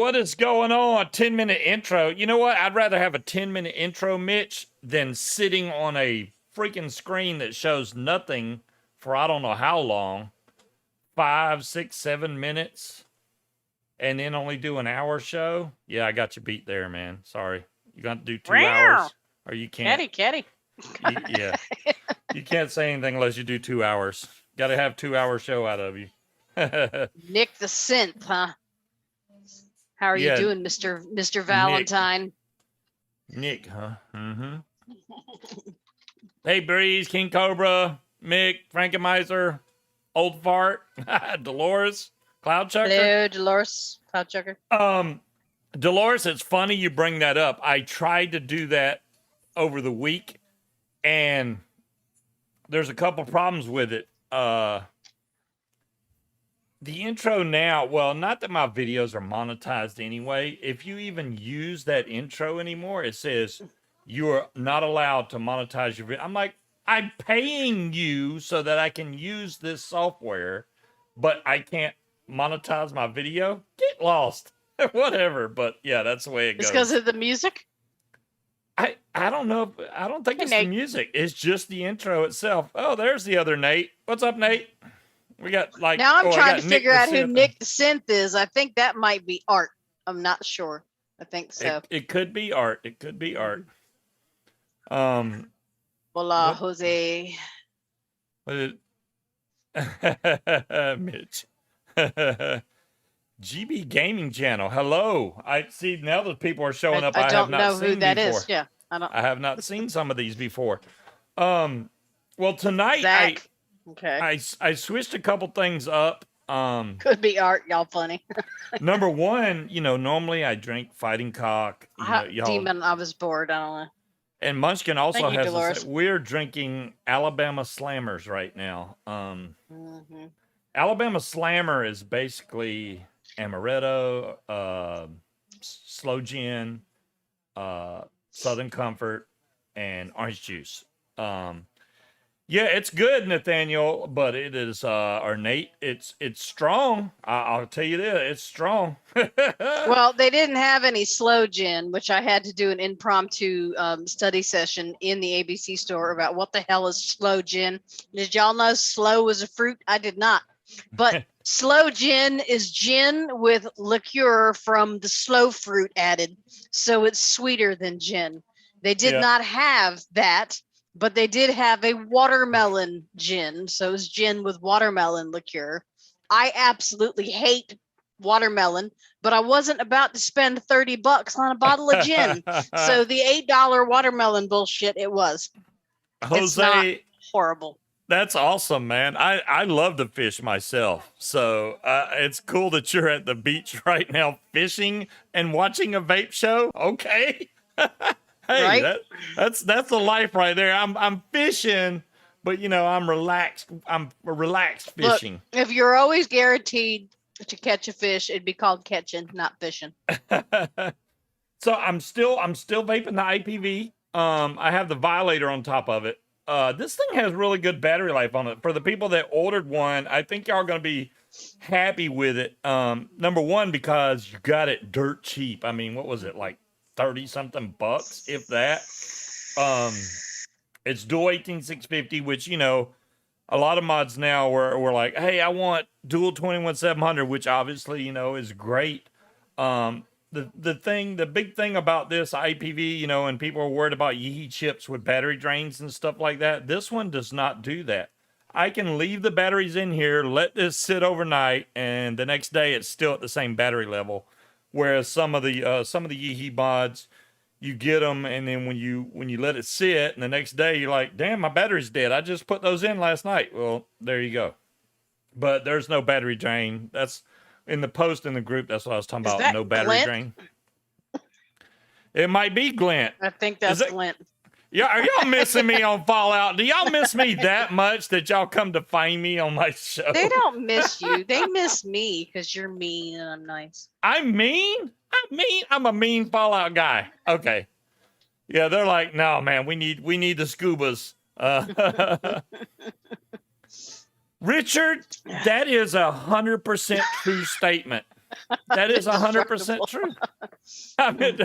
what is going on? 10-minute intro. You know what? I'd rather have a 10-minute intro, Mitch, than sitting on a freaking screen that shows nothing for I don't know how long. 5, 6, 7 minutes. And then only do an hour show. Yeah, I got you beat there, man. Sorry. You got to do 2 hours? Or you can't. Caddy. Yeah. You can't say anything unless you do 2 hours. Got to have 2-hour show out of you. Nick the Synth, huh? How are you doing, Mr. Valentine? Nick, huh? Mm-hmm. Hey, Breeze, King Cobra, Mick, Frankenmeiser, Old Fart, Dolores, Cloud Chucker. Hello, Dolores, Cloud Chucker. Dolores, it's funny you bring that up. I tried to do that over the week, and there's a couple problems with it. The intro now, well, not that my videos are monetized anyway. If you even use that intro anymore, it says you are not allowed to monetize your video. I'm like, I'm paying you so that I can use this software, but I can't monetize my video. Get lost. Whatever. But yeah, that's the way it goes. It's because of the music? I don't know. I don't think it's the music. It's just the intro itself. Oh, there's the other Nate. What's up, Nate? We got like now I'm trying to figure out who Nick the Synth is. I think that might be Art. I'm not sure. I think so. It could be Art. It could be Art. Hola, Jose. What Mitch. GB Gaming Channel. Hello. I see now that people are showing up. I don't have not know seen who that before. is. Yeah, I don't. I have not seen some of these before. Well, tonight Zach. Okay. I switched a couple things up. Could be Art. Y'all funny. Number one, normally I drink Fighting Cock. Demon, I was bored. I don't know. And Munchkin also has Dolores. We're drinking Alabama Slammers right now. Alabama Slammer is basically amaretto, slow gin, Southern Comfort, and orange juice. Yeah, it's good, Nathaniel, but it is ornate. It's strong. I'll tell you this, it's strong. Well, they didn't have any slow gin, which I had to do an impromptu study session in the ABC store about what the hell is slow gin. Did y'all know slow was a fruit? I did not. But slow gin is gin with liqueur from the slow fruit added, so it's sweeter than gin. They did not have that. But they did have a watermelon gin. So it's gin with watermelon liqueur. I absolutely hate watermelon, but I wasn't about to spend $30 on a bottle of gin. So the $8 watermelon bullshit it was. Jose, it's not horrible. That's awesome, man. I love to fish myself. So it's cool that you're at the beach right now fishing and watching a vape show. Okay. Hey, right? That's the life right there. I'm fishing, but I'm relaxed. I'm relaxed fishing. Look, if you're always guaranteed to catch a fish, it'd be called catching, not fishing. So I'm still vaping the IPV. I have the Violator on top of it. This thing has really good battery life on it. For the people that ordered one, I think y'all are gonna be happy with it. Number one, because you got it dirt cheap. I mean, what was it, like 30-something bucks, if that. It's dual 18650, which a lot of mods now were like, hey, I want dual 21700, which obviously is great. The big thing about this IPV, and people are worried about Yeehaw chips with battery drains and stuff like that. This one does not do that. I can leave the batteries in here, let this sit overnight, and the next day it's still at the same battery level. Whereas some of the Yeehaw mods, you get them, and then when you let it sit, and the next day you're like, damn, my battery's dead. I just put those in last night. Well, there you go. But there's no battery drain. That's in the post in the group. That's what I was talking about. No battery drain. It might be Glint. I think that's Glint. Yeah, are y'all missing me on Fallout? Do y'all miss me that much that y'all come to find me on my show? They don't miss you. They miss me because you're mean and I'm nice. I'm mean? I'm a mean Fallout guy. Okay. Yeah, they're like, no, man, we need the scubas. Richard, that is 100% true statement. That is 100% true.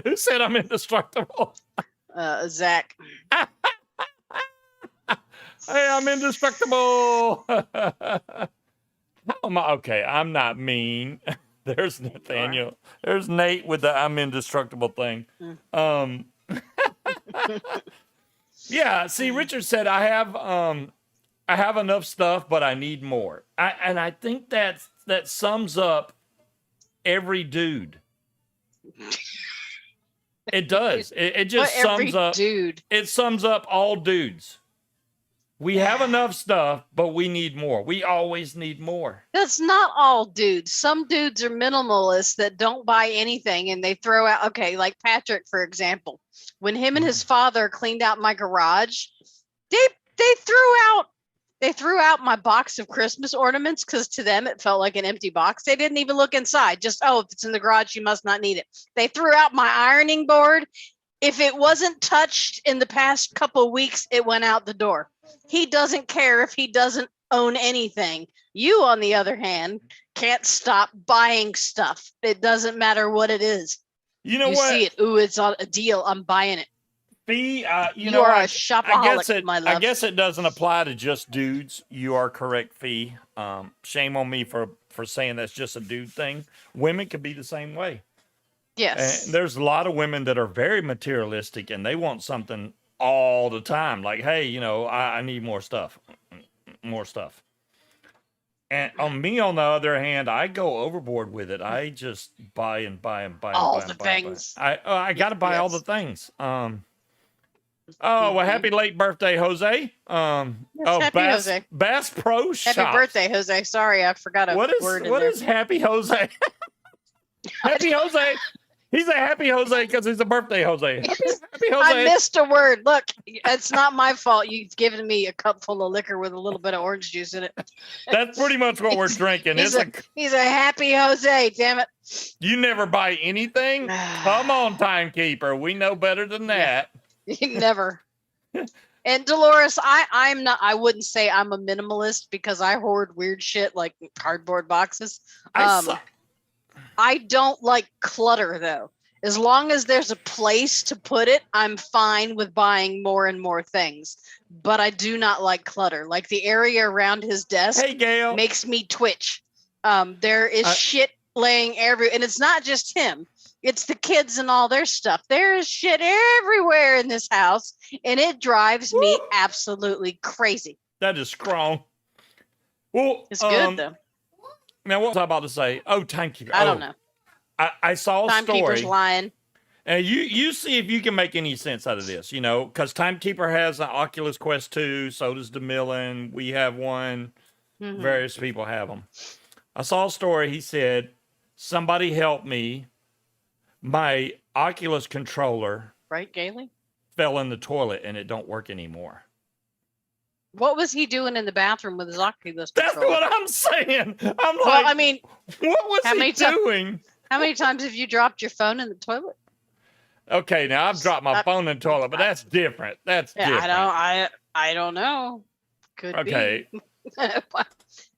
Who said I'm indestructible? Zach. Hey, I'm indestructible. Okay, I'm not mean. There's Nathaniel. There's Nate with the I'm indestructible thing. Yeah, see, Richard said I have enough stuff, but I need more. I think that sums up every dude. It does. It just sums up dude. It sums up all dudes. We have enough stuff, but we need more. We always need more. That's not all dudes. Some dudes are minimalists that don't buy anything and they throw out, okay, like Patrick, for example. When him and his father cleaned out my garage, they threw out my box of Christmas ornaments because to them it felt like an empty box. They didn't even look inside. Just, oh, if it's in the garage, you must not need it. They threw out my ironing board. If it wasn't touched in the past couple of weeks, it went out the door. He doesn't care if he doesn't own anything. You, on the other hand, can't stop buying stuff. It doesn't matter what it is. You know what? See it. Ooh, it's on a deal. I'm buying it. Fee, you know, are a shopaholic, my love. I guess it doesn't apply to just dudes. You are correct, Fee. Shame on me for saying that's just a dude thing. Women could be the same way. Yes. And there's a lot of women that are very materialistic and they want something all the time. Like, hey, you know, I need more stuff. More stuff. And on me, on the other hand, I go overboard with it. I just buy and buy and buy all and the buy things. I got to buy all the things. Oh, well, happy late birthday, Jose. Happy Jose. Bass Pro Shops. Happy birthday, Jose. Sorry, I forgot a word in there. What is Happy Jose? Happy Jose. He's a happy Jose because he's a birthday Jose. Happy Jose. I missed a word. Look, it's not my fault. You've given me a cup full of liquor with a little bit of orange juice in it. That's pretty much what we're drinking. He's a happy Jose, damn it. You never buy anything? Come on, timekeeper. We know better than that. Never. And Dolores, I wouldn't say I'm a minimalist because I hoard weird shit like cardboard boxes. I don't like clutter though. As long as there's a place to put it, I'm fine with buying more and more things. But I do not like clutter. Like the area around his desk makes me twitch. There is shit laying everywhere, and it's not just him. It's the kids and all their stuff. There is shit everywhere in this house, and it drives me absolutely crazy. That is strong. Well, it's good though. Now, what was I about to say? Oh, timekeeper. I don't know. I saw a story. Timekeeper's lying. And you see if you can make any sense out of this, you know, because Timekeeper has an Oculus Quest 2, so does DeMillan. We have one. Mm-hmm. Various people have them. I saw a story. He said, somebody help me. My Oculus controller right, Gailey? Fell in the toilet and it don't work anymore. What was he doing in the bathroom with his Oculus controller? That's what I'm saying. I'm like, well, I mean, what was he doing? How many times have you dropped your phone in the toilet? Okay, now I've dropped my phone in the toilet, but that's different. That's different. I don't know. Could be.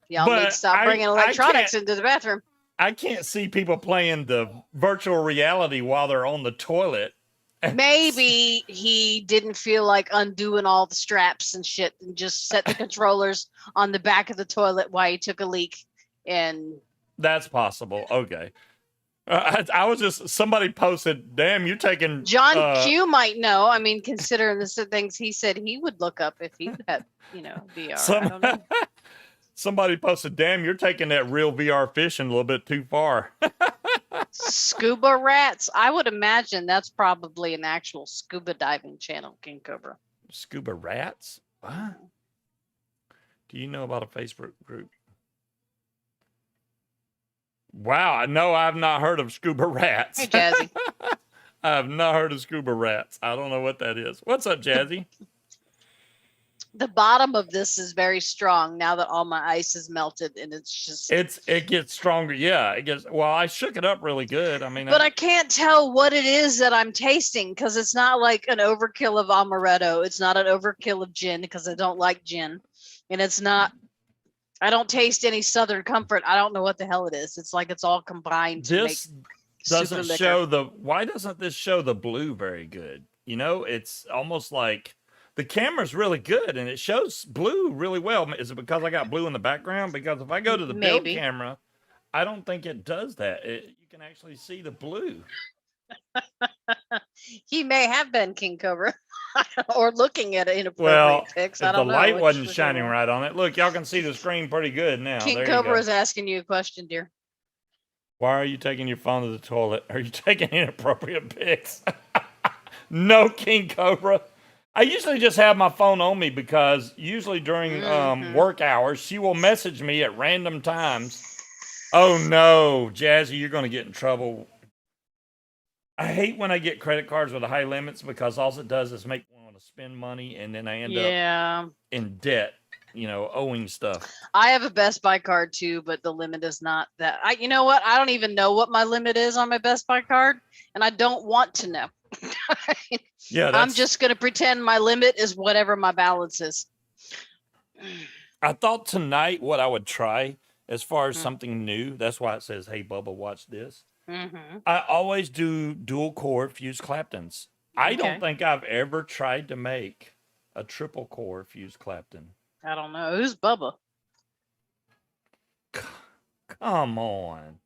Y'all but need to stop bringing electronics into the bathroom. I can't see people playing the virtual reality while they're on the toilet. Maybe he didn't feel like undoing all the straps and shit and just set the controllers on the back of the toilet while he took a leak. And that's possible. Okay. I was just, somebody posted, damn, you're taking. John Q might know. I mean, considering the things he said he would look up if he had, VR. I don't know. Somebody posted, damn, you're taking that real VR fishing a little bit too far. Scuba rats. I would imagine that's probably an actual scuba diving channel, King Cobra. Scuba rats? What? Do you know about a Facebook group? Wow, no, I've not heard of scuba rats. Hey, Jazzy. I've not heard of scuba rats. I don't know what that is. What's up, Jazzy? The bottom of this is very strong now that all my ice is melted, and it gets stronger. Yeah, it gets. Well, I shook it up really good. I mean, but I can't tell what it is that I'm tasting because it's not like an overkill of amaretto. It's not an overkill of gin because I don't like gin, and it's not I don't taste any Southern Comfort. I don't know what the hell it is. It's like it's all combined to make This super doesn't liquor. show the. Why doesn't this show the blue very good? You know, it's almost like the camera's really good and it shows blue really well. Is it because I got blue in the background? Because if I go to the build Maybe. camera, I don't think it does that. You can actually see the blue. He may have been King Cobra or looking at inappropriate Well, pics. I if the don't know. light which- wasn't whichever shining one. right on it, look, y'all can see the screen pretty good now. King There you Cobra go. is asking you a question, dear. Why are you taking your phone to the toilet? Are you taking inappropriate pics? No, King Cobra. I usually just have my phone on me because usually during work hours, she will message me at random times. Oh no, Jazzy, you're going to get in trouble. I hate when I get credit cards with high limits because all it does is make me want to spend money and then I end up in debt, you know, owing stuff. I have a Best Buy card too, but the limit is not that. You know what? I don't even know what my limit is on my Best Buy card, and I don't want to know. Yeah, I'm just going to pretend my limit is whatever my balance is. I thought tonight what I would try as far as something new, that's why it says, hey, Bubba, watch this. I always do dual core fused Claptons. I don't think I've ever tried to make a triple core fused Clapton. I don't know. Who's Bubba? Come on.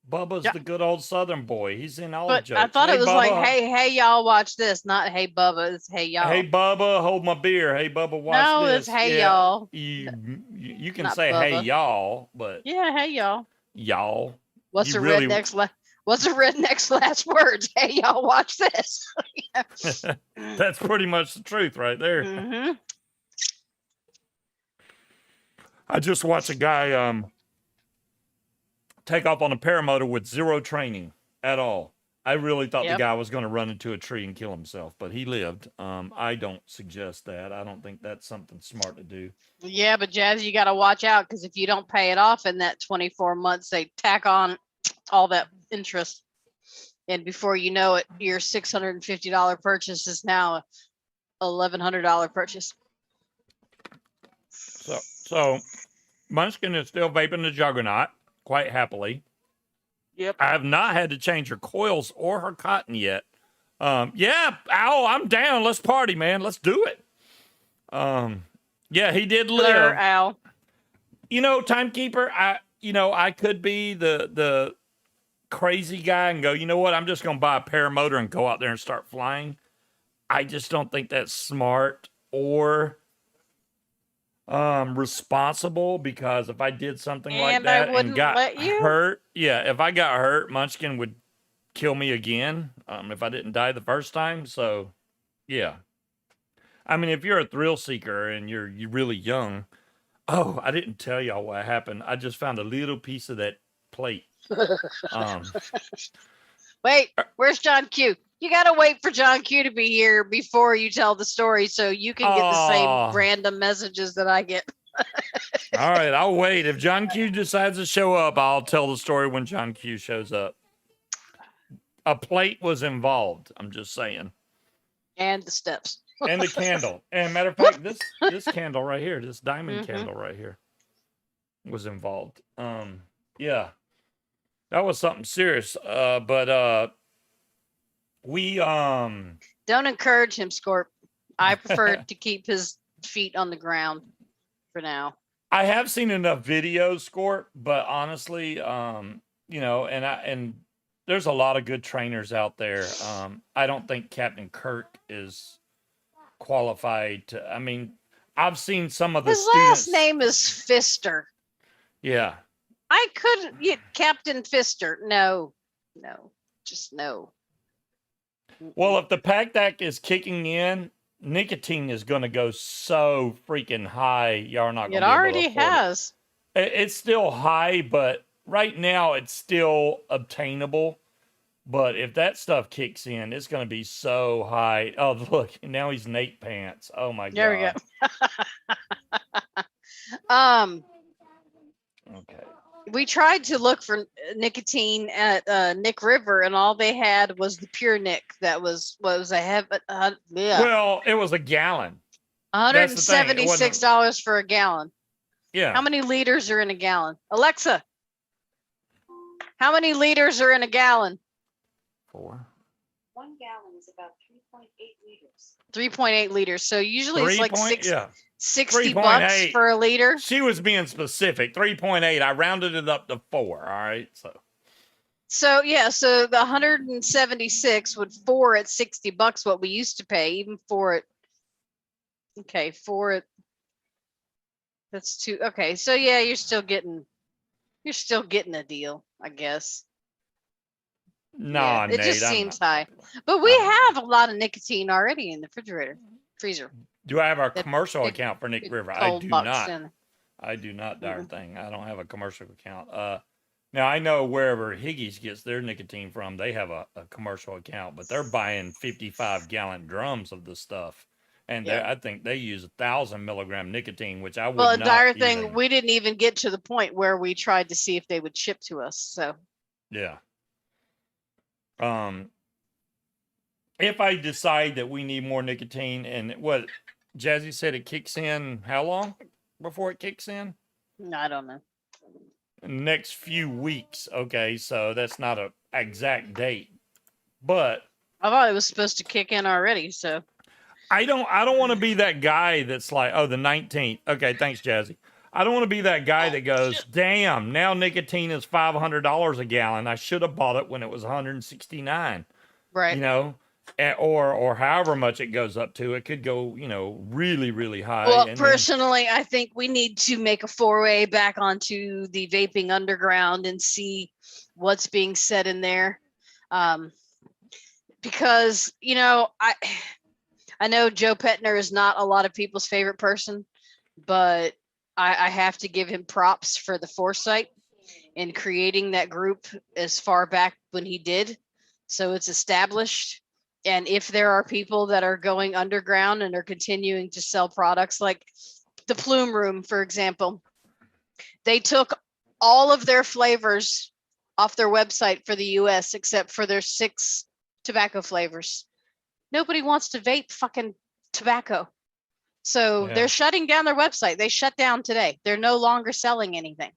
Bubba's the good old Southern boy. He's in all But jokes. I thought Hey, it was Bubba. like, hey, y'all, watch this. Not hey, Bubba. It's hey, y'all. Hey, Bubba, hold my beer. Hey, Bubba, watch no, this. it's hey, Yeah, y'all. You can Not say hey, Bubba. y'all, but Yeah, hey, y'all. y'all. What's You the really- redneck's last words? Hey, y'all, watch this. That's pretty much the truth right there. Mm-hmm. I just watched a guy take off on a paramotor with zero training at all. I really thought the guy was going to run into a tree and kill himself, but he lived. I don't suggest that. I don't think that's something smart to do. Yeah, but Jazz, you got to watch out because if you don't pay it off in that 24 months, they tack on all that interest. And before you know it, your $650 purchase is now a $1,100 purchase. So Munchkin is still vaping the Juggernaut quite happily. Yep. I have not had to change her coils or her cotton yet. Yeah, Owl, I'm down. Let's party, man. Let's do it. Yeah, he did live. Blur, Al. You know, timekeeper, I could be the crazy guy and go, you know what? I'm just going to buy a paramotor and go out there and start flying. I just don't think that's smart or responsible, because if I did something like that and got hurt, if I got hurt, Munchkin would kill me again if I didn't die the first time. So, yeah. I mean, if you're a thrill seeker and you're really young, oh, I didn't tell y'all what happened. I just found a little piece of that plate. Wait, where's John Q? You got to wait for John Q to be here before you tell the story so you can get the same random messages that I get. All right, I'll wait. If John Q decides to show up, I'll tell the story when John Q shows up. A plate was involved, I'm just saying. And the steps. And the candle. And matter of fact, this candle right here, this diamond candle right here was involved. Yeah. That was something serious. But we don't encourage him, Scorp. I prefer to keep his feet on the ground for now. I have seen enough videos, Scorp, but honestly, you know, and there's a lot of good trainers out there. I don't think Captain Kirk is qualified to, I mean, I've seen some of the His last name is Pfister. Yeah. I couldn't get Captain Pfister. No, just no. Well, if the PACDAC is kicking in, nicotine is going to go so freaking high. Y'all are not going to be able to already afford has. It's still high, but right now it's still obtainable. But if that stuff kicks in, it's going to be so high. Oh, look, now he's Nate Pants. Oh my God. There we go. Okay. We tried to look for nicotine at Nick River, and all they had was the pure Nick. That was a heavy. Yeah. Well, it was a gallon. $176 for a gallon. Yeah. How many liters are in a gallon? Alexa, how many liters are in a gallon? 4. 1 gallon is about 3.8 liters. 3.8 liters. So usually it's like 60 bucks 3.8. for a liter. She was being specific. 3.8. I rounded it up to 4. All right. So yeah, so the 176 with 4 at 60 bucks, what we used to pay, even for it. Okay, 4 at that's 2. Okay, so yeah, you're still getting a deal, I guess. Nah, yeah, it Nate, just I'm seems not. high. But we have a lot of nicotine already in the freezer. Do I have a That commercial big- account for Nick big River? I cold do box not. in. I do not, darn thing. I don't have a commercial account. Now I know wherever Higgies gets their nicotine from, they have a commercial account, but they're buying 55-gallon drums of the stuff, and Yeah. I think they use 1,000 milligram nicotine, which I would Well, not. entire thing, even- we didn't even get to the point where we tried to see if they would ship to us. So Yeah. If I decide that we need more nicotine, and what Jazzy said, it kicks in how long before it kicks in? I don't know. Next few weeks. Okay, so that's not a exact date, but I thought it was supposed to kick in already. So I don't want to be that guy that's like, oh, the 19th. Okay, thanks, Jazzy. I don't want to be that guy that goes, damn, now nicotine is $500 a gallon. I should have bought it when it was 169. right. You know, or however much it goes up to. It could go, really, really high. Well, and then- personally, I think we need to make a foray back onto the vaping underground and see what's being said in there. Because, I know Joe Petner is not a lot of people's favorite person, but I have to give him props for the foresight in creating that group as far back when he did. So it's established. And if there are people that are going underground and are continuing to sell products like the Plume Room, for example, they took all of their flavors off their website for the US except for their 6 tobacco flavors. Nobody wants to vape fucking tobacco. So they're shutting down their website. They shut down today. They're no longer selling anything.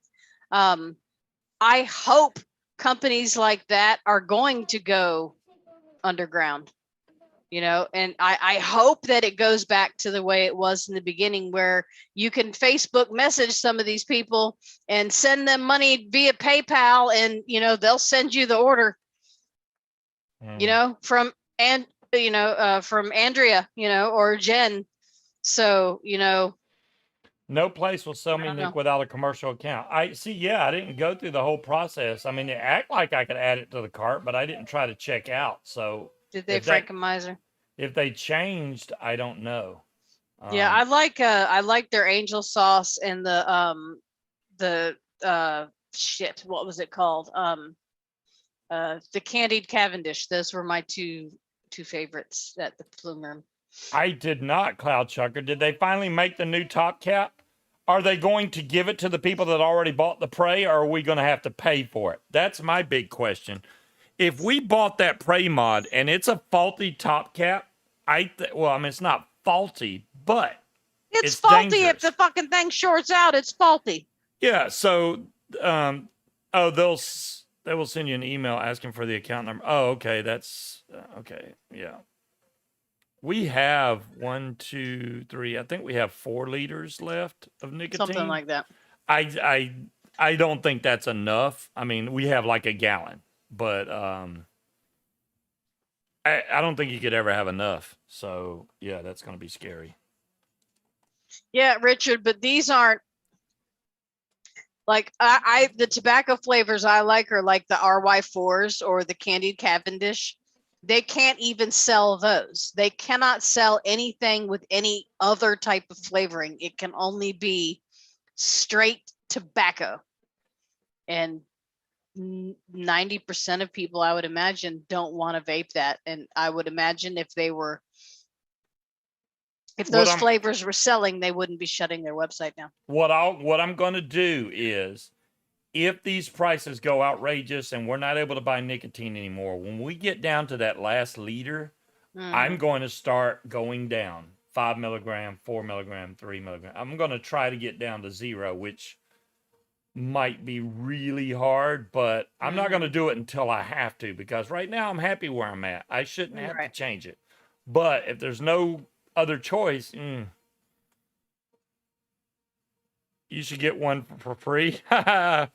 I hope companies like that are going to go underground, and I hope that it goes back to the way it was in the beginning, where you can Facebook message some of these people and send them money via PayPal, and they'll send you the order, from from Andrea, or Jen. So, no place will sell me I don't Nick know. without a commercial account. I see. Yeah, I didn't go through the whole process. I mean, it act like I could add it to the cart, but I didn't try to check out. So did they if that- Frankenmiser? if they changed, I don't know. Yeah, I like their angel sauce and the shit, what was it called? The candied Cavendish. Those were my two favorites at the Plume Room. I did not, Cloud Chucker. Did they finally make the new top cap? Are they going to give it to the people that already bought the Prey, or are we going to have to pay for it? That's my big question. If we bought that Prey mod and it's a faulty top cap, it's not faulty, but It's it's faulty dangerous. if the fucking thing shorts out. It's faulty. Yeah. So, they will send you an email asking for the account number. Oh, okay. That's okay. Yeah. We have 1, 2, 3. I think we have 4 liters left of nicotine. Something like that. I don't think that's enough. I mean, we have like a gallon, but I don't think you could ever have enough. So yeah, that's going to be scary. Yeah, Richard, but these aren't like the tobacco flavors I like are like the RY4s or the candied Cavendish. They can't even sell those. They cannot sell anything with any other type of flavoring. It can only be straight tobacco. And 90% of people, I would imagine, don't want to vape that. And I would imagine if those flavors were selling, they wouldn't be shutting their website down. What I'm going to do is, if these prices go outrageous and we're not able to buy nicotine anymore, when we get down to that last liter, I'm going to start going down 5 milligram, 4 milligram, 3 milligram. I'm going to try to get down to 0, which might be really hard, but I'm not going to do it until I have to, because right now I'm happy where I'm at. I shouldn't have to change it. But if there's no other choice, you should get one for free. I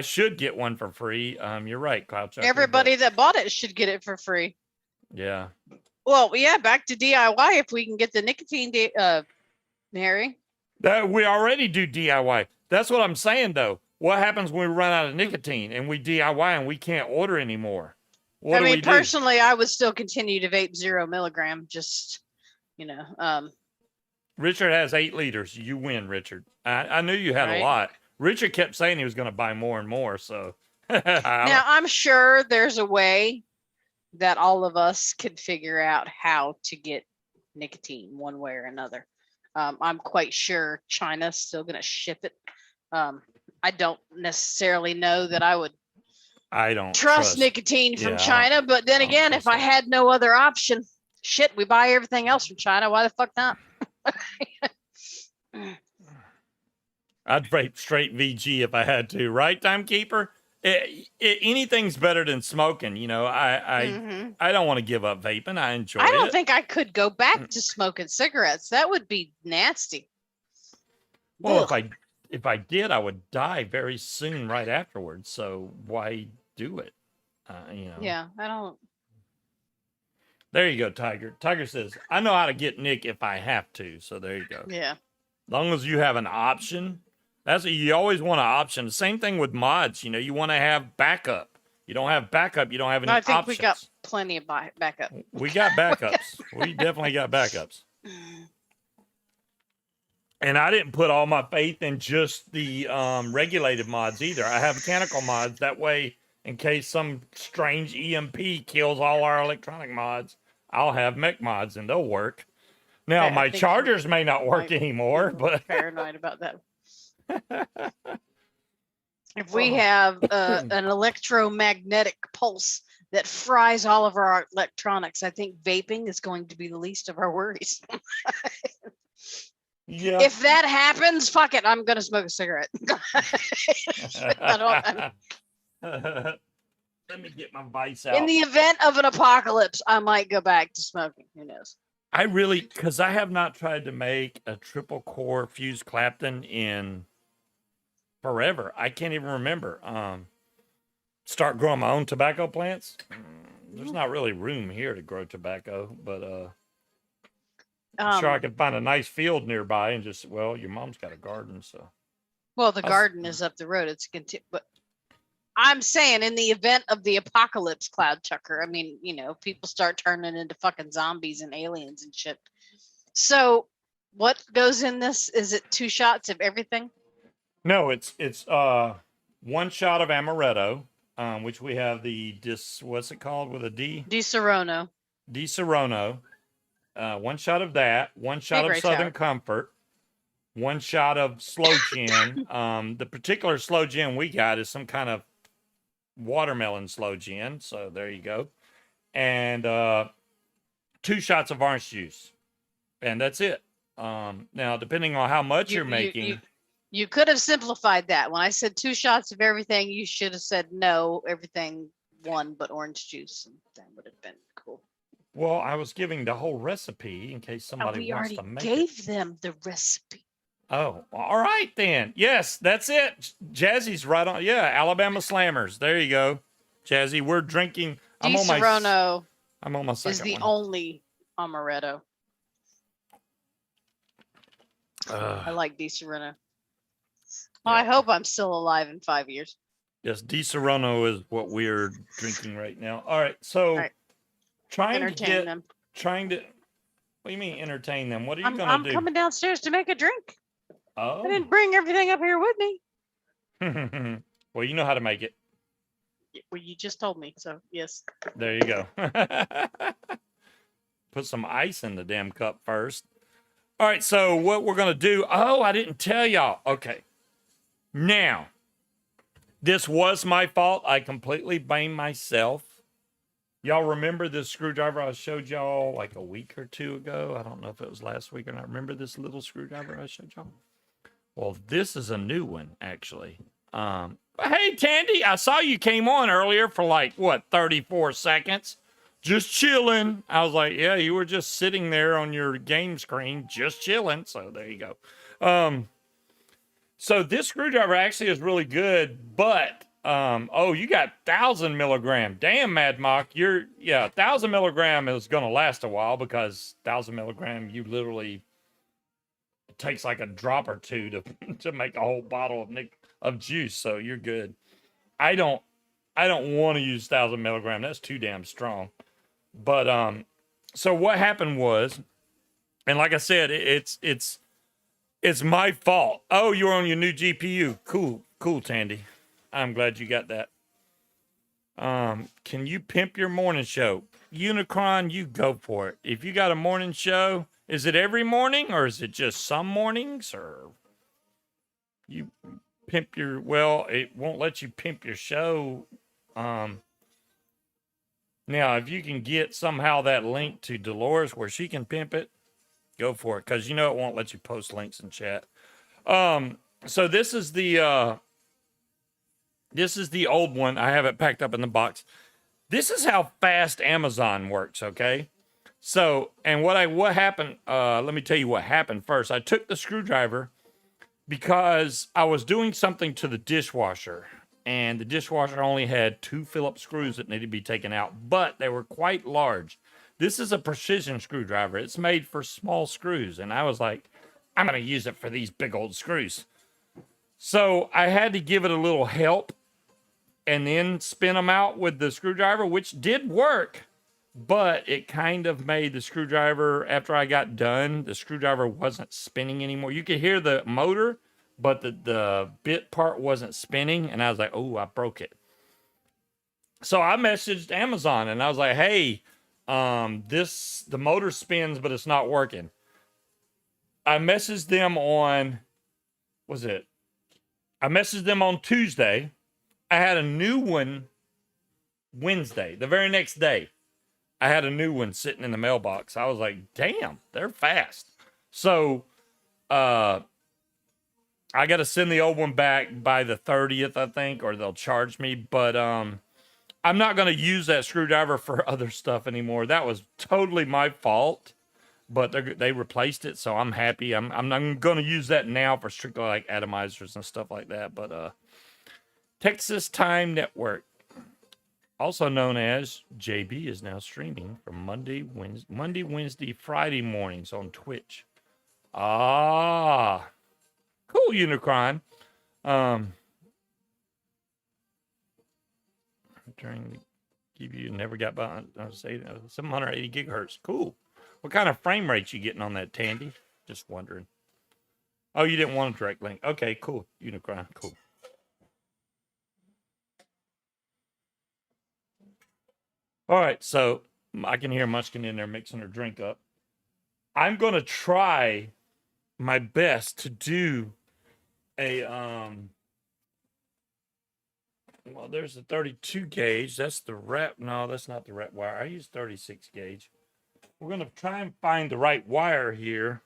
should get one for free. You're right, Cloud Chucker. Everybody that bought it should get it for free. Yeah. Well, yeah, back to DIY if we can get the nicotine, Harry. That we already do DIY. That's what I'm saying, though. What happens when we run out of nicotine and we DIY and we can't order anymore? What do we do? Personally, I would still continue to vape 0 milligram. Just, Richard has 8 liters. You win, Richard. I knew you had a lot. Richard kept saying he was going to buy more and more. So now I'm sure there's a way that all of us could figure out how to get nicotine one way or another. I'm quite sure China's still going to ship it. I don't necessarily know that I don't trust nicotine from China, but then again, if I had no other option, shit, we buy everything else from China. Why the fuck not? I'd vape straight VG if I had to, right, Timekeeper? Anything's better than smoking. I don't want to give up vaping. I enjoy it. I don't think I could go back to smoking cigarettes. That would be nasty. Well, if I did, I would die very soon right afterwards. So why do it? Yeah, I don't. There you go, Tiger. Tiger says, I know how to get Nick if I have to. So there you go. Yeah. As long as you have an option. You always want an option. The same thing with mods. You want to have backup. You don't have backup, you don't have any options. I think we got plenty of backup. We got backups. We definitely got backups. And I didn't put all my faith in just the regulated mods either. I have mechanical mods. That way, in case some strange EMP kills all our electronic mods, I'll have mech mods and they'll work. Now, my chargers may not work anymore, but paranoid about that. If we have an electromagnetic pulse that fries all of our electronics, I think vaping is going to be the least of our worries. Yeah. If that happens, fuck it, I'm gonna smoke a cigarette. Let me get my vice out. In the event of an apocalypse, I might go back to smoking. Who knows? Because I have not tried to make a triple core fused Clapton in forever. I can't even remember. Start growing my own tobacco plants. There's not really room here to grow tobacco, but I'm sure I could find a nice field nearby and your mom's got a garden, so. Well, the garden is up the road. But I'm saying in the event of the apocalypse, Cloud Chucker, people start turning into fucking zombies and aliens and shit. So what goes in this? Is it 2 shots of everything? No, it's 1 shot of amaretto, which we have what's it called with a D? Di-Serono. Di-Serono. 1 shot of that, 1 shot of Southern Comfort, 1 shot of Slow Gin. The particular Slow Gin we got is some kind of watermelon Slow Gin. So there you go. And 2 shots of orange juice. And that's it. Now, depending on how much you're making. You could have simplified that. When I said 2 shots of everything, you should have said no, everything 1 but orange juice. And that would have been cool. Well, I was giving the whole recipe in case somebody wants to make it. We already gave them the recipe. Oh, all right then. Yes, that's it. Jazzy's right on. Yeah, Alabama Slammers. There you go. Jazzy, we're drinking. Di-Serono I'm on my second is the one. only amaretto. I like Di-Serono. Well, I hope I'm still alive in 5 years. Yes, Di-Serono is what we're drinking right now. All right, so trying to entertain them. What do you mean entertain them? What are you going to do? I'm coming downstairs to make a drink. Oh. I didn't bring everything up here with me. Well, you know how to make it. Well, you just told me, so yes. There you go. Put some ice in the damn cup first. All right, so what we're going to do. Oh, I didn't tell y'all. Okay. Now, this was my fault. I completely blame myself Y'all remember this screwdriver I showed y'all like a week or two ago? I don't know if it was last week or not. Remember this little screwdriver I showed y'all? Well, this is a new one, actually. But hey, Tandy, I saw you came on earlier for like, what, 34 seconds? Just chilling. I was like, yeah, you were just sitting there on your game screen, just chilling. So there you go. So this screwdriver actually is really good, but oh, you got 1,000 milligram. Damn, Mad Mock, 1,000 milligram is gonna last a while because 1,000 milligram, you literally it takes like a drop or two to to make a whole bottle of juice. So you're good. I don't want to use 1,000 milligram. That's too damn strong. But so what happened was, and like I said, it's my fault. Oh, you're on your new GPU. Cool, Tandy. I'm glad you got that. Can you pimp your morning show? Unicron, you go for it. If you got a morning show, is it every morning or is it just some mornings or you pimp your, well, it won't let you pimp your show. Now, if you can get somehow that link to Dolores where she can pimp it, go for it. Cause you know, it won't let you post links in chat. So this is the old one. I have it packed up in the box. This is how fast Amazon works, okay? So, and what happened, let me tell you what happened first. I took the screwdriver because I was doing something to the dishwasher, and the dishwasher only had 2 Phillips screws that needed to be taken out, but they were quite large. This is a precision screwdriver. It's made for small screws, and I was like, I'm going to use it for these big old screws. So I had to give it a little help and then spin them out with the screwdriver, which did work, but it kind of made the screwdriver, after I got done, the screwdriver wasn't spinning anymore. You could hear the motor, but the bit part wasn't spinning, and I was like, oh, I broke it. So I messaged Amazon, and I was like, hey, the motor spins, but it's not working. I messaged them on, I messaged them on Tuesday. I had a new one Wednesday. The very next day, I had a new one sitting in the mailbox. I was like, damn, they're fast. So, I got to send the old one back by the 30th, I think, or they'll charge me. But, I'm not going to use that screwdriver for other stuff anymore. That was totally my fault, but they replaced it. So I'm happy. I'm going to use that now for strictly like atomizers and stuff like that. But, Texas Time Network, also known as JB, is now streaming from Monday, Wednesday, Friday mornings on Twitch. Ah, cool, Unicron. I'm trying to give you never got by. I say 780 gigahertz. Cool. What kind of frame rate you getting on that, Tandy? Just wondering. Oh, you didn't want a direct link. Okay, cool, Unicron. Cool. All right, so I can hear Munchkin in there mixing her drink up. I'm going to try my best to do a, well, there's a 32 gauge. That's the rep. No, that's not the rep wire. I use 36 gauge. We're going to try and find the right wire here.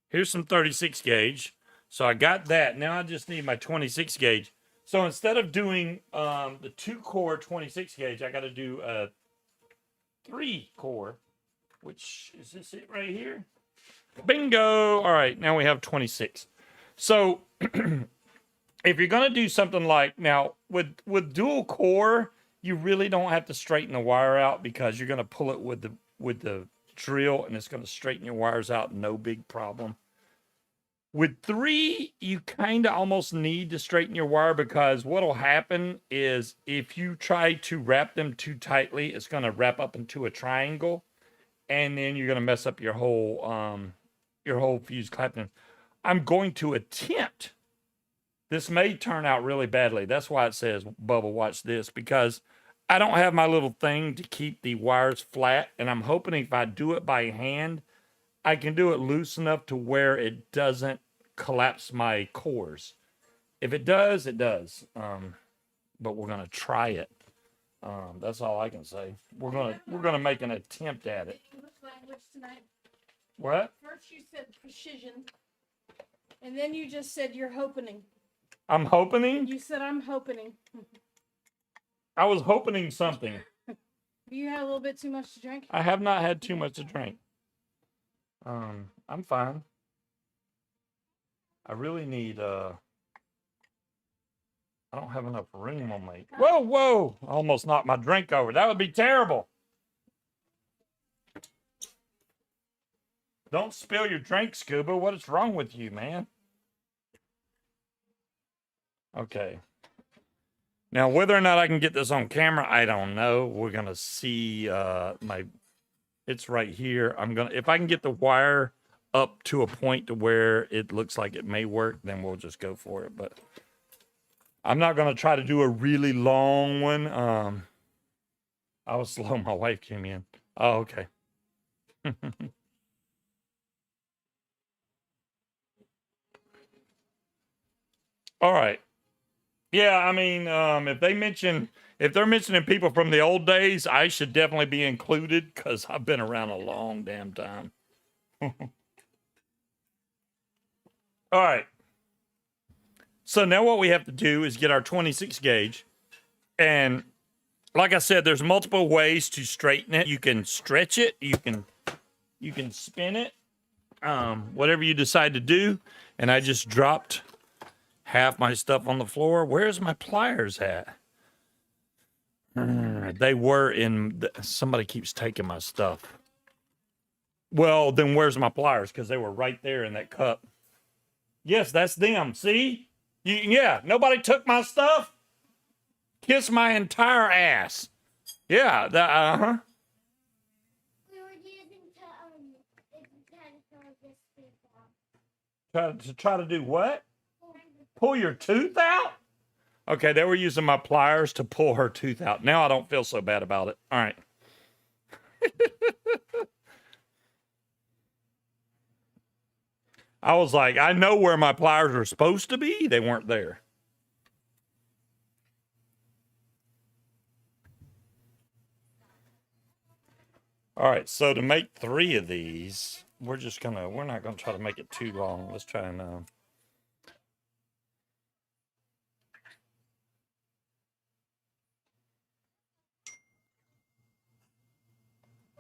Here's some 36 gauge. So I got that. Now I just need my 26 gauge. So instead of doing the 2-core 26 gauge, I got to do a 3-core, which is this it right here? Bingo! All right, now we have 26. So if you're going to do something like, now with dual core, you really don't have to straighten the wire out because you're going to pull it with the drill and it's going to straighten your wires out, no big problem. With 3, you kind of almost need to straighten your wire because what'll happen is if you try to wrap them too tightly, it's going to wrap up into a triangle, and then you're going to mess up your whole fuse clamping. I'm going to attempt. This may turn out really badly. That's why it says, Bubba, watch this, because I don't have my little thing to keep the wires flat, and I'm hoping if I do it by hand, I can do it loose enough to where it doesn't collapse my cores. If it does, it does. But we're going to try it. That's all I can say. We're gonna make an attempt at it. English language tonight. What? First you said precision, and then you just said you're hoping. I'm hoping. You said I'm hoping. I was hoping something. You had a little bit too much to drink. I have not had too much to drink. I'm fine. I really need I don't have enough room on my. Whoa! I almost knocked my drink over. That would be terrible. Don't spill your drink, Scuba. What is wrong with you, man? Okay. Now, whether or not I can get this on camera, I don't know. We're gonna see it's right here. If I can get the wire up to a point to where it looks like it may work, then we'll just go for it. But I'm not gonna try to do a really long one. I was slow. My wife came in. Oh, okay. All right. Yeah, I mean, if they're mentioning people from the old days, I should definitely be included because I've been around a long damn time. All right. So now what we have to do is get our 26 gauge. And like I said, there's multiple ways to straighten it. You can stretch it. You can spin it. Whatever you decide to do. And I just dropped half my stuff on the floor. Where's my pliers at? They were in. Somebody keeps taking my stuff. Well, then where's my pliers? Because they were right there in that cup. Yes, that's them. See? Yeah, nobody took my stuff. Kiss my entire ass. Yeah, uh-huh. We were using to Try to do what? Pull your tooth out? Okay, they were using my pliers to pull her tooth out. Now I don't feel so bad about it. All right. I was like, I know where my pliers are supposed to be. They weren't there. All right, so to make 3 of these, we're not gonna try to make it too long. Let's try and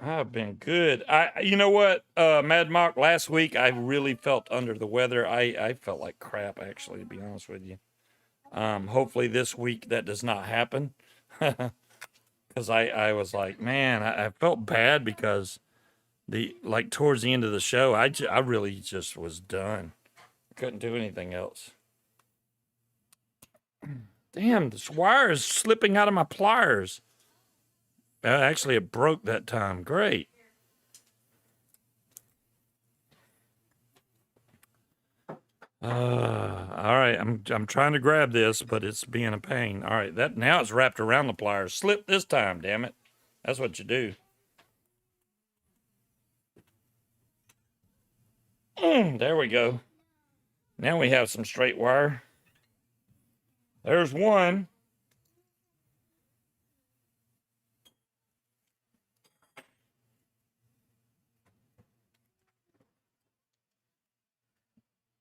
I've been good. You know what, Mad Mock, last week I really felt under the weather. I felt like crap, actually, to be honest with you. Hopefully this week that does not happen. Because I was like, man, I felt bad because towards the end of the show, I really just was done. Couldn't do anything else. Damn, this wire is slipping out of my pliers. Actually, it broke that time. Great. All right, I'm trying to grab this, but it's being a pain. All right, now it's wrapped around the pliers. Slip this time, damn it. That's what you do. There we go. Now we have some straight wire. There's one.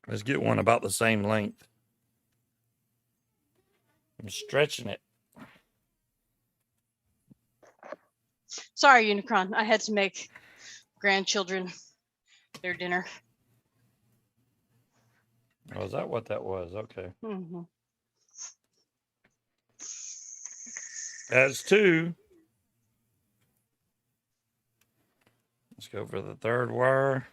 Let's get one about the same length. I'm stretching it. Sorry, Unicron. I had to make grandchildren their dinner. Oh, is that what that was? Okay. Mm-hmm. That's 2. Let's go for the 3rd wire.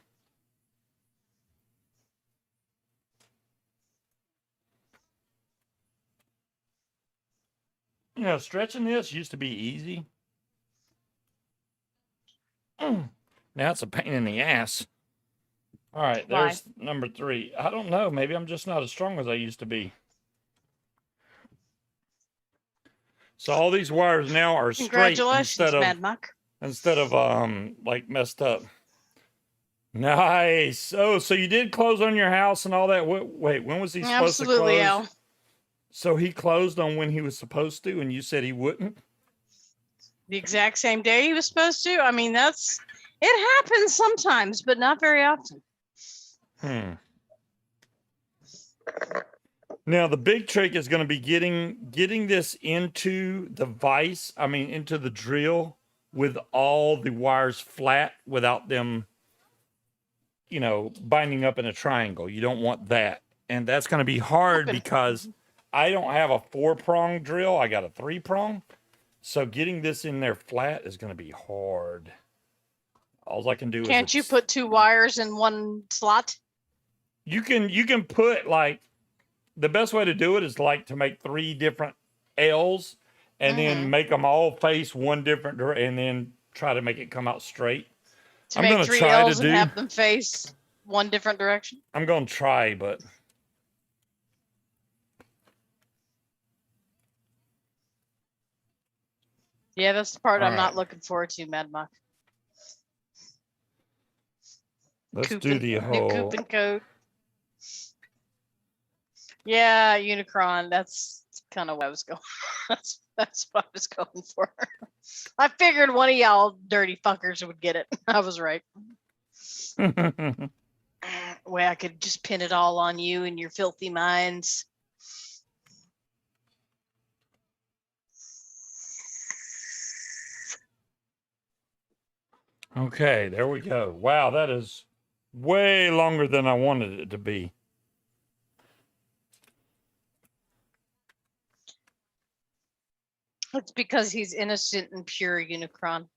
You know, stretching this used to be easy. Now it's a pain in the ass. All right, there's number 3. I don't know. Maybe I'm just not as strong as I used to be. So all these wires now are straight Congratulations, Mad Mock. instead of like messed up. Nice. Oh, so you did close on your house and all that. Wait, when was he supposed to close? Absolutely, Al. So he closed on when he was supposed to, and you said he wouldn't? The exact same day he was supposed to? I mean, it happens sometimes, but not very often. Now the big trick is going to be getting this into the vise. I mean, into the drill with all the wires flat without them, binding up in a triangle. You don't want that, and that's going to be hard because I don't have a 4-prong drill. I got a 3-prong. So getting this in there flat is going to be hard. All I can do is Can't you put 2 wires in one slot? You can put like the best way to do it is like to make 3 different L's and then make them all face one different direction and then try to make it come out straight. To I'm make gonna 3 try to L's and do- have them face one different direction? I'm going to try, but Yeah, that's the part All I'm not right. looking forward to, Mad Mock. let's Coop do and- the new whole. coop and code. Yeah, Unicron. That's kind of what I was going. that's what I was going for. I figured one of y'all dirty fuckers would get it. I was right. Way I could just pin it all on you and your filthy minds. Okay, there we go. Wow, that is way longer than I wanted it to be. It's because he's innocent and pure, Unicron.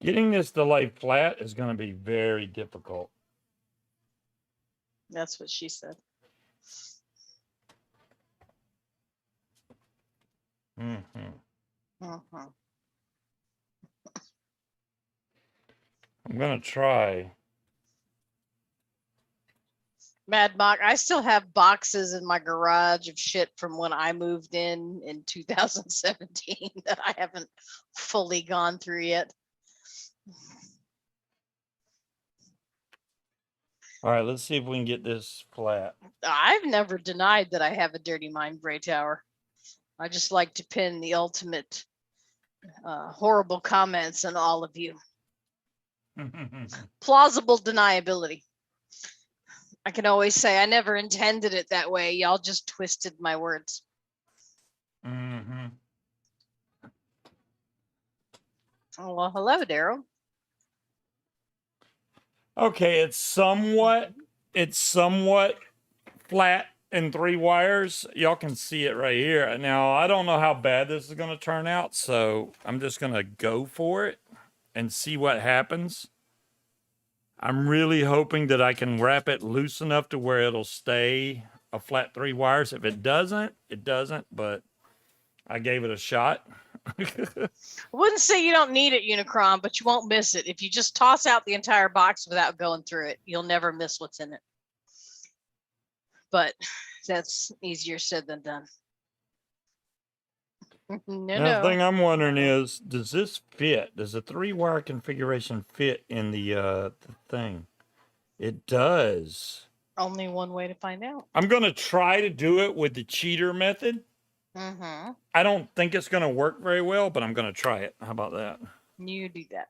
Getting this to lay flat is going to be very difficult. That's what she said. hmm Mhm. I'm going to try. Mad Mock, I still have boxes in my garage of shit from when I moved in 2017 that I haven't fully gone through yet. All right, let's see if we can get this flat. I've never denied that I have a dirty mind Bray Tower. I just like to pin the ultimate horrible comments on all of you. Plausible deniability. I can always say I never intended it that way. Y'all just twisted my words. hmm Oh, well, hello, Daryl. Okay, it's somewhat flat in 3 wires. Y'all can see it right here. Now, I don't know how bad this is going to turn out, so I'm just going to go for it and see what happens. I'm really hoping that I can wrap it loose enough to where it'll stay a flat 3 wires. If it doesn't, it doesn't, but I gave it a shot. I wouldn't say you don't need it, Unicron, but you won't miss it. If you just toss out the entire box without going through it, you'll never miss what's in it. But that's easier said than done. Now, the thing I'm wondering is, does this fit? Does the 3-wire configuration fit in the thing? It does. Only one way to find out. I'm going to try to do it with the cheater method. Mm-hmm. I don't think it's going to work very well, but I'm going to try it. How about that? You do that.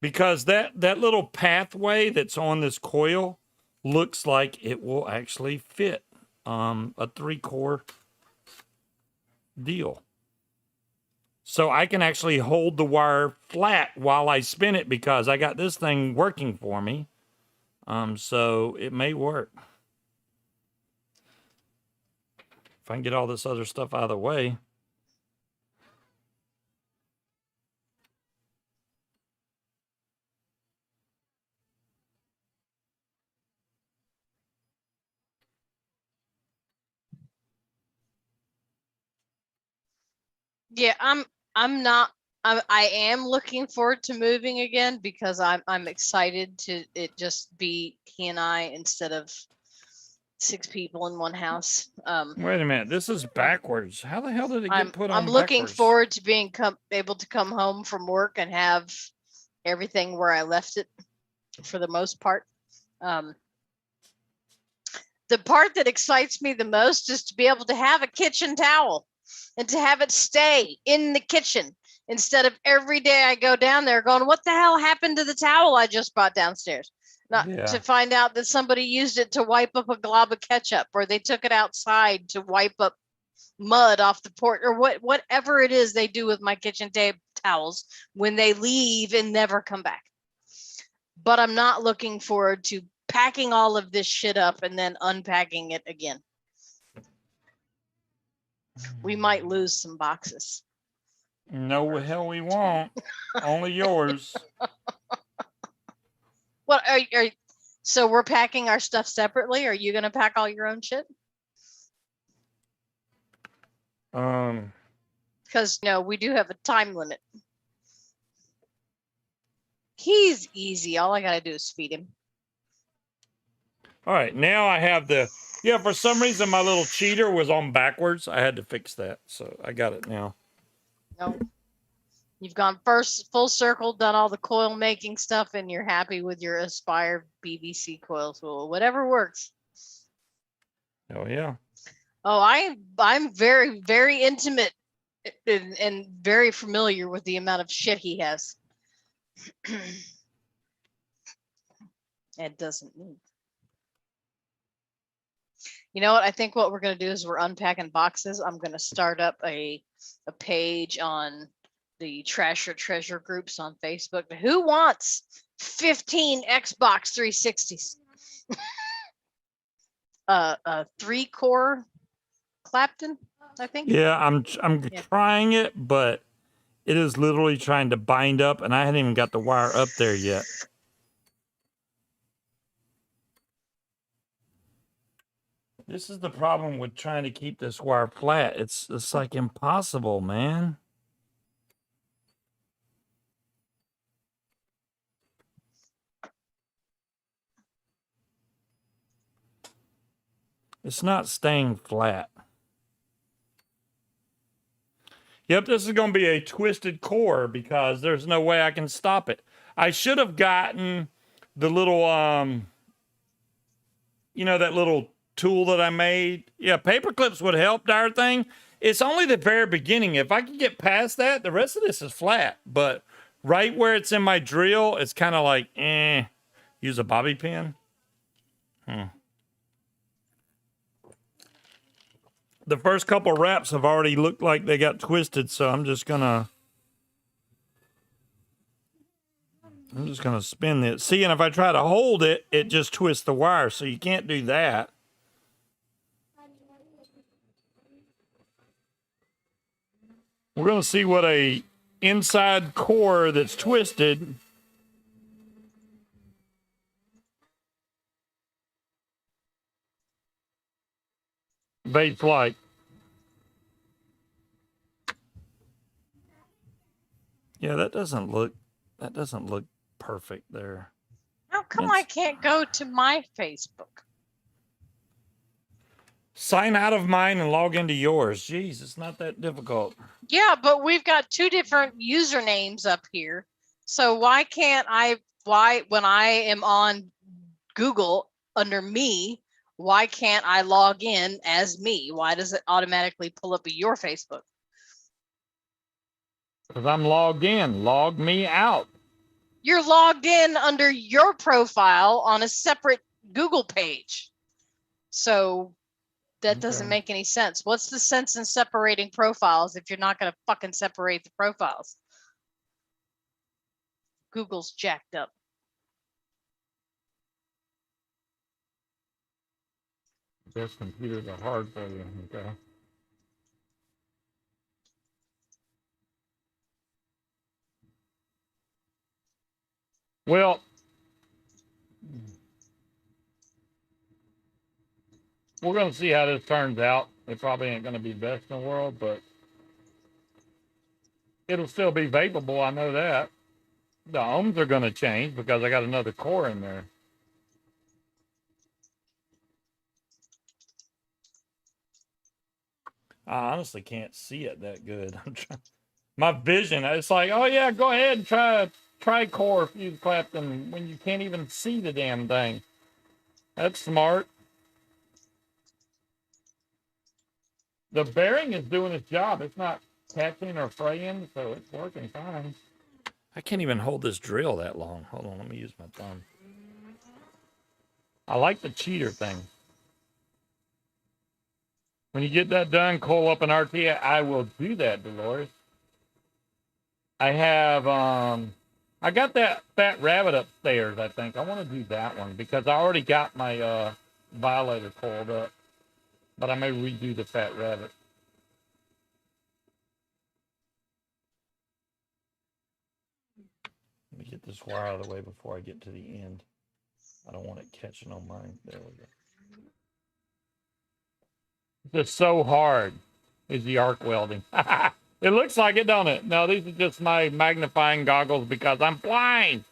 Because that little pathway that's on this coil looks like it will actually fit a 3-core deal. So I can actually hold the wire flat while I spin it because I got this thing working for me. So it may work. If I can get all this other stuff out of the way. Yeah, I am looking forward to moving again because I'm excited to it just be he and I instead of 6 people in one house. Wait a minute. This is backwards. How the hell did it get put on I'm looking backwards? forward to being able to come home from work and have everything where I left it for the most part. The part that excites me the most is to be able to have a kitchen towel and to have it stay in the kitchen instead of every day I go down there going, what the hell happened to the towel I just brought downstairs? Not Yeah. to find out that somebody used it to wipe up a glob of ketchup, or they took it outside to wipe up mud off the porch, or whatever it is they do with my kitchen towels when they leave and never come back. But I'm not looking forward to packing all of this shit up and then unpacking it again. We might lose some boxes. No hell we won't. Only yours. What so we're packing our stuff separately? Are you going to pack all your own shit? Because we do have a time limit. He's easy. All I got to do is feed him. All right, now I have for some reason my little cheater was on backwards. I had to fix that, so I got it now. No. You've gone full circle, done all the coil making stuff, and you're happy with your Aspire BBC coils. Well, whatever works. Oh yeah. Oh, I'm very, very intimate and very familiar with the amount of shit he has. It doesn't move. You know what? I think what we're going to do is we're unpacking boxes. I'm going to start up a page on the Trash or Treasure groups on Facebook. Who wants 15 Xbox 360s? A 3-core Clapton, I think. Yeah, I'm trying it, but it is literally trying to bind up, and I hadn't even got the wire up there yet. This is the problem with trying to keep this wire flat. It's like impossible, man. It's not staying flat. Yep, this is going to be a twisted core because there's no way I can stop it. I should have gotten the little, that little tool that I made. Yeah, paper clips would help, dire thing. It's only the very beginning. If I could get past that, the rest of this is flat. But right where it's in my drill, it's kind of like, use a bobby pin. The first couple wraps have already looked like they got twisted, so I'm just gonna spin it. See, and if I try to hold it, it just twists the wire, so you can't do that. We're gonna see what a inside core that's twisted baits like. Yeah, that doesn't look perfect there. How come I can't go to my Facebook? Sign out of mine and log into yours. Jeez, it's not that difficult. Yeah, but we've got 2 different usernames up here. So why can't when I am on Google under me, why can't I log in as me? Why does it automatically pull up your Facebook? Because I'm logged in. Log me out. You're logged in under your profile on a separate Google page. So that doesn't make any sense. What's the sense in separating profiles if you're not going to fucking separate the profiles? Google's jacked up. This computers are hard for you, okay? Well, we're going to see how this turns out. It probably ain't going to be best in the world, but it'll still be vapable. I know that. The ohms are going to change because I got another core in there. I honestly can't see it that good. I'm trying. My vision, it's like, oh yeah, go ahead and try core fuse Clapton when you can't even see the damn thing. That's smart. the bearing is doing its job. It's not catching or fraying, so it's working fine. I can't even hold this drill that long. Hold on, let me use my thumb. I like the cheater thing. When you get that done, coil up an RT. I will do that, Dolores. I have, I got that fat rabbit upstairs, I think. I want to do that one because I already got my violator coiled up. But I may redo the fat rabbit. Let me get this wire out of the way before I get to the end. I don't want it catching on mine. There we go. It's so hard is the arc welding. It looks like it, don't it? No, these are just my magnifying goggles because I'm blind.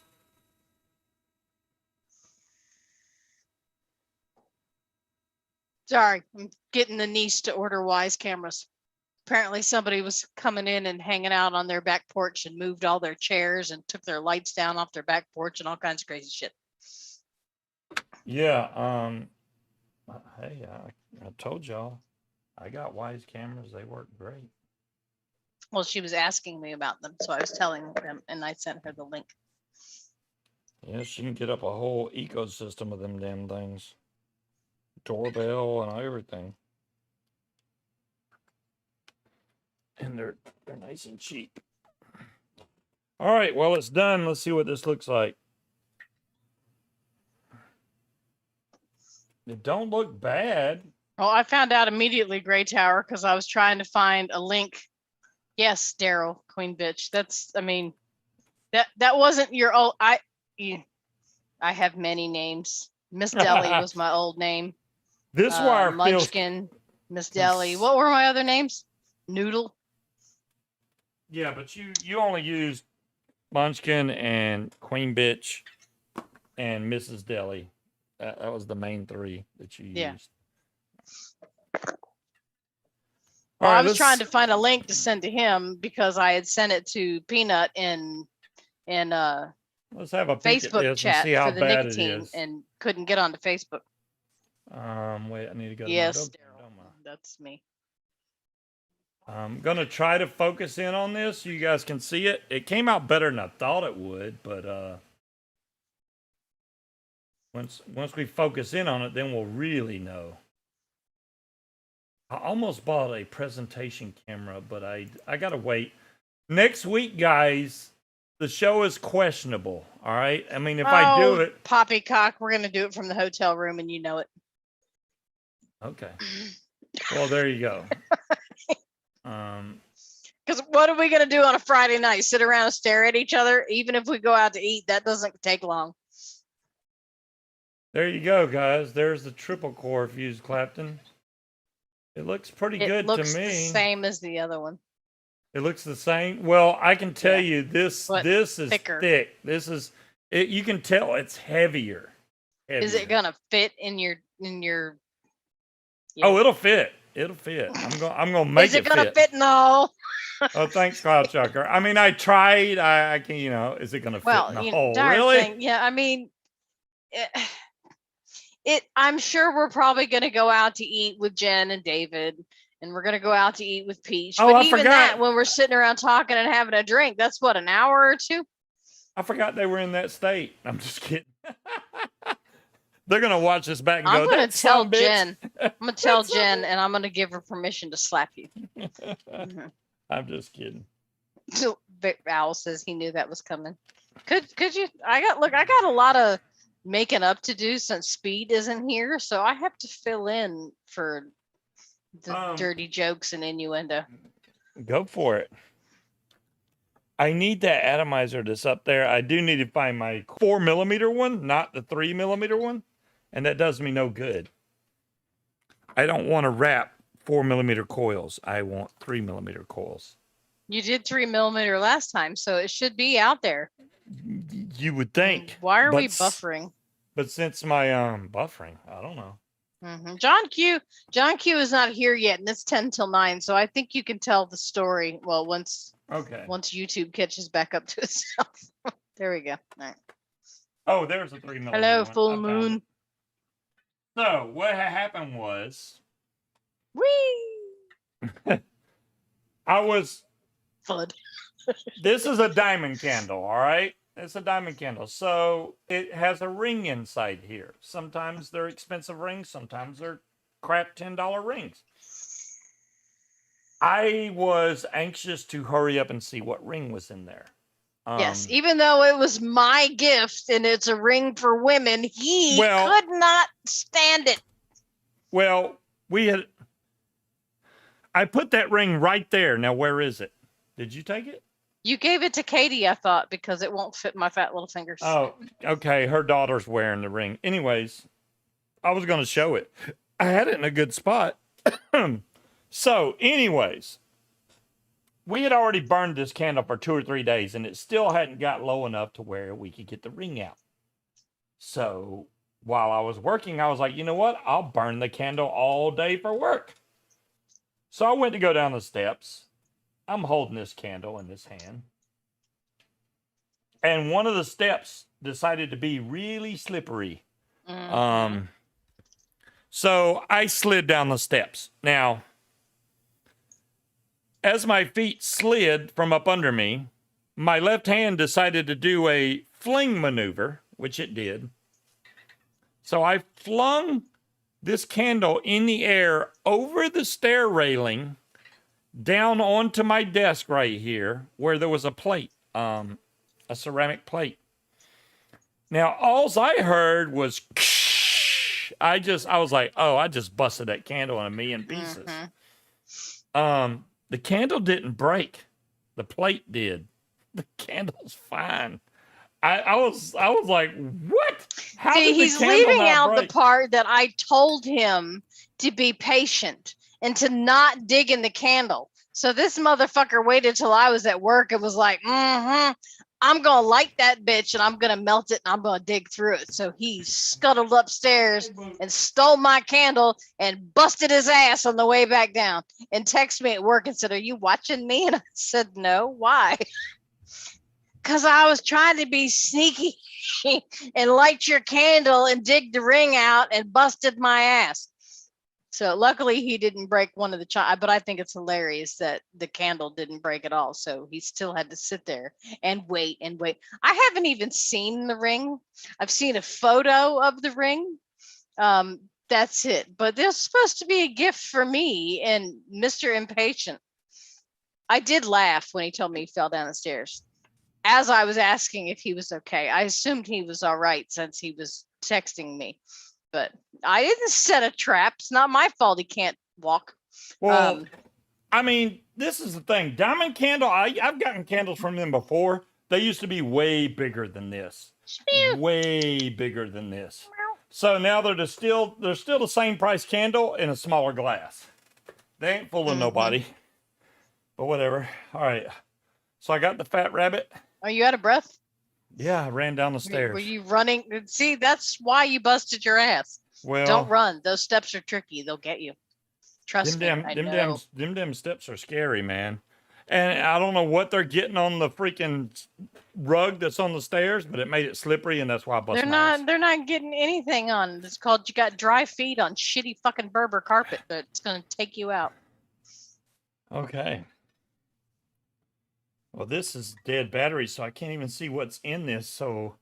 Sorry, I'm getting the niece to order Wise cameras. Apparently somebody was coming in and hanging out on their back porch and moved all their chairs and took their lights down off their back porch and all kinds of crazy shit. Yeah, hey, I told y'all, I got Wise cameras. They work great. Well, she was asking me about them, so I was telling them and I sent her the link. Yeah, she can get up a whole ecosystem of them damn things. Doorbell and everything. And they're nice and cheap. All right, well, it's done. Let's see what this looks like. It don't look bad. Well, I found out immediately, Gray Tower, because I was trying to find a link. Yes, Daryl, Queen Bitch. That's, I mean, that wasn't your old. I have many names. Miss Deli was my old name. This wire feels. Munchkin, Miss Deli. What were my other names? Noodle. Yeah, but you only used Munchkin and Queen Bitch and Mrs. Deli. That was the main three that you used. Yeah. All Well, right, I was trying to find a link to send to him because I had sent it to Peanut in let's have a peek at Facebook this chat and see how for the bad it nicotine is. and couldn't get onto Facebook. Wait, I need to go. Yes, to Daryl, that's me. I'm gonna try to focus in on this so you guys can see it. It came out better than I thought it would, but once we focus in on it, then we'll really know. I almost bought a presentation camera, but I gotta wait. Next week, guys, the show is questionable. All right. I mean, if I do it, Poppycock, we're gonna do it from the hotel room, and you know it. okay. Well, there you go. Because what are we gonna do on a Friday night? Sit around and stare at each other? Even if we go out to eat, that doesn't take long. There you go, guys. There's the triple core fuse, Clapton. It looks pretty good to me. It looks the same as the other one. It looks the same. Well, I can tell you this. But This is thicker. thick. This is. It, you can tell it's heavier. Is it gonna fit in your? Oh, it'll fit. It'll fit. I'm gonna make Is it gonna fit. fit? No. Oh, thanks, Cloud Chucker. I mean, I tried. I can. You know, is it gonna fit in the hole? darn Really? thing. Yeah, I mean, I'm sure we're probably gonna go out to eat with Jen and David, and we're gonna go out to eat with Peach. Oh, but I even forgot. that, when we're sitting around talking and having a drink, that's what, an hour or two. I forgot they were in that state. I'm just kidding. They're gonna watch this back and I'm go. gonna "That tell son of a bitch." Jen. I'm gonna tell Jen, and I'm gonna give her permission to slap you. Mhm. I'm just kidding. So Owl says he knew that was coming. Could you? I got a lot of making up to do since Speed isn't here, so I have to fill in for the dirty jokes and innuendo. Go for it. I need that atomizer that's up there. I do need to find my 4mm one, not the 3mm one, and that does me no good. I don't want to wrap 4mm coils. I want 3mm coils. You did 3mm last time, so it should be out there. You would think. Why are we but buffering? But since my buffering, I don't know. John Q is not here yet, and it's 10 till 9, so I think you can tell the story. Well, once YouTube catches back up to itself. There we go. All right. Oh, there's a 3mm. Hello, one. full moon. So what happened was, Whee! I was, Fun. this is a diamond candle, all right? It's a diamond candle. So it has a ring inside here. Sometimes they're expensive rings, sometimes they're crap $10 rings. I was anxious to hurry up and see what ring was in there. Yes, even though it was my gift and it's a ring for women, he Well- could not stand it. Well, I put that ring right there. Now, where is it? Did you take it? You gave it to Katie, I thought, because it won't fit my fat little fingers. Oh, okay. Her daughter's wearing the ring. Anyways, I was going to show it. I had it in a good spot. So, anyways, we had already burned this candle for 2 or 3 days, and it still hadn't got low enough to where we could get the ring out. So, while I was working, I was like, you know what? I'll burn the candle all day for work. So I went to go down the steps. I'm holding this candle in this hand. And one of the steps decided to be really slippery. Mhm. So I slid down the steps. Now, as my feet slid from up under me, my left hand decided to do a fling maneuver, which it did. So I flung this candle in the air over the stair railing down onto my desk right here where there was a plate, a ceramic plate. Now, alls I heard was I was like, oh, I just busted that candle in a million pieces. The candle didn't break. The plate did. The candle's fine. I was like, what? How See, did the he's candle leaving not out break? the part that I told him to be patient and to not dig in the candle. So this motherfucker waited till I was at work and was like, I'm going to light that bitch and I'm going to melt it and I'm going to dig through it. So he scuttled upstairs and stole my candle and busted his ass on the way back down and texted me at work and said, are you watching me? And I said, no. Why? Because I was trying to be sneaky and light your candle and dig the ring out and busted my ass. So luckily he didn't break one of the but I think it's hilarious that the candle didn't break at all. So he still had to sit there and wait and wait. I haven't even seen the ring. I've seen a photo of the ring. That's it. But there's supposed to be a gift for me and Mr. Impatient. I did laugh when he told me he fell down the stairs. As I was asking if he was okay, I assumed he was all right since he was texting me, but I didn't set a trap. It's not my fault he can't walk. Well, I mean, this is the thing. Diamond candle, I've gotten candles from them before. They used to be way bigger than this. Way bigger than this. So now they're still the same price candle in a smaller glass. They ain't fooling nobody. But whatever. All right. So I got the fat rabbit. Are you out of breath? Yeah, I ran down the stairs. Were you running? See, that's why you busted your ass. Well, Don't run. Those steps are tricky. They'll get you. Trust me. I know. Them steps are scary, man. And I don't know what they're getting on the freaking rug that's on the stairs, but it made it slippery, and that's why I busted my ass. They're not getting anything on. It's called you got dry feet on shitty fucking Berber carpet that's gonna take you out. Okay. Well, this is dead battery, so I can't even see what's in this. So,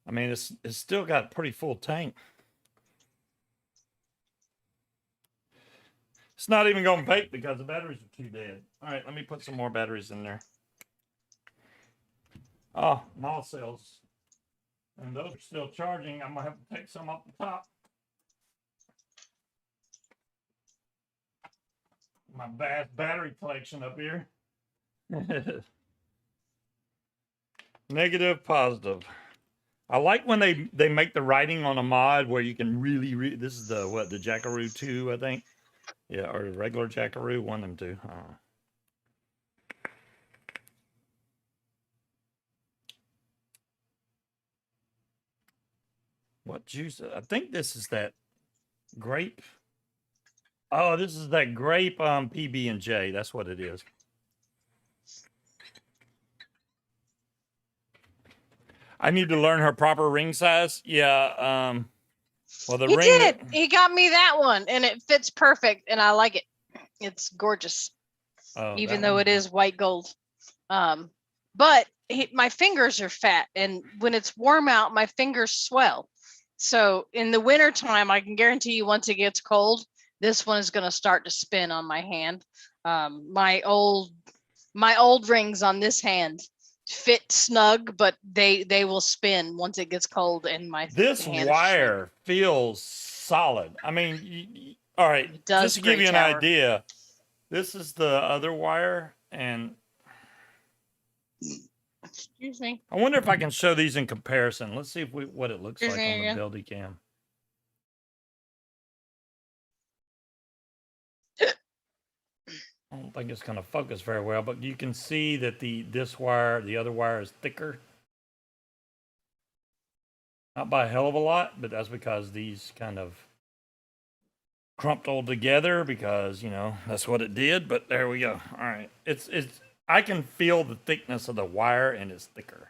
I mean, it's still got a pretty full tank. It's not even going to bake because the batteries are too dead. All right, let me put some more batteries in there. Oh, mall cells. And those are still charging. I'm going to have to take some off the top. My vast battery collection up here. Negative, positive. I like when they make the writing on a mod where you can really read. This is the Jackaroo 2, I think. Yeah, or the regular Jackaroo, one of them two. What juice? I think this is that grape. Oh, this is that grape PB&J. That's what it is. I need to learn her proper ring size. Yeah. Well, the He ring. did. He got me that one, and it fits perfect, and I like it. It's gorgeous, Oh, even that though one. it is white gold. But my fingers are fat, and when it's warm out, my fingers swell. So in the wintertime, I can guarantee you once it gets cold, this one is going to start to spin on my hand. My old rings on this hand fit snug, but they will spin once it gets cold and my This hand shrink. wire feels solid. I mean, all right, It does, just to give Gray you an Tower. idea, this is the other wire, and Excuse me. I wonder if I can show these in comparison. Let's see if what it looks like on Yeah. the Buildy Cam. I don't think it's going to focus very well, but you can see that the other wire is thicker. Not by a hell of a lot, but that's because these kind of crumped all together because, you know, that's what it did, but there we go. All right. It's I can feel the thickness of the wire, and it's thicker.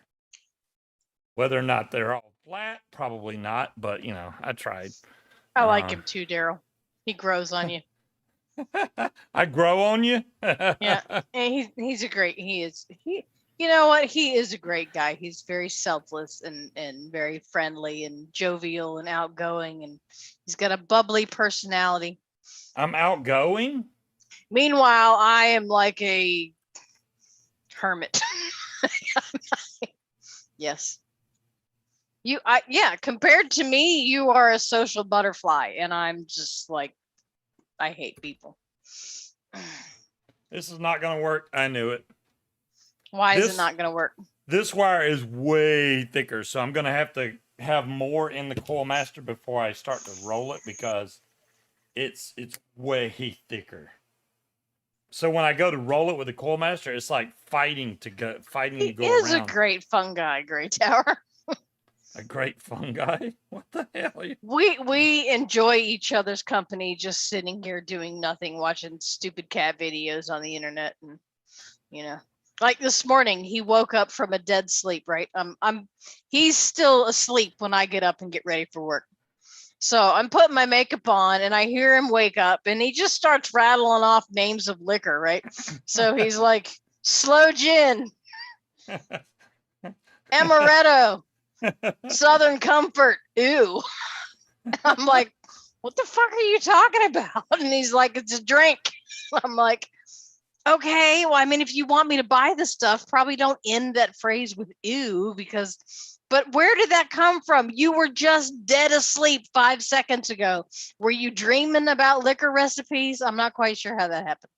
Whether or not they're all flat, probably not, but you know, I tried. I like him too, Daryl. He grows on you. I grow on you. Yeah, and he's a great. You know what? He is a great guy. He's very selfless and very friendly and jovial and outgoing, and he's got a bubbly personality. I'm outgoing. Meanwhile, I am like a hermit. Yes. Compared to me, you are a social butterfly, and I'm just like, I hate people. This is not going to work. I knew it. Why is it not going to work? This wire is way thicker, so I'm going to have more in the coil master before I start to roll it because it's way thicker. So when I go to roll it with the coil master, it's like fighting to go around. He is a great fun guy, Gray Tower. A great fun guy? What the hell? We enjoy each other's company, just sitting here doing nothing, watching stupid cat videos on the internet, and you know, like this morning, he woke up from a dead sleep. Right, he's still asleep when I get up and get ready for work. So I'm putting my makeup on, and I hear him wake up, and he just starts rattling off names of liquor. Right, so he's like, Slow Gin, Amaretto, Southern Comfort, ew. I'm like, what the fuck are you talking about? And he's like, it's a drink. I'm like, okay, well, I mean, if you want me to buy the stuff, probably don't end that phrase with ew, but where did that come from? You were just dead asleep 5 seconds ago. Were you dreaming about liquor recipes? I'm not quite sure how that happened.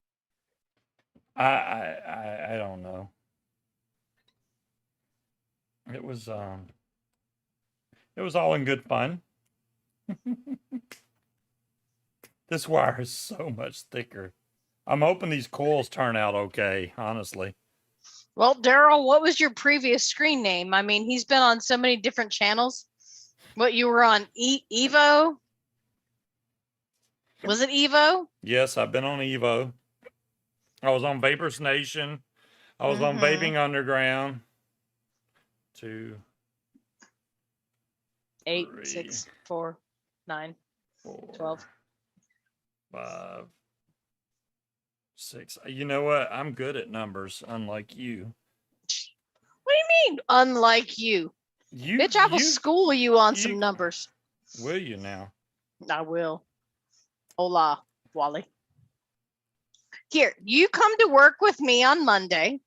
I don't know. It was all in good fun. This wire is so much thicker. I'm hoping these coils turn out okay, honestly. Well, Daryl, what was your previous screen name? I mean, he's been on so many different channels. What, you were on Evo? Was it Evo? Yes, I've been on Evo. I was on Vapors Nation. I was on Vaping Underground. 2, 8, 3, 6, 4, 9, 4, 12. 5, 6. You know what? I'm good at numbers, unlike you. What do you mean, unlike you? Bitch, I will school you on some numbers. Will you now? I will. Hola, Wally. Here, you come to work with me on Monday,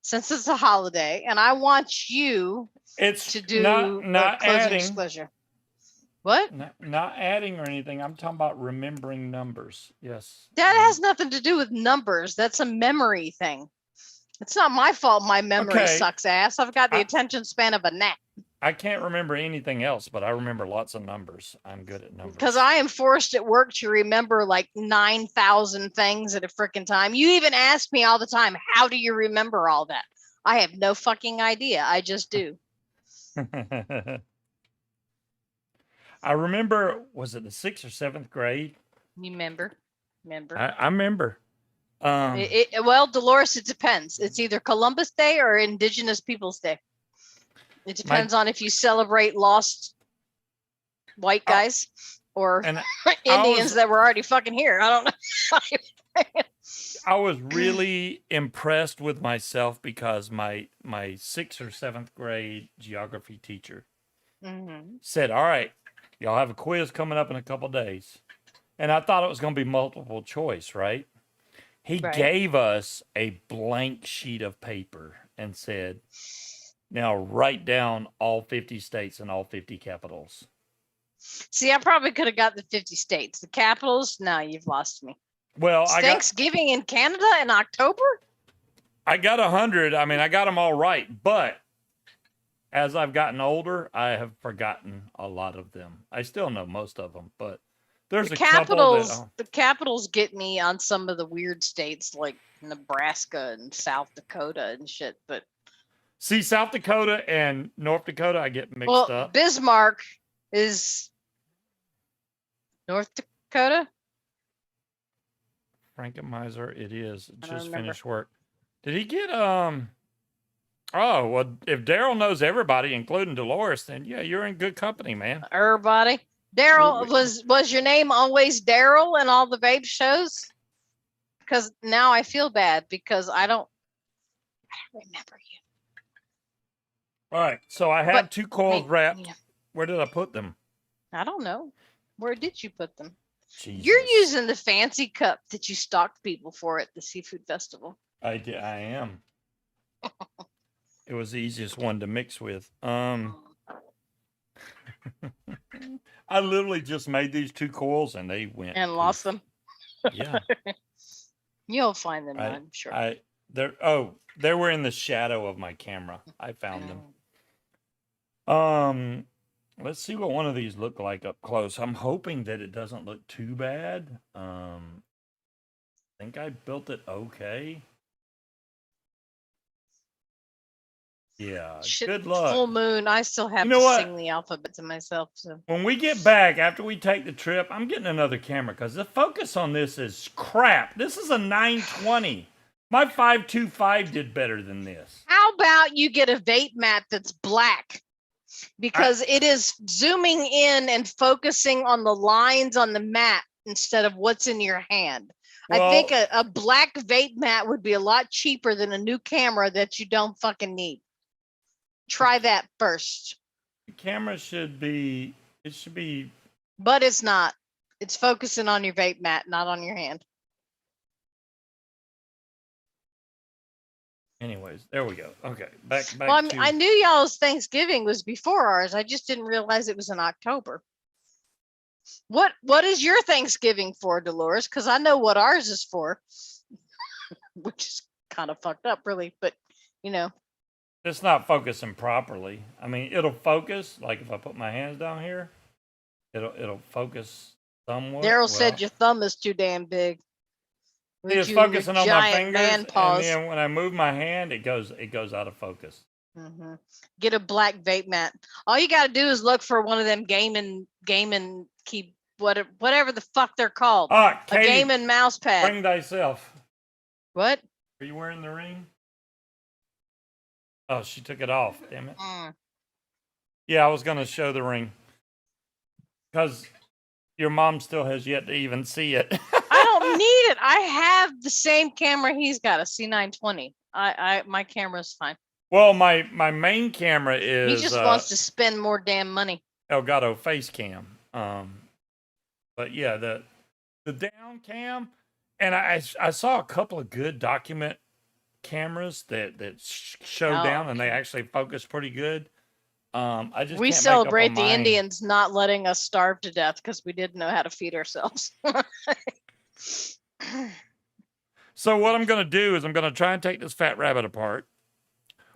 since it's a holiday, and I want you to do not closing adding. disclosure. What? Not adding or anything. I'm talking about remembering numbers. Yes. That has nothing to do with numbers. That's a memory thing. It's not my fault my memory sucks ass. I've got the attention span of a gnat. I can't remember anything else, but I remember lots of numbers. I'm good at numbers. Because I am forced at work to remember like 9,000 things at a freaking time. You even ask me all the time, how do you remember all that? I have no fucking idea. I just do. I remember, was it the 6th or 7th grade? You remember? I remember. Well, Dolores, it depends. It's either Columbus Day or Indigenous Peoples Day. It depends on if you celebrate lost white guys or Indians that were already fucking here. I don't know. I was really impressed with myself because my 6th or 7th grade geography teacher Mm-hmm. said, "All right, y'all have a quiz coming up in a couple days," and I thought it was going to be multiple choice, right? He Right. gave us a blank sheet of paper and said, "Now write down all 50 states and all 50 capitals." See, I probably could have got the 50 states. The capitals, no, you've lost me. Well, It's Thanksgiving in Canada in October? I got 100. I mean, I got them all right, but as I've gotten older, I have forgotten a lot of them. I still know most of them, but there's The a couple that the capitals get me on some of the weird states like Nebraska and South Dakota and shit. But see, South Dakota and North Dakota, I get mixed well, up. Bismarck is North Dakota. Frankenmeiser, it is. I don't Just remember. finished work. Did he get Oh, well, if Daryl knows everybody, including Dolores, then yeah, you're in good company, man. Everybody. Daryl, was your name always Daryl in all the vape shows? Because now I feel bad because I don't remember you. All right, so I have But 2 coils wrapped. yeah, Where did I put them? I don't know. Where did you put them? Jesus. You're using the fancy cup that you stocked people for at the seafood festival. I am. It was the easiest one to mix with. I literally just made these 2 coils and they went And lost them. Yeah. You'll find them, I'm sure. They were in the shadow of my camera. I found them. Let's see what one of these look like up close. I'm hoping that it doesn't look too bad. I think I built it okay. Yeah, Shit, good luck. Full moon. I still have You know to what? sing the alphabet to myself. So When we get back, after we take the trip, I'm getting another camera because the focus on this is crap. This is a 920. My 525 did better than this. how about you get a vape mat that's black? Because it is zooming in and focusing on the lines on the mat instead of what's in your hand. I think a black vape mat would be a lot cheaper than a new camera that you don't fucking need. Try that first. The camera should be, But it's not. It's focusing on your vape mat, not on your hand. anyways, there we go. Okay, back Well, to, I knew y'all's Thanksgiving was before ours. I just didn't realize it was in October. What is your Thanksgiving for, Dolores? Because I know what ours is for, which is kind of fucked up, really. But you know, it's not focusing properly. I mean, it'll focus, like if I put my hands down here, it'll focus somewhat. Daryl said your thumb is too damn big. with It's you and your focusing on my giant fingers, man and paws. then when I move my hand, it goes out of focus. Mhm. Get a black vape mat. All you got to do is look for one of them gaming key whatever the fuck they're called. Ah, A Katie, gaming mouse pad. bring thyself. What? Are you wearing the ring? Oh, she took it off. Damn it. Yeah, I was gonna show the ring because your mom still has yet to even see it. I don't need it. I have the same camera he's got, a C920. My camera's fine. Well, my main camera is He just wants to spend more damn money. Elgato face cam. But yeah, the down cam, and I saw a couple of good document cameras that show down and they actually focus pretty good. I just We can't celebrate make the up on mine. Indians not letting us starve to death because we didn't know how to feed ourselves. So what I'm going to do is I'm going to try and take this fat rabbit apart.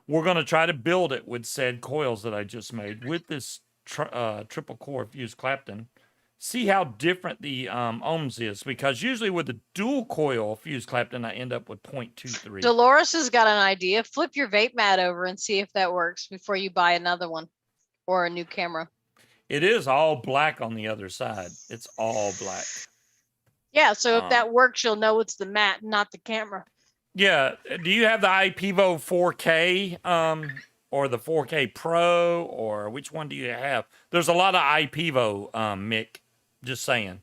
We're going to try to build it with said coils that I just made with this triple core fused Clapton. See how different the ohms is, because usually with the dual coil fused Clapton, I end up with 0.23. Dolores has got an idea. Flip your vape mat over and see if that works before you buy another one or a new camera. It is all black on the other side. It's all black. Yeah, so if that works, you'll know it's the mat, not the camera. Yeah. Do you have the iPivo 4K or the 4K Pro, or which one do you have? There's a lot of iPivo, Mick. Just saying.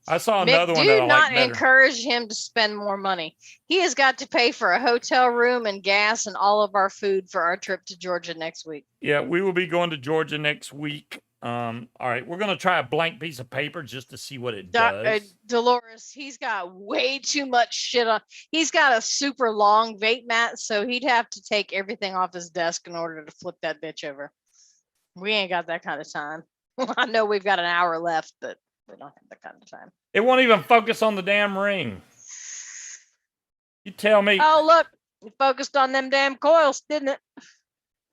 I saw Mick, another one that do I not like better. encourage him to spend more money. He has got to pay for a hotel room and gas and all of our food for our trip to Georgia next week. Yeah, we will be going to Georgia next week. All right, we're gonna try a blank piece of paper just to see what it does. Dolores, he's got way too much shit on. He's got a super long vape mat, so he'd have to take everything off his desk in order to flip that bitch over. We ain't got that kind of time. I know we've got an hour left, but we don't have that kind of time. It won't even focus on the damn ring. You tell me. Oh, look, it focused on them damn coils, didn't it?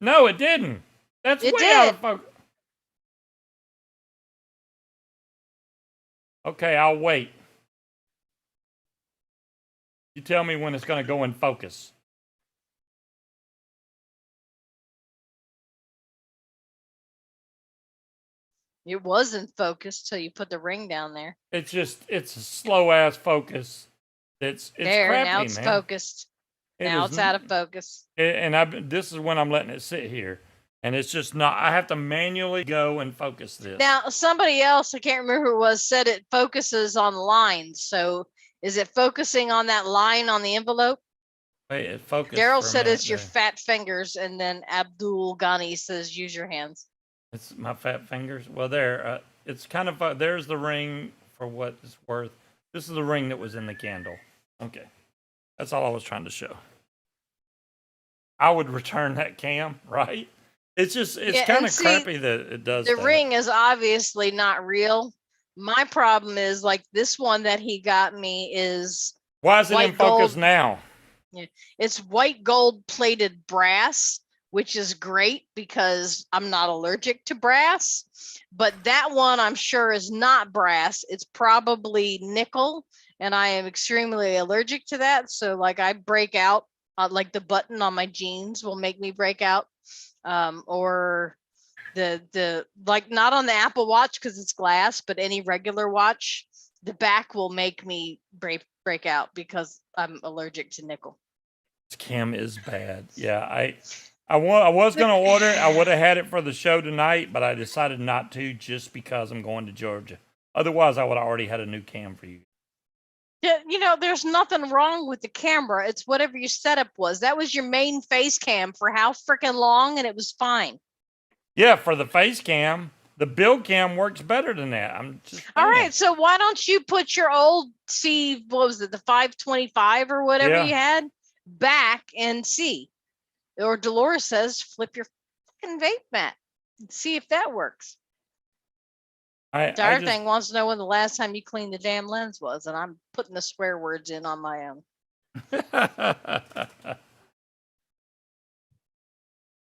No, it didn't. That's It way out did. of focus. Okay, I'll wait. You tell me when it's going to go in focus. It wasn't focused till you put the ring down there. It's a slow ass focus. It's There, crappy, now it's man. focused. Now it's out of focus. This is when I'm letting it sit here, and it's just not. I have to manually go and focus this. Now, somebody else, I can't remember who it was, said it focuses on lines. So is it focusing on that line on the envelope? Wait, it focused. Daryl for a said minute it's your there. fat fingers, and then Abdul Ghani says use your hands. It's my fat fingers. Well, there. It's kind of. There's the ring for what it's worth. This is the ring that was in the candle. Okay, that's all I was trying to show. I would return that cam, right? It's Yeah, kind and of see, crappy that it does The that. ring is obviously not real. My problem is like this one that he got me is Why is it in white focus gold. now? It's white gold plated brass, which is great because I'm not allergic to brass. But that one I'm sure is not brass. It's probably nickel, and I am extremely allergic to that. So like I break out, like the button on my jeans will make me break out, or the like not on the Apple Watch because it's glass, but any regular watch, the back will make me break out because I'm allergic to nickel. This cam is bad. Yeah, I was gonna order it. I would have had it for the show tonight, but I decided not to just because I'm going to Georgia. Otherwise, I would have already had a new cam for you. Yeah, there's nothing wrong with the camera. It's whatever your setup was. That was your main face cam for how freaking long, and it was fine. Yeah, for the face cam, the build cam works better than that. I'm just All saying. right, so why don't you put your old what was it, the 525 or whatever Yeah. you had back and see? Or Dolores says, flip your fucking vape mat and see if that works. Dire thing wants to know when the last time you cleaned the damn lens was, and I'm putting the swear words in on my own.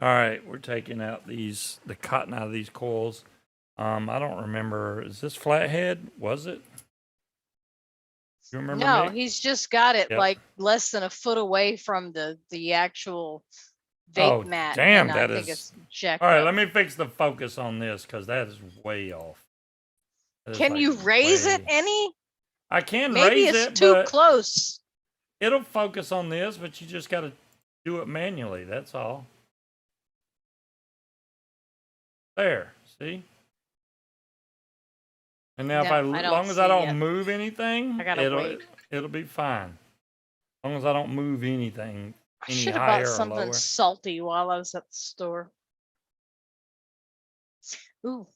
All right, we're taking out the cotton out of these coils. I don't remember. Is this flathead? Was it? You remember? No, Mick? he's just got it Yep. like less than a foot away from the actual vape Oh, mat. damn, and that I think is- it's jacked All right, up. let me fix the focus on this because that is way off. That is, Can like, you raise it way- any? I can Maybe raise it's it, too but close. it'll focus on this, but you just got to do it manually. That's all. There, see? And now, if No, I, I as don't long as I see don't yet. move anything, I gotta wait. it'll be fine. As long as I don't move anything I any should have higher bought or something lower. salty while I was at the store. Ooh,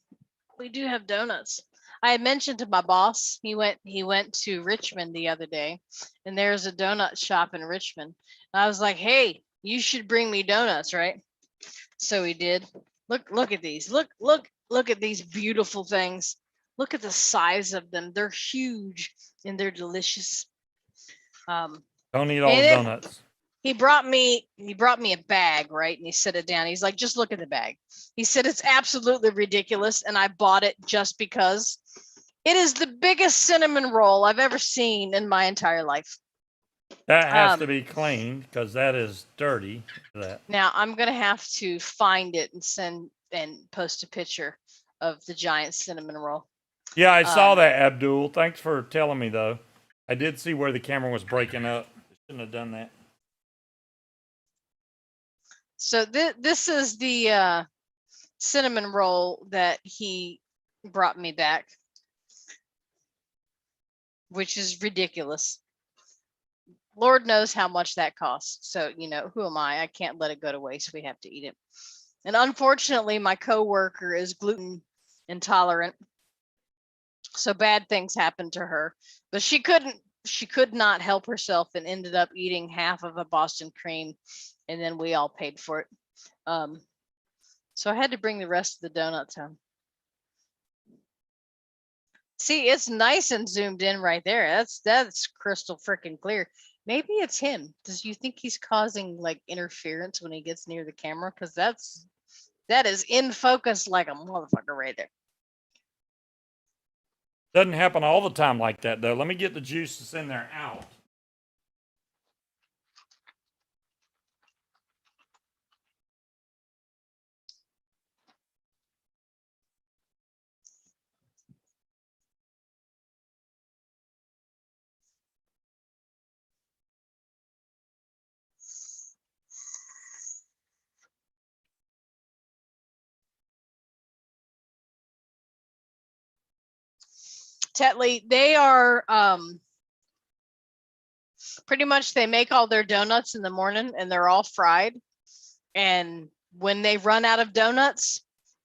we do have donuts. I had mentioned to my boss, he went to Richmond the other day, and there's a donut shop in Richmond. And I was like, hey, you should bring me donuts, right? So he did. Look at these. Look at these beautiful things. Look at the size of them. They're huge and they're delicious. Don't eat all the and then- donuts. He brought me a bag, right? And he set it down. He's like, just look at the bag. He said it's absolutely ridiculous, and I bought it just because it is the biggest cinnamon roll I've ever seen in my entire life. That has to be cleaned because that is dirty. That. Now I'm gonna have to find it and send and post a picture of the giant cinnamon roll. Yeah, I saw that, Abdul. Thanks for telling me, though. I did see where the camera was breaking up. Shouldn't have done that. So this is the cinnamon roll that he brought me back. which is ridiculous. Lord knows how much that costs. So, you know, who am I? I can't let it go to waste. We have to eat it. And unfortunately, my coworker is gluten intolerant. So bad things happened to her. But she could not help herself and ended up eating half of a Boston cream, and then we all paid for it. So I had to bring the rest of the donuts home. See, it's nice and zoomed in right there. That's crystal freaking clear. Maybe it's him. Does you think he's causing like interference when he gets near the camera? Because that is in focus like a motherfucker right there. Doesn't happen all the time like that, though. Let me get the juice that's in there out. Tetley, they are pretty much, they make all their donuts in the morning and they're all fried. And when they run out of donuts,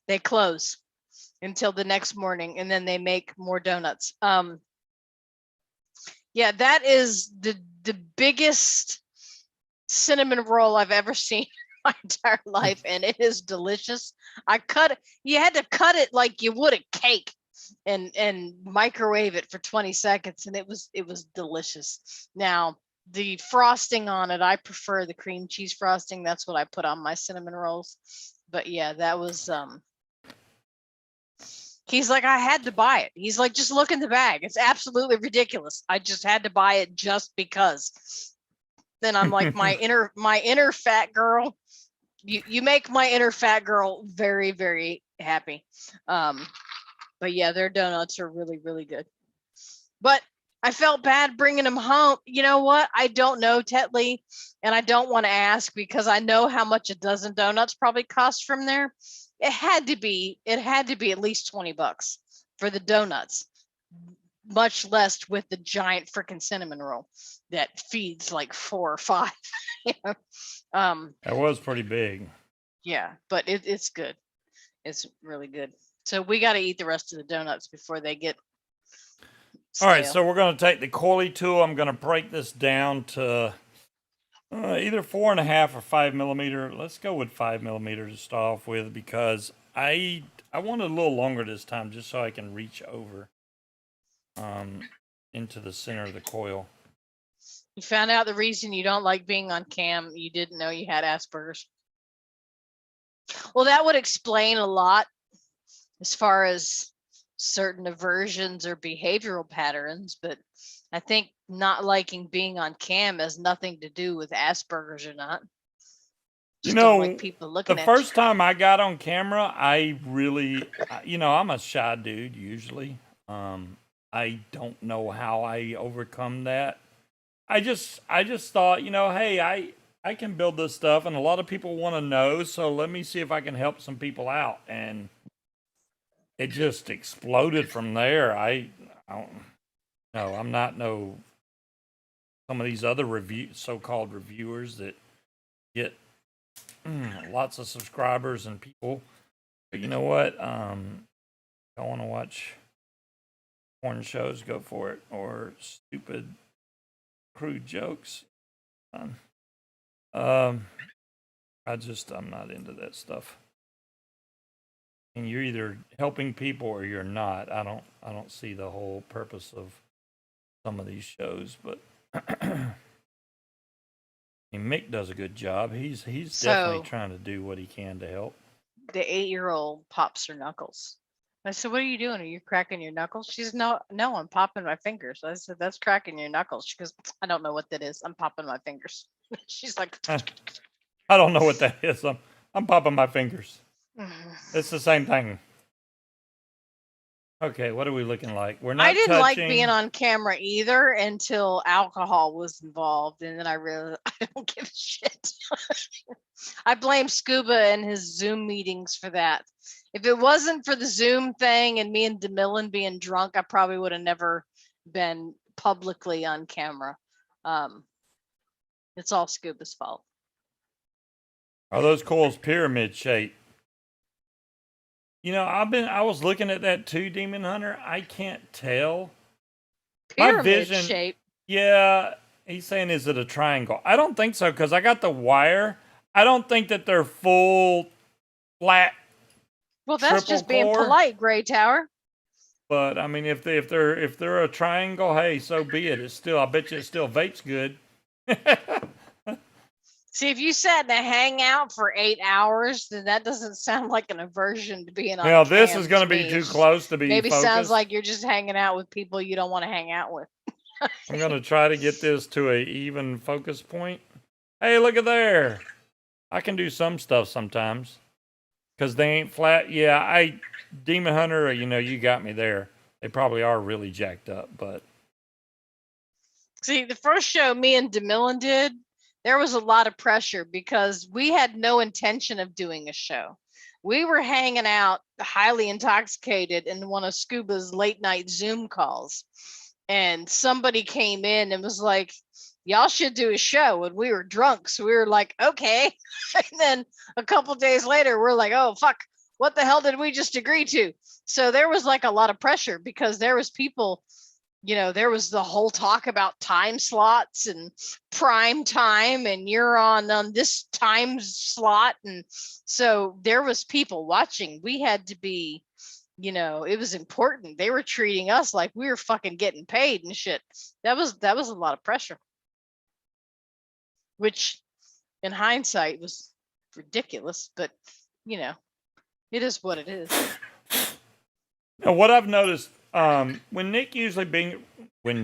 they close until the next morning, and then they make more donuts. Yeah, that is the biggest cinnamon roll I've ever seen in my entire life, and it is delicious. You had to cut it like you would a cake and microwave it for 20 seconds, and it was delicious. Now, the frosting on it, I prefer the cream cheese frosting. That's what I put on my cinnamon rolls. But yeah, that was he's like, I had to buy it. He's like, just look in the bag. It's absolutely ridiculous. I just had to buy it just because. Then I'm like, my inner fat girl. You make my inner fat girl very, very happy. But yeah, their donuts are really, really good. But I felt bad bringing them home. You know what? I don't know, Tetley, and I don't want to ask because I know how much a dozen donuts probably cost from there. It had to be at least $20 for the donuts, much less with the giant freaking cinnamon roll that feeds like 4 or 5. You know? That was pretty big. Yeah, but it's good. It's really good. So we got to eat the rest of the donuts before they get stale. All right, so we're going to take the coily tool. I'm going to break this down to either 4.5 or 5 millimeter. Let's go with 5 millimeters to start off with because I want it a little longer this time just so I can reach over into the center of the coil. You found out the reason you don't like being on cam. You didn't know you had Asperger's. Well, that would explain a lot as far as certain aversions or behavioral patterns, but I think not liking being on cam has nothing to do with Asperger's or not. You Just don't know, like people looking the at first you. time I got on camera, I really, I'm a shy dude usually. I don't know how I overcome that. I just thought, hey, I can build this stuff and a lot of people want to know, so let me see if I can help some people out. And it just exploded from there. I don't know. I'm not some of these other so-called reviewers that get lots of subscribers and people. But you know what? I want to watch porn shows, go for it, or stupid crude jokes. I'm not into that stuff. And you're either helping people or you're not. I don't see the whole purpose of some of these shows, but Mick does a good job. He's definitely trying to do what he can to help. The 8-year-old pops her knuckles. I said, what are you doing? Are you cracking your knuckles? She says, no, I'm popping my fingers. I said, that's cracking your knuckles. She goes, I don't know what that is. I'm popping my fingers. She's like, I don't know what that is. I'm popping my fingers. It's the same thing. Okay, what are we looking like? We're not I didn't like touching. being on camera either until alcohol was involved, and then I realized I don't give a shit. I blame Scuba and his Zoom meetings for that. If it wasn't for the Zoom thing and me and DeMillan being drunk, I probably would have never been publicly on camera. It's all Scuba's fault. Are those coils pyramid shaped? You know, I was looking at that too, Demon Hunter. I can't tell. My Pyramid vision- shape. Yeah, he's saying, is it a triangle? I don't think so, because I got the wire. I don't think that they're full flat. Well, that's triple just being core. polite, Gray Tower. But I mean, if they're a triangle, hey, so be it. It's still, I bet you it still vapes good. See, if you sat in a hangout for 8 hours, then that doesn't sound like an aversion to being on. Now this cam is going to me. be too close to be Maybe focused. sounds like you're just hanging out with people you don't want to hang out with. I'm going to try to get this to a even focus point. Hey, look at there. I can do some stuff sometimes because they ain't flat. Yeah, Demon Hunter, you know, you got me there. They probably are really jacked up, but See, the first show me and DeMillan did, there was a lot of pressure because we had no intention of doing a show. We were hanging out highly intoxicated in one of Scuba's late night Zoom calls. And somebody came in and was like, y'all should do a show. And we were drunk. So we were like, okay. And then a couple days later, we're like, oh, fuck. What the hell did we just agree to? So there was like a lot of pressure because there was people, you know, there was the whole talk about time slots and prime time and you're on this time slot. And so there was people watching. We had to be, you know, it was important. They were treating us like we were fucking getting paid and shit. That was a lot of pressure, which in hindsight was ridiculous, but you know, it is what it is. now what I've noticed, when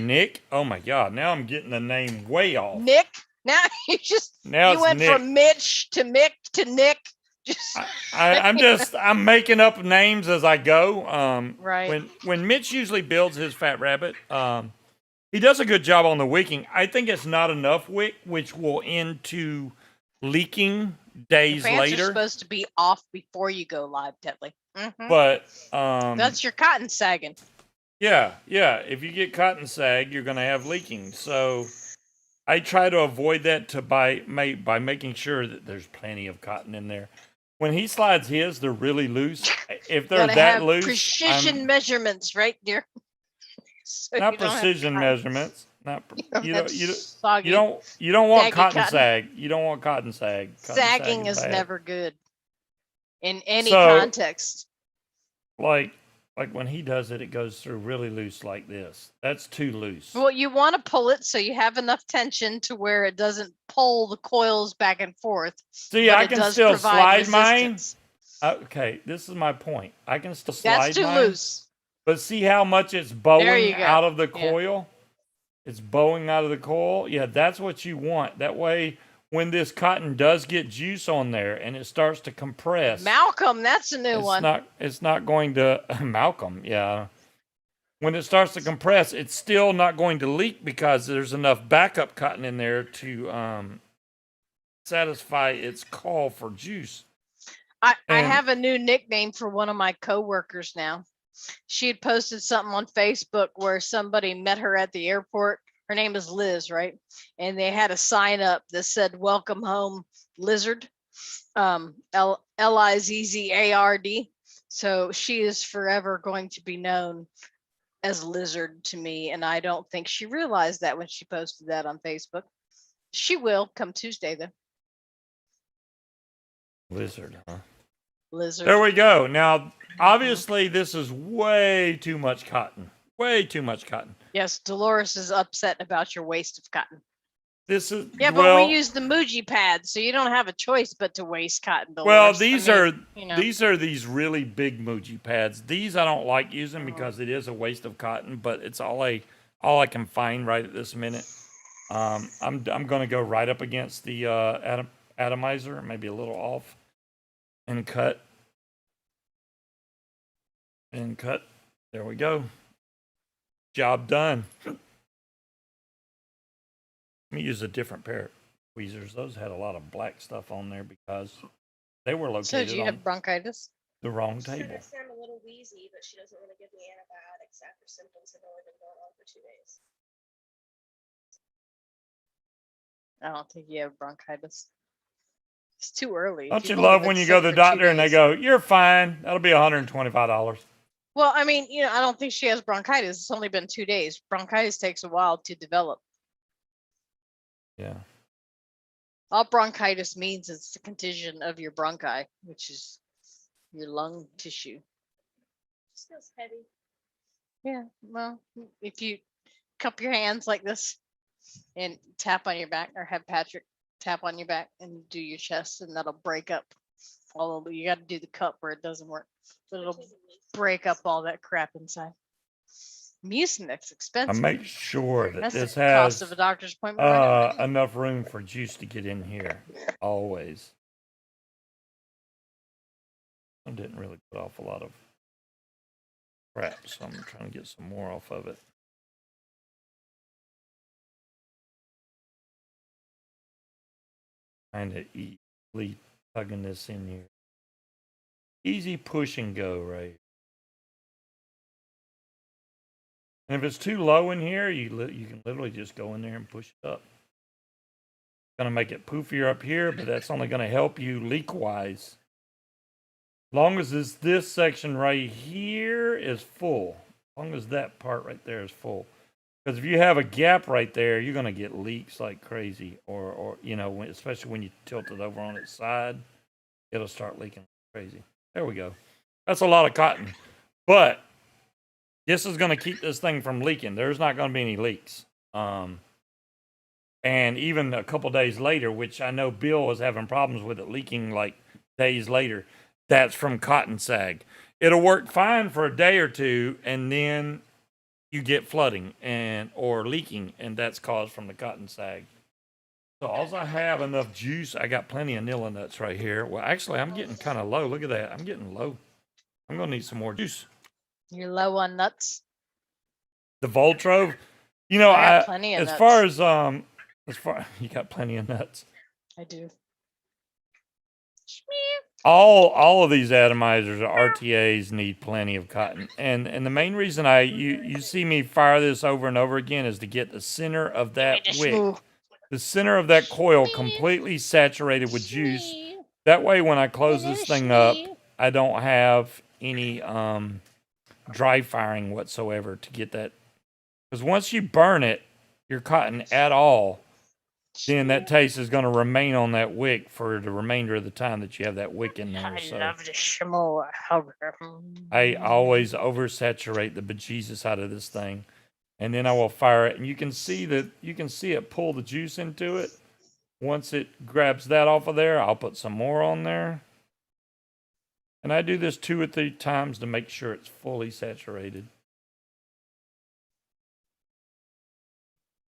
Nick, oh my God, now I'm getting the name way off. Nick, now you Now it's went Nick. from Mitch to Mick to Nick. Just I'm making up names as I go. Right. When Mitch usually builds his fat rabbit, he does a good job on the wicking. I think it's not enough wick, which will end to leaking days fans later. are supposed to be off before you go live, Tetley. Mhm. But That's your cotton sagging. yeah. If you get cotton sag, you're gonna have leaking. So I try to avoid that by making sure that there's plenty of cotton in there. When he slides his, they're really loose. If they're Gotta that have loose, precision measurements, right, dear? So not you don't have precision cotton. measurements. Not you have don't soggy- you don't want saggy cotton cotton. sag. You don't want cotton sag. Cotton Sagging sag is bad. never good in any So- context. like when he does it, it goes through really loose like this. That's too loose. Well, you want to pull it so you have enough tension to where it doesn't pull the coils back and forth. See, but I it can does still provide slide mine. resistance. Okay, this is my point. I can still slide That's too mine, loose. but see how much it's bowing you go. out of the Yeah. coil? It's bowing out of the coil. Yeah, that's what you want. That way, when this cotton does get juice on there and it starts to compress, Malcolm, that's a new one. It's not going to Malcolm. Yeah, when it starts to compress, it's still not going to leak because there's enough backup cotton in there to satisfy its call for juice. I and- have a new nickname for one of my coworkers now. She had posted something on Facebook where somebody met her at the airport. Her name is Liz, right? And they had a sign up that said "Welcome home, Lizard." Lizzard. So she is forever going to be known as Lizard to me, and I don't think she realized that when she posted that on Facebook. She will come Tuesday though. Lizard, huh? Lizard. There we go. Now, obviously, this is way too much cotton. Way too much cotton. Yes, Dolores is upset about your waste of cotton. This is Yeah, but well, we use the Muji pad, so you don't have a choice but to waste cotton. Dolores. well. I These mean, are you know. these are these really big Muji pads. These I don't like using because it is a waste of cotton, but it's all I can find right at this minute. I'm gonna go right up against the atomizer, maybe a little off, and cut. And cut. There we go. Job done. Let me use a different pair of tweezers. Those had a lot of black stuff on there because they were So located do you on have bronchitis? the wrong She table. said I'm a little wheezy, but she doesn't want to give me antibiotics after symptoms have only been going on for 2 days. I don't think you have bronchitis. It's too early. Don't you You've only love been when you sick go to the for 2 doctor and they days. go, "You're fine. That'll be $125." Well, I mean, I don't think she has bronchitis. It's only been 2 days. Bronchitis takes a while to develop. Yeah. All bronchitis means is the contusion of your bronchi, which is your lung tissue. Just feels heavy. Yeah, well, if you cup your hands like this and tap on your back, or have Patrick tap on your back and do your chest, and that'll break up all of you got to do the cup where it doesn't work, but it'll break up all that crap inside. Mucinex I expensive. make sure that That's this the cost has of a doctor's appointment right now. enough room for juice to get in here. Always. I didn't really put off a lot of crap, so I'm trying to get some more off of it. Kind of easily tugging this in here. Easy push and go, right? And if it's too low in here, you can literally just go in there and push it up. It's going to make it poofier up here, but that's only going to help you leak-wise. Long as this section right here is full. As long as that part right there is full. Because if you have a gap right there, you're going to get leaks like crazy. Or especially when you tilt it over on its side, it'll start leaking like crazy. There we go. That's a lot of cotton. But this is going to keep this thing from leaking. There's not going to be any leaks. And even a couple days later, which I know Bill was having problems with it leaking like days later, that's from cotton sag. It'll work fine for a day or two, and then you get flooding or leaking, and that's caused from the cotton sag. So all I have enough juice. I got plenty of Nilla nuts right here. Well, actually, I'm getting kind of low. Look at that. I'm getting low. I'm going to need some more juice. You're low on nuts. The Voltrove, I got plenty of as nuts. far you got plenty of nuts. I do. All of these atomizers or RTAs need plenty of cotton, and the main reason you see me fire this over and over again is to get the center of that wick, the center of that coil completely saturated with juice. That way, when I close this thing up, I don't have any dry firing whatsoever to get that. Because once you burn it, your cotton at all, then that taste is going to remain on that wick for the remainder of the time that you have that wick in there. I love the shimo. I always oversaturate the bejesus out of this thing, and then I will fire it, and you can see it pull the juice into it. Once it grabs that off of there, I'll put some more on there, and I do this 2 or 3 times to make sure it's fully saturated.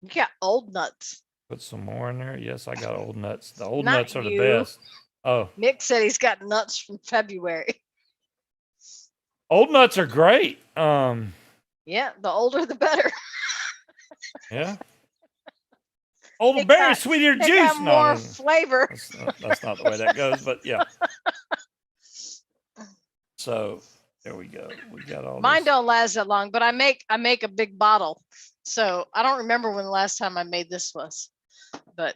You got old nuts. Put some more in there. Yes, I got old nuts. The old Not nuts are the you. best. Oh, Nick said he's got nuts from February. old nuts are great. Yeah, the older the better. Yeah. Old They berry, got- sweeter They juice. got more No, flavor. that's not the way that goes, but yeah. So there we go. We got all Mine this. don't last that long, but I make a big bottle. So I don't remember when the last time I made this was, but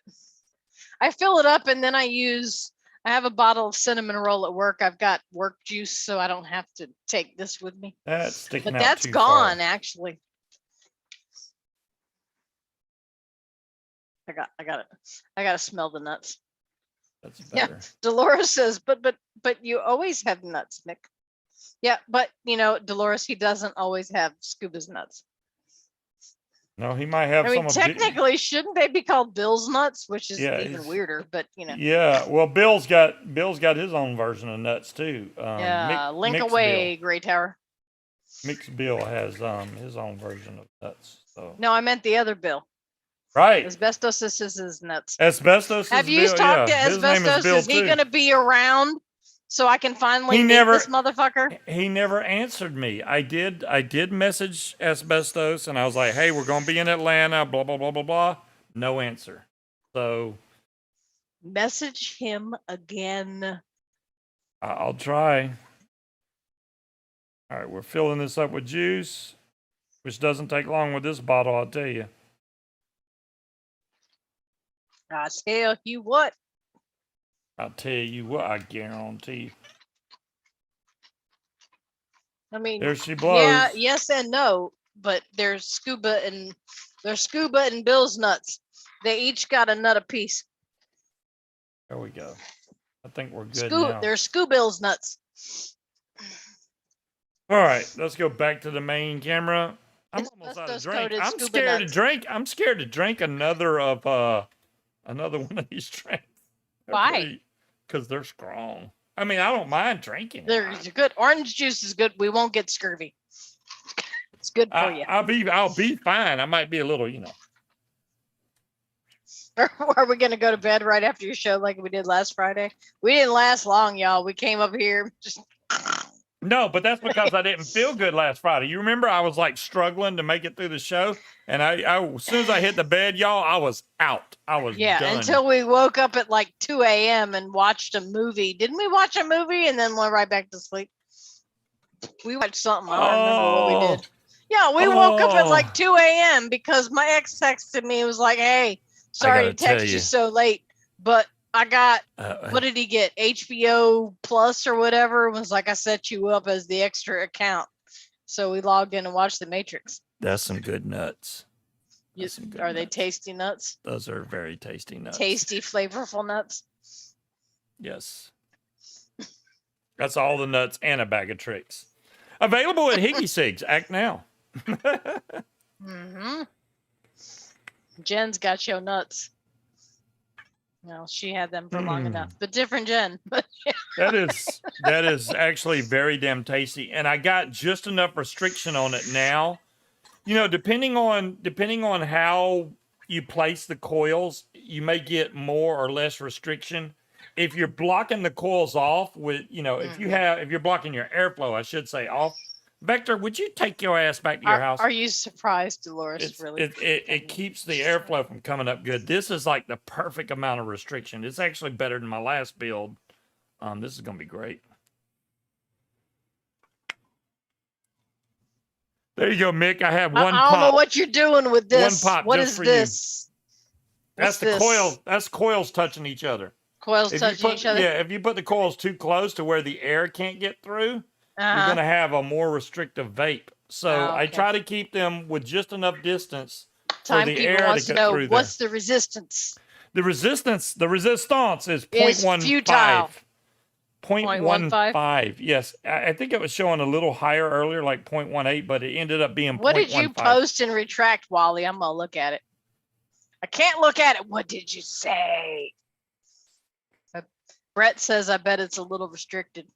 I fill it up and then I have a bottle of cinnamon roll at work. I've got work juice, so I don't have to take this with me. That's sticking But out that's too gone far. actually. I got it. I gotta smell the nuts. That's Yeah. better. Dolores says, but you always have nuts, Nick. Yeah, but Dolores, he doesn't always have Scuba's nuts. No, he might have I mean, some. technically, shouldn't they be called Bill's nuts, which is Yeah, even it's- weirder? But Yeah, well, Bill's got his own version of nuts too. yeah, link Mixed away, Gray Tower. Mixed Bill has his own version of nuts. So No, I meant the other Bill. right, Asbestos is his nuts. asbestos. Have is you Bill, talked yeah. to His name Asbestos? is Bill Is he too. gonna be around so I can finally He meet never- this motherfucker? He never answered me. I did message Asbestos, and I was like, "Hey, we're gonna be in Atlanta." Blah blah blah blah blah. No answer. So Message him again. I'll try. All right, we're filling this up with juice, which doesn't take long with this bottle, I'll tell you. I tell you what. I'll tell you what, I guarantee. I mean, There she blows. yeah, yes and no, but there's Scuba and Bill's nuts. They each got a nut apiece. There we go. I think we're good now. There's Bill's nuts. All right, let's go back to the main camera. I'm It's almost out of asbestos drink. coated I'm scuba scared to nuts. drink. I'm scared to drink another one of these drinks. Why? Because they're strong. I mean, I don't mind drinking. They're good. Orange juice is good. We won't get scurvy. It's good for you. I'll be fine. I might be a little, Are we gonna go to bed right after your show like we did last Friday? We didn't last long, y'all. We came up here just. No, but that's because I didn't feel good last Friday. You remember I was like struggling to make it through the show, and I as soon as I hit the bed, y'all, I was out. I was done. Until we woke up at like 2 a.m. and watched a movie. Didn't we watch a movie and then went right back to sleep? We watched something. I don't remember what we did. Yeah, we woke up at like 2 a.m. because my ex texted me. It was like, "Hey, sorry to text you so late, but I got what did he get? HBO Plus or whatever." It was like, I set you up as the extra account. So we logged in and watched The Matrix. That's some good nuts. Are they tasty nuts? Those are very tasty nuts. Tasty, flavorful nuts. Yes. That's all the nuts and a bag of tricks. Available at e-cigs. Act now. Mm-hmm. Jen's got your nuts. No, she had them for long enough, but different Jen. That is actually very damn tasty, and I got just enough restriction on it now. Depending on how you place the coils, you may get more or less restriction. If you're blocking the coils off with, if you're blocking your airflow, I should say off. Vector, would you take your ass back to your house? Are you surprised, Dolores? It keeps the airflow from coming up good. This is like the perfect amount of restriction. It's actually better than my last build. This is gonna be great. There you go, Mick. I have one pop. I don't know what you're doing with this. One pop. What just is for this? You. That's the coil. That's coils touching each other. Coils touching each other. Yeah, if you put the coils too close to where the air can't get through, you're going to have a more restrictive vape. So I try to keep them with just enough distance for the air to get through. What's the resistance? The resistance is 0.15. Futile. 0.15. Yes. I think it was showing a little higher earlier, like 0.18, but it ended up being 0.15. What did you post and retract, Wally? I'm going to look at it. I can't look at it. What did you say? Brett says, I bet it's a little restricted.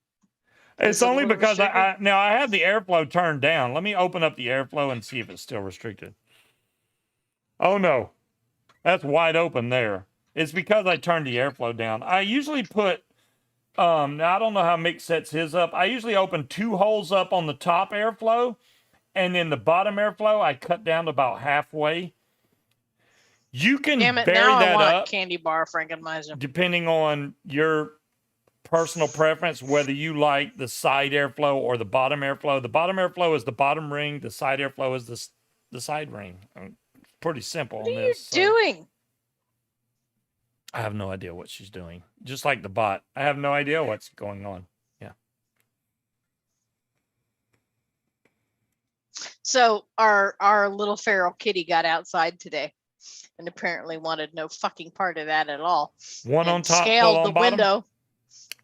It's only because I have the airflow turned down. Let me open up the airflow and see if it's still restricted. Oh no, that's wide open there. It's because I turned the airflow down. I usually put, now I don't know how Mick sets his up. I usually open 2 holes up on the top airflow, and then the bottom airflow I cut down to about halfway. You can vary that up. Candy bar Frankenmeister. Depending on your personal preference, whether you like the side airflow or the bottom airflow. The bottom airflow is the bottom ring. The side airflow is the side ring. Pretty simple. What are you doing? I have no idea what she's doing. Just like the bot. I have no idea what's going on. Yeah. So our little feral kitty got outside today and apparently wanted no fucking part of that at all. One on top, scaled the window.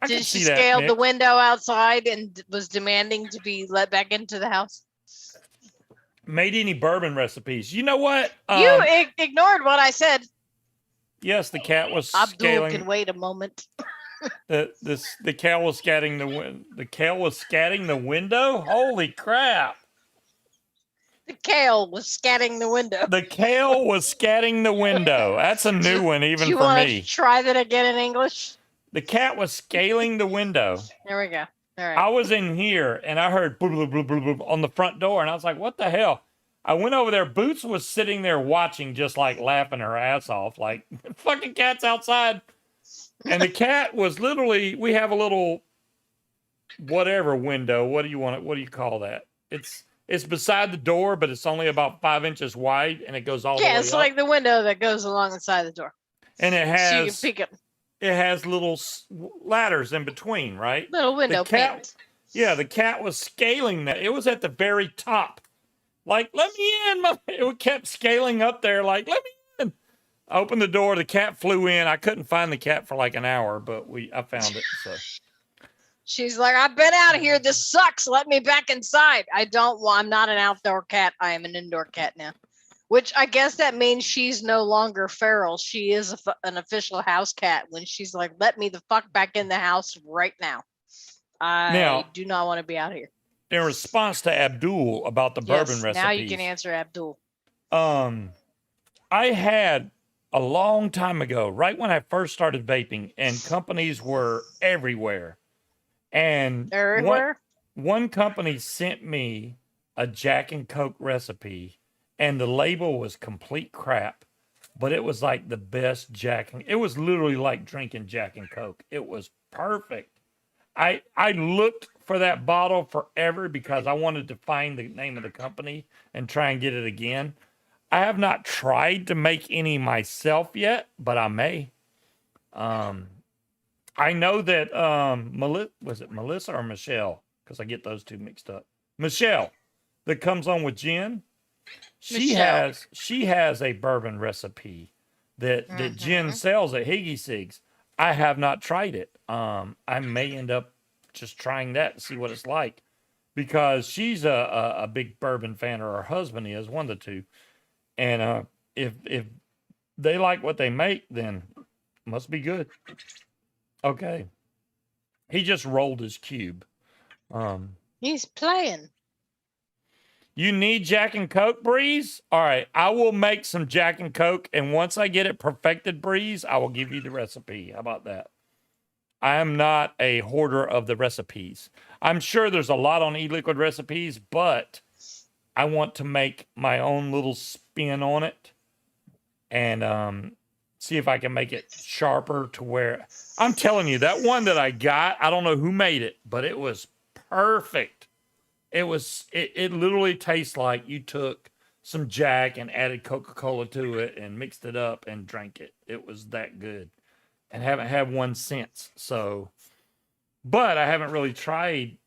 Did she scale the window outside and was demanding to be let back into the house? Made any bourbon recipes? You know what? You ignored what I said. Yes, the cat was Abdul scaling. can wait a moment. The cat was scatting the cat was scatting the window. Holy crap! The kale was scatting the window. The kale was scatting the window. That's a new one, even for me. Do you want to try that again in English? The cat was scaling the window. There we go. All right. I was in here and I heard boop, boop, boop, boop, boop on the front door, and I was like, "What the hell?" I went over there. Boots was sitting there watching, just like laughing her ass off, like fucking cat's outside. And the cat was literally. We have a little whatever window. What do you want it? What do you call that? It's beside the door, but it's only about 5 inches wide, and it goes all the way up. Yeah, it's like the window that goes along the side of the door. and it So you can has pick up little ladders in between, right? little window cat, panes. yeah, the cat was scaling that. It was at the very top. Like, let me in. It kept scaling up there. Like, let me in. I opened the door. The cat flew in. I couldn't find the cat for like an hour, but I found it. So She's like, I've been out of here. This sucks. Let me back inside. I'm not an outdoor cat. I am an indoor cat now. Which I guess that means she's no longer feral. She is an official house cat when she's like, let me the fuck back in the house right now. I do not want to be out here. In response to Abdul about the bourbon recipes. Now you can answer Abdul. I had a long time ago, right when I first started vaping, and companies were everywhere. And one company sent me a Jack and Coke recipe, and the label was complete crap, but it was like the best it was literally like drinking Jack and Coke. It was perfect. I looked for that bottle forever because I wanted to find the name of the company and try and get it again. I have not tried to make any myself yet, but I may. I know that was it Melissa or Michelle? Because I get those two mixed up. Michelle, that comes on with Jen. She has a bourbon recipe that Jen sells at e-cigs. I have not tried it. I may end up just trying that to see what it's like, because she's a big bourbon fan, or her husband is, one of the two. And if they like what they make, then must be good. Okay. He just rolled his cube. He's playing. You need Jack and Coke, Breeze? All right, I will make some Jack and Coke, and once I get it perfected, Breeze, I will give you the recipe. How about that? I am not a hoarder of the recipes. I'm sure there's a lot on e-liquid recipes, but I want to make my own little spin on it and see if I can make it sharper to where... I'm telling you, that one that I got, I don't know who made it, but it was perfect. It literally tastes like you took some Jack and added Coca-Cola to it and mixed it up and drank it. It was that good. And haven't had one since. So, but I haven't really tried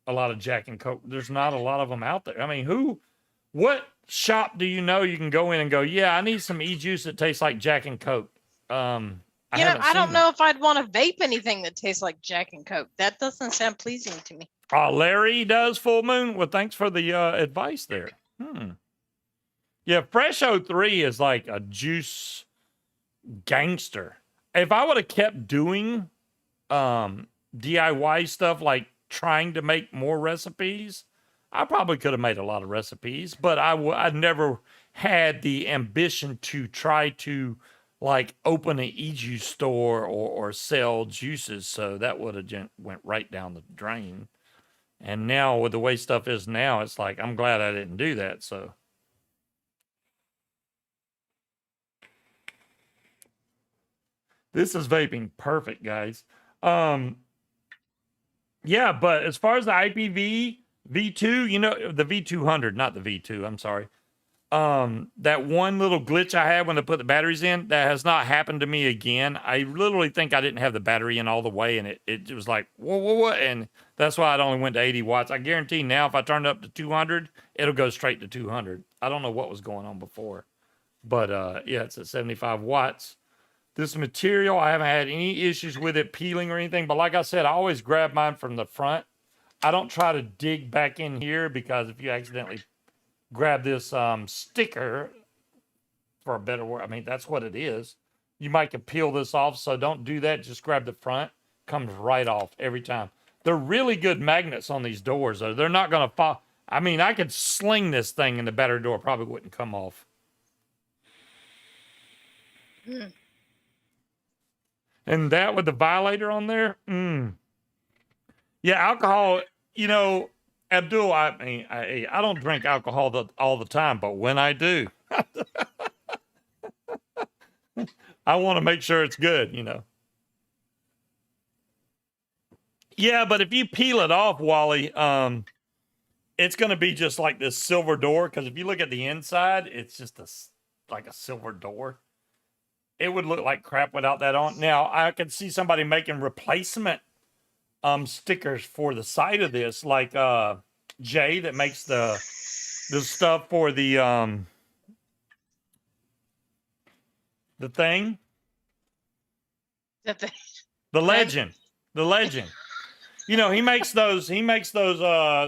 a lot of Jack and Coke. There's not a lot of them out there. I mean, what shop do you know you can go in and go, yeah, I need some e-juice that tastes like Jack and Coke? I don't know if I'd want to vape anything that tastes like Jack and Coke. That doesn't sound pleasing to me. Larry does, Full Moon. Well, thanks for the advice there. Yeah, Fresh 03 is like a juice gangster. If I would have kept doing DIY stuff, like trying to make more recipes, I probably could have made a lot of recipes, but I never had the ambition to try to like open an e-juice store or sell juices. So that would have went right down the drain. And now with the way stuff is now, it's like, I'm glad I didn't do that. So. This is vaping perfect, guys. Yeah, but as far as the IPV V2, you know, the V200, not the V2, I'm sorry. That one little glitch I had when I put the batteries in, that has not happened to me again. I literally think I didn't have the battery in all the way, and it was like, whoa, and that's why it only went to 80 watts. I guarantee now if I turn it up to 200, it'll go straight to 200. I don't know what was going on before, but yeah, it's at 75 watts. This material, I haven't had any issues with it peeling or anything, but like I said, I always grab mine from the front. I don't try to dig back in here, because if you accidentally grab this sticker, for a better word, I mean, that's what it is. You might can peel this off, so don't do that. Just grab the front. Comes right off every time. They're really good magnets on these doors, though. They're not going to fall. I mean, I could sling this thing and the battery door probably wouldn't come off. And that with the violator on there, yeah, alcohol, you know, Abdul, I mean, I don't drink alcohol all the time, but when I do, I want to make sure it's good, you know. Yeah, but if you peel it off, Wally, it's going to be just like this silver door, because if you look at the inside, it's just like a silver door. it would look like crap without that on. Now I could see somebody making replacement stickers for the side of this, like Jay that makes the stuff for the thing, That the the legend, the legend. You know, he makes those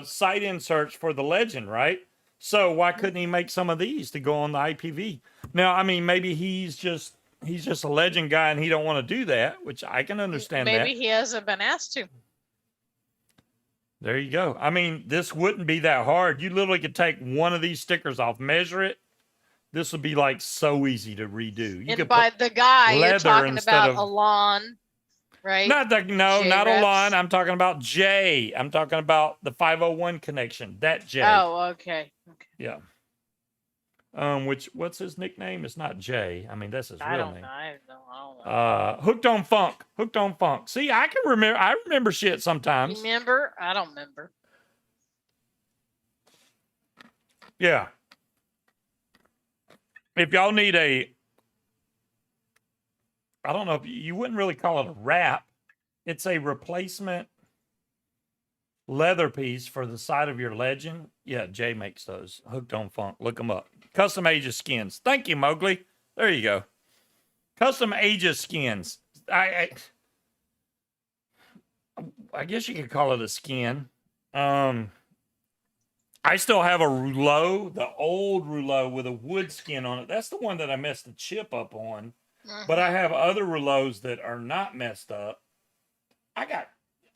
site inserts for the legend, right? So why couldn't he make some of these to go on the IPV? Now, I mean, maybe he's just a legend guy and he don't want to do that, which I can understand that. maybe he hasn't been asked to. There you go. I mean, this wouldn't be that hard. You literally could take one of these stickers off, measure it. This would be like so easy to redo. You And could by put the guy, you're leather talking instead about of- Alon, right? not the no, J not reps. Alon. I'm talking about Jay. I'm talking about the 501 connection. That Jay. Oh, okay. Yeah. What's his nickname? It's not Jay. I mean, that's his I real don't name. know. I don't know. Hooked on Funk. Hooked on Funk. See, I can remember. I remember shit sometimes. Remember? I don't remember. Yeah. If y'all need I don't know if you wouldn't really call it a wrap. It's a replacement leather piece for the side of your legend. Yeah, Jay makes those. Hooked on Funk. Look them up. Custom Aegis skins. Thank you, Mowgli. There you go. Custom Aegis skins. I guess you could call it a skin. I still have a rouleau, the old rouleau with a wood skin on it. That's the one that I messed the chip up on. But I have other rouleaus that are not messed up.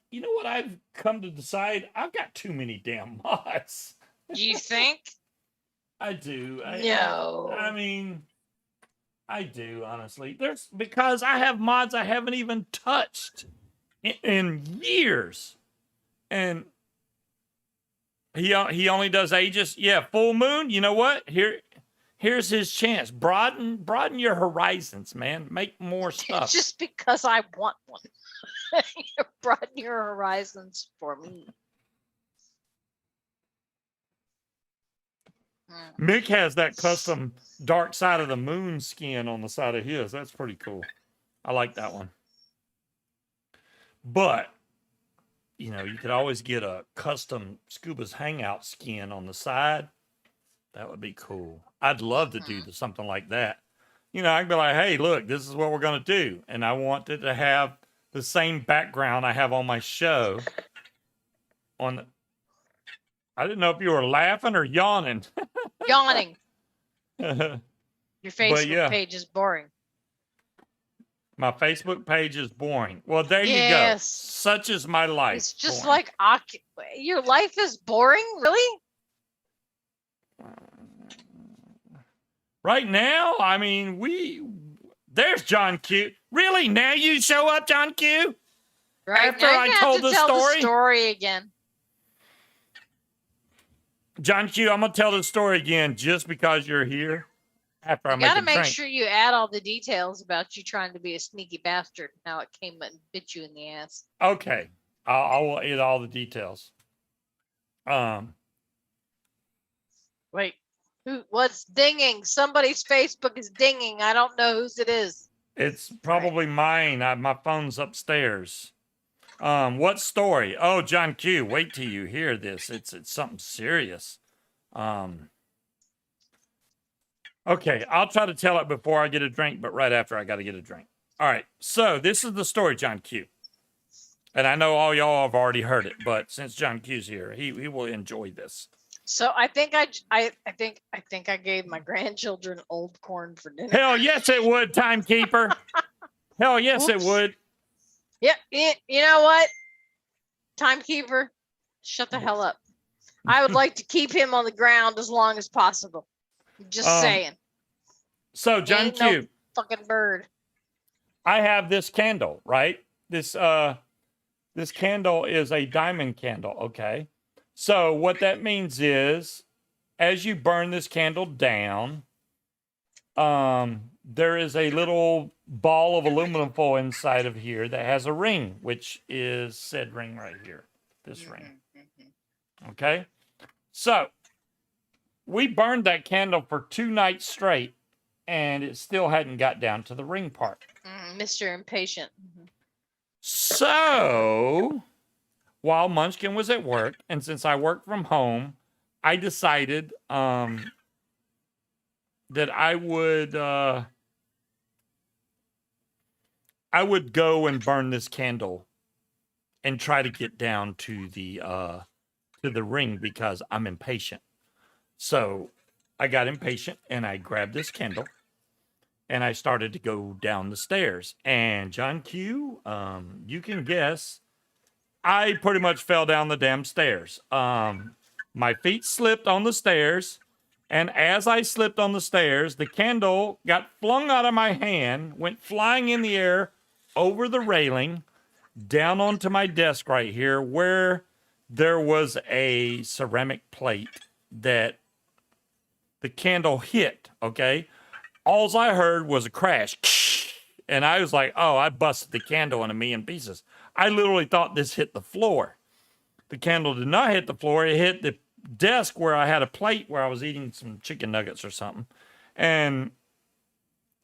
You know what I've come to decide? I've got too many damn mods. You think? I do. No. I mean, I do, honestly. Because I have mods I haven't even touched in years. And he only does Aegis. Yeah, full moon. You know what? Here's his chance. Broaden your horizons, man. Make more stuff. It's just because I want one. You broaden your horizons for me. Mick has that custom Dark Side of the Moon skin on the side of his. That's pretty cool. I like that one. But, you know, you could always get a custom Scuba's Hangout skin on the side. That would be cool. I'd love to do something like that. You know, I can be like, hey, look, this is what we're going to do. And I want it to have the same background I have on my show. I didn't know if you were laughing or yawning. Yawning. Your Facebook yeah. page is boring. My Facebook page is boring. Well, there you go. Yes. Such is my life. It's just Boring. like your life is boring, really? Right now, I mean, there's John Q. Really? Now you show up, John Q? Right. After now you're I gonna told have to the tell story? the story again. John Q, I'm going to tell the story again just because you're here. After I You gotta make drink. sure you add all the details about you trying to be a sneaky bastard and how it came and bit you in the ass. Okay. I will add all the details. Wait. What's dinging? Somebody's Facebook is dinging. I don't know whose it is. It's probably mine. My phone's upstairs. What story? Oh, John Q, wait till you hear this. It's something serious. Okay, I'll try to tell it before I get a drink, but right after I got to get a drink. All right, so this is the story, John Q. And I know all y'all have already heard it, but since John Q's here, he will enjoy this. So I think I gave my grandchildren old corn for dinner. Hell yes, it would, timekeeper. Hell yes, it Oops. would. Yep. You know what? Timekeeper, shut the hell up. I would like to keep him on the ground as long as possible. Just saying. So, John Ain't Q, no fucking bird. I have this candle, right? This candle is a diamond candle, okay? So what that means is, as you burn this candle down, there is a little ball of aluminum foil inside of here that has a ring, which is said ring right here, this ring. Okay? So we burned that candle for 2 nights straight and it still hadn't got down to the ring part. Mr. Impatient. So, while Munchkin was at work, and since I worked from home, I decided that I would go and burn this candle and try to get down to the ring because I'm impatient. So I got impatient and I grabbed this candle and I started to go down the stairs. And John Q, you can guess, I pretty much fell down the damn stairs. My feet slipped on the stairs, and as I slipped on the stairs, the candle got flung out of my hand, went flying in the air over the railing, down onto my desk right here, where there was a ceramic plate that the candle hit, okay? All I heard was a crash, and I was like, oh, I busted the candle in a million pieces. I literally thought this hit the floor. The candle did not hit the floor. It hit the desk where I had a plate where I was eating some chicken nuggets or something, and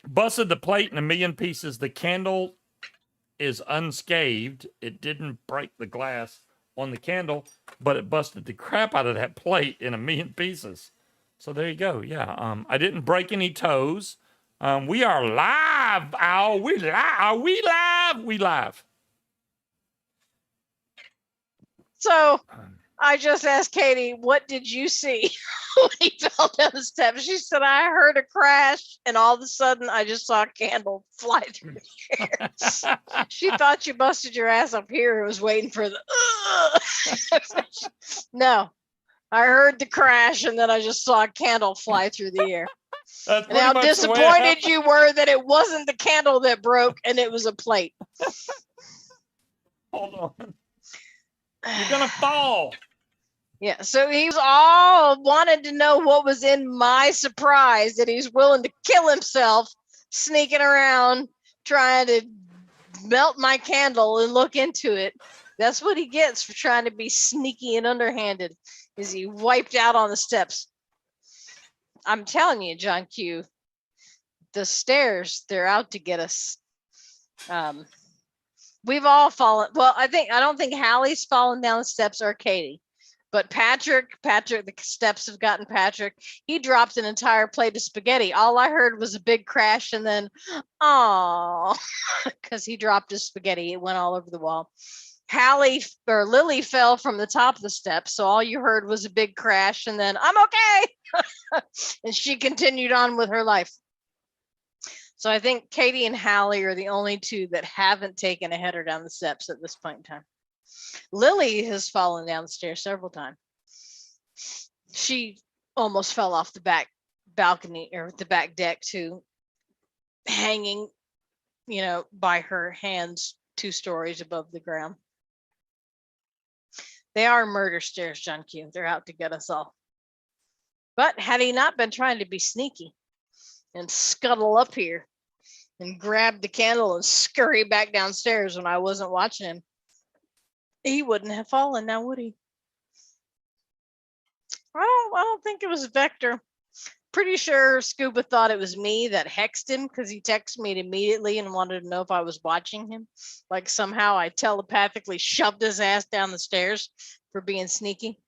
busted the plate in a million pieces. The candle is unscathed. It didn't break the glass on the candle, but it busted the crap out of that plate in a million pieces. So there you go. Yeah, I didn't break any toes. We are live, Al. We live. Are we live? We live. So I just asked Katie, what did you see when he fell down the steps? She said, I heard a crash, and all of a sudden I just saw a candle fly through the air. She thought you busted your ass up here and was waiting for the. No, I heard the crash, and then I just saw a candle fly through the air. That's And how pretty much the way it disappointed happened. you were that it wasn't the candle that broke and it was a plate. Hold on. You're gonna fall. Yeah, so he was all wanted to know what was in my surprise that he's willing to kill himself, sneaking around, trying to melt my candle and look into it. That's what he gets for trying to be sneaky and underhanded. Is he wiped out on the steps? I'm telling you, John Q, the stairs, they're out to get us. We've all fallen. Well, I don't think Hallie's fallen down the steps or Katie, but Patrick, the steps have gotten Patrick. He dropped an entire plate of spaghetti. All I heard was a big crash and then, oh, because he dropped his spaghetti. It went all over the wall. Lily fell from the top of the steps. So all you heard was a big crash and then I'm okay. And she continued on with her life. So I think Katie and Hallie are the only two that haven't taken a header down the steps at this point in time. Lily has fallen down the stairs several times. She almost fell off the back balcony or the back deck too, hanging, by her hands 2 stories above the ground. They are murder stairs, John Q. They're out to get us all. But had he not been trying to be sneaky and scuttle up here and grab the candle and scurry back downstairs when I wasn't watching him, he wouldn't have fallen now, would he? I don't think it was Vector. Pretty sure Scuba thought it was me that hexed him because he texted me immediately and wanted to know if I was watching him. Like somehow I telepathically shoved his ass down the stairs for being sneaky.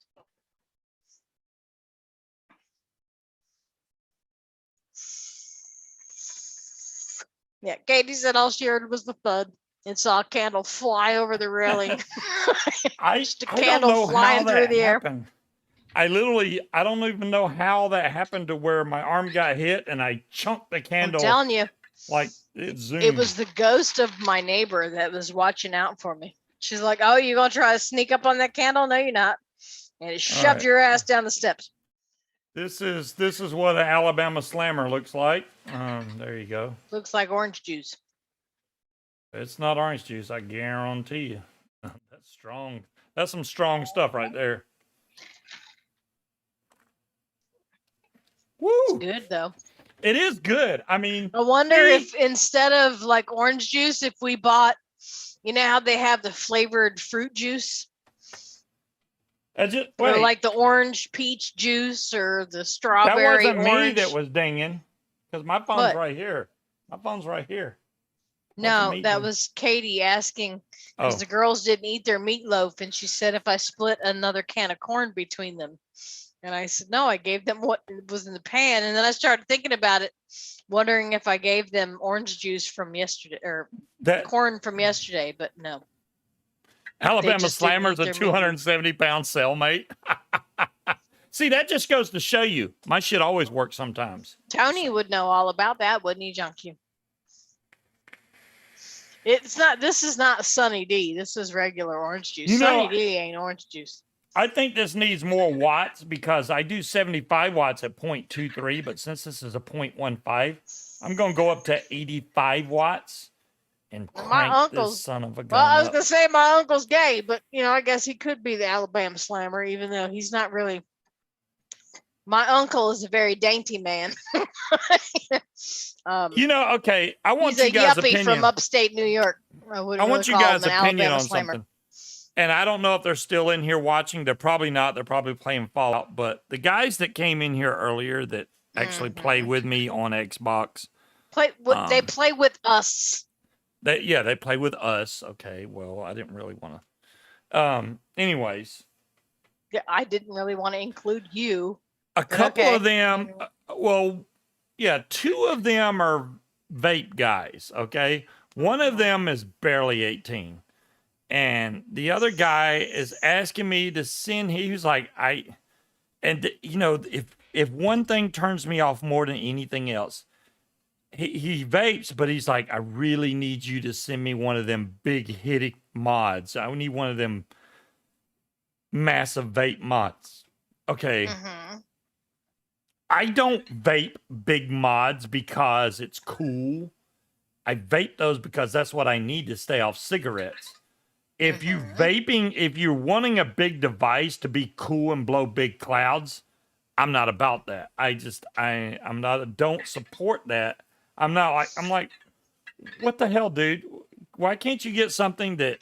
Yeah, Katie said all she heard was the thud and saw a candle fly over the railing. Just a candle flying through the air. Happened. I don't even know how that happened to where my arm got hit and I chunked the candle. I'm telling you, like it zoomed. It was the ghost of my neighbor that was watching out for me. She's like, "Oh, you gonna try to sneak up on that candle? No, you're not." And it shoved your ass down the steps. This is what an Alabama Slammer looks like. There you go. Looks like orange juice. It's not orange juice, I guarantee you. That's strong. That's some strong stuff right there. Woo! It's good though. It is good. I mean, I wonder if instead of like orange juice, if we bought, how they have the flavored fruit juice, or like the orange peach juice or the strawberry that wasn't orange. me that was dinging. Because my phone's What? right here. My phone's right here. No, meat that do? was Katie asking because Oh, the girls didn't eat their meatloaf, and she said if I split another can of corn between them. And I said, no, I gave them what was in the pan. And then I started thinking about it, wondering if I gave them orange juice from yesterday or that corn from yesterday, but no. Alabama just didn't Slammer's eat a their meat. 270-pound cellmate. See, that just goes to show you my shit always works sometimes. Tony would know all about that, wouldn't he, Junkie? It's not, this is not Sunny D. This is regular orange juice. You know- Sunny D ain't orange juice. I think this needs more watts because I do 75 watts at 0.23, but since this is a 0.15, I'm going to go up to 85 watts and Well, crank my uncle's- this son of a gun Well, I was up. going to say my uncle's gay, but, you know, I guess he could be the Alabama Slammer, even though he's not really. My uncle is a very dainty man. You know, okay, I want He's you a guys' yuppie opinion. from upstate New York. I wouldn't I want really you call guys' him an opinion Alabama on Slammer. something. And I don't know if they're still in here watching. They're probably not. They're probably playing Fallout. But the guys that came in here earlier that actually play with me on Xbox, They play with us. they play with us. Okay, well, I didn't really want to. Anyways, Yeah, I didn't really want to include you. a couple okay. of them, well, yeah, two of them are vape guys. Okay, one of them is barely 18. And the other guy is asking me to send. He was like, you know, if one thing turns me off more than anything else, he vapes, but he's like, I really need you to send me one of them big hitty mods. I need one of them massive vape mods. Okay. I don't vape big mods because it's cool. I vape those because that's what I need to stay off cigarettes. If if you're wanting a big device to be cool and blow big clouds, I'm not about that. I'm not, don't support that. I'm like, what the hell, dude? Why can't you get something that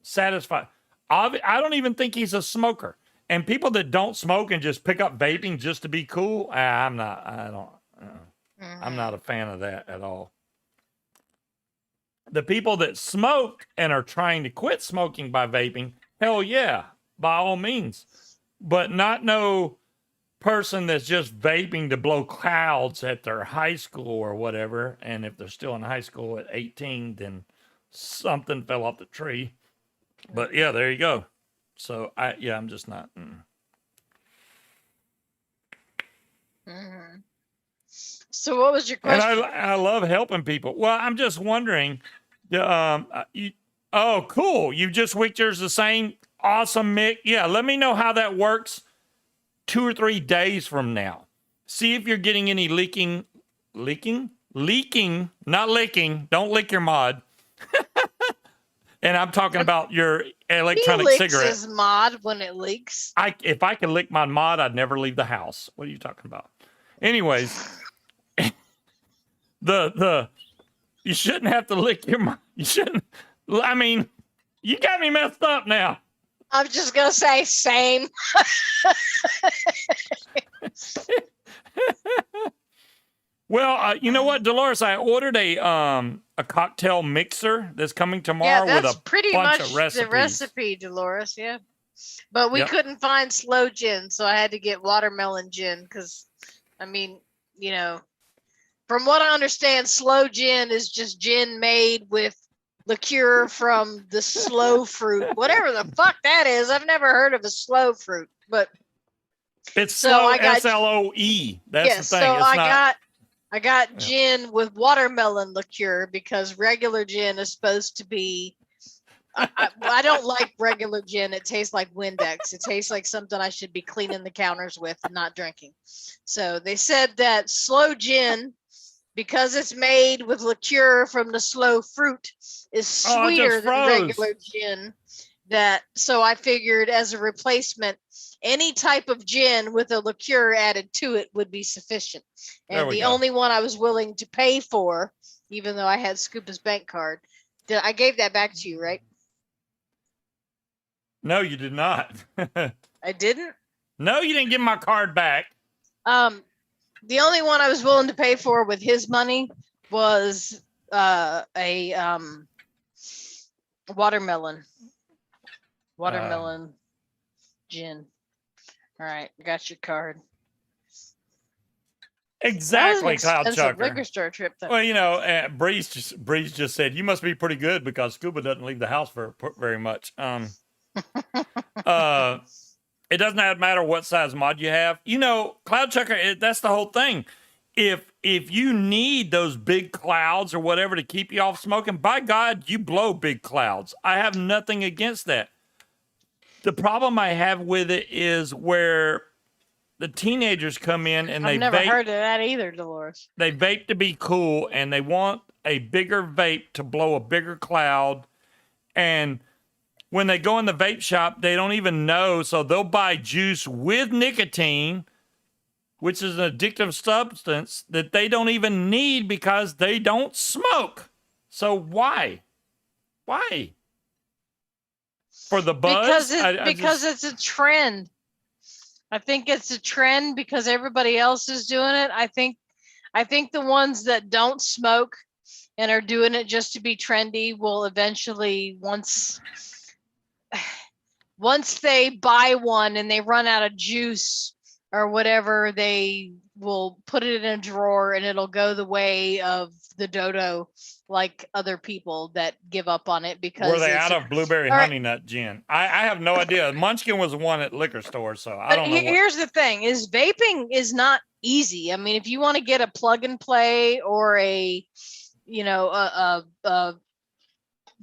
satisfies? I don't even think he's a smoker. And people that don't smoke and just pick up vaping just to be cool, I'm not a fan of that at all. The people that smoke and are trying to quit smoking by vaping, hell yeah, by all means. But not no person that's just vaping to blow clouds at their high school or whatever. And if they're still in high school at 18, then something fell off the tree. But yeah, there you go. So I'm just not. So what was your And question? I love helping people. Well, I'm just wondering. Oh, cool. You just wicked yours the same. Awesome, Mick. Yeah, let me know how that works 2 or 3 days from now. See if you're getting any leaking, not licking. Don't lick your mod. And I'm talking about your electronic he licks cigarette. his mod when it leaks. If I could lick my mod, I'd never leave the house. What are you talking about? Anyways, you shouldn't have to lick your mod. You shouldn't. I mean, you got me messed up now. I'm just gonna say same. Well, you know what, Dolores? I ordered a cocktail mixer that's coming tomorrow Yeah, that's with a pretty bunch much of recipes. the recipe, Dolores. Yeah, but we Yep. couldn't find slow gin, so I had to get watermelon gin because, I mean, you know, from what I understand, slow gin is just gin made with liqueur from the slow fruit, whatever the fuck that is. I've never heard of a slow fruit, but It's so slow, I got- SLOE. That's yes, the thing. so It's I not. got gin with watermelon liqueur because regular gin is supposed to be. I don't like regular gin. It tastes like Windex. It tastes like something I should be cleaning the counters with, not drinking. So they said that slow gin, because it's made with liqueur from the slow fruit, is Oh, it just sweeter than froze. regular gin. So I figured as a replacement, any type of gin with a liqueur added to it would be sufficient. There And we the go. only one I was willing to pay for, even though I had Scuba's bank card, I gave that back to you, right? No, you did not. I didn't. No, you didn't give my card back. The only one I was willing to pay for with his money was a watermelon gin. All right, got your card. That was an Exactly, Cloud expensive Chucker. liquor store trip, though. Well, you know, Breeze just said you must be pretty good because Scuba doesn't leave the house for very much. It doesn't matter what size mod you have. You know, Cloud Chucker, that's the whole thing. If you need those big clouds or whatever to keep you off smoking, by God, you blow big clouds. I have nothing against that. The problem I have with it is where the teenagers come in and I've they never vape. heard of that either, Dolores. They vape to be cool and they want a bigger vape to blow a bigger cloud. And when they go in the vape shop, they don't even know. So they'll buy juice with nicotine, which is an addictive substance that they don't even need because they don't smoke. So why? Why? For the buzz? Because it's a trend. I think it's a trend because everybody else is doing it. I think the ones that don't smoke and are doing it just to be trendy will eventually once they buy one and they run out of juice or whatever, they will put it in a drawer and it'll go the way of the dodo, like other people that give up on it because were they out of blueberry honey nut gin? I have no idea. Munchkin was the one at liquor store, so I don't know. Here's the thing: is vaping is not easy. I mean, if you want to get a plug and play or a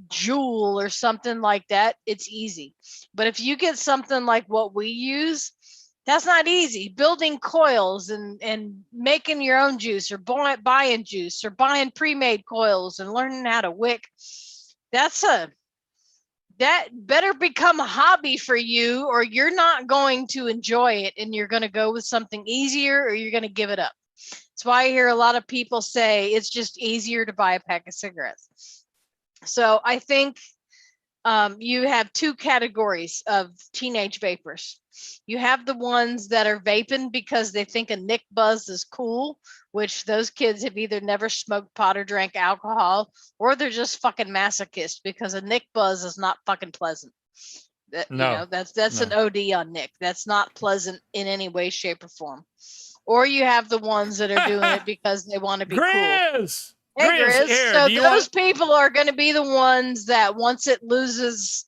Juul or something like that, it's easy. But if you get something like what we use, that's not easy. Building coils and making your own juice or buying juice or buying pre-made coils and learning how to wick, that better become a hobby for you or you're not going to enjoy it and you're going to go with something easier or you're going to give it up. That's why I hear a lot of people say it's just easier to buy a pack of cigarettes. So I think you have two categories of teenage vapors. You have the ones that are vaping because they think a Nick buzz is cool, which those kids have either never smoked pot or drank alcohol, or they're just fucking masochist because a Nick buzz is not fucking pleasant. That's an OD on Nick. That's not pleasant in any way, shape, or form. Or you have the ones that are doing it because they want to be cool. Hey, Grizz. Here, so those people are going to be the ones that once it loses,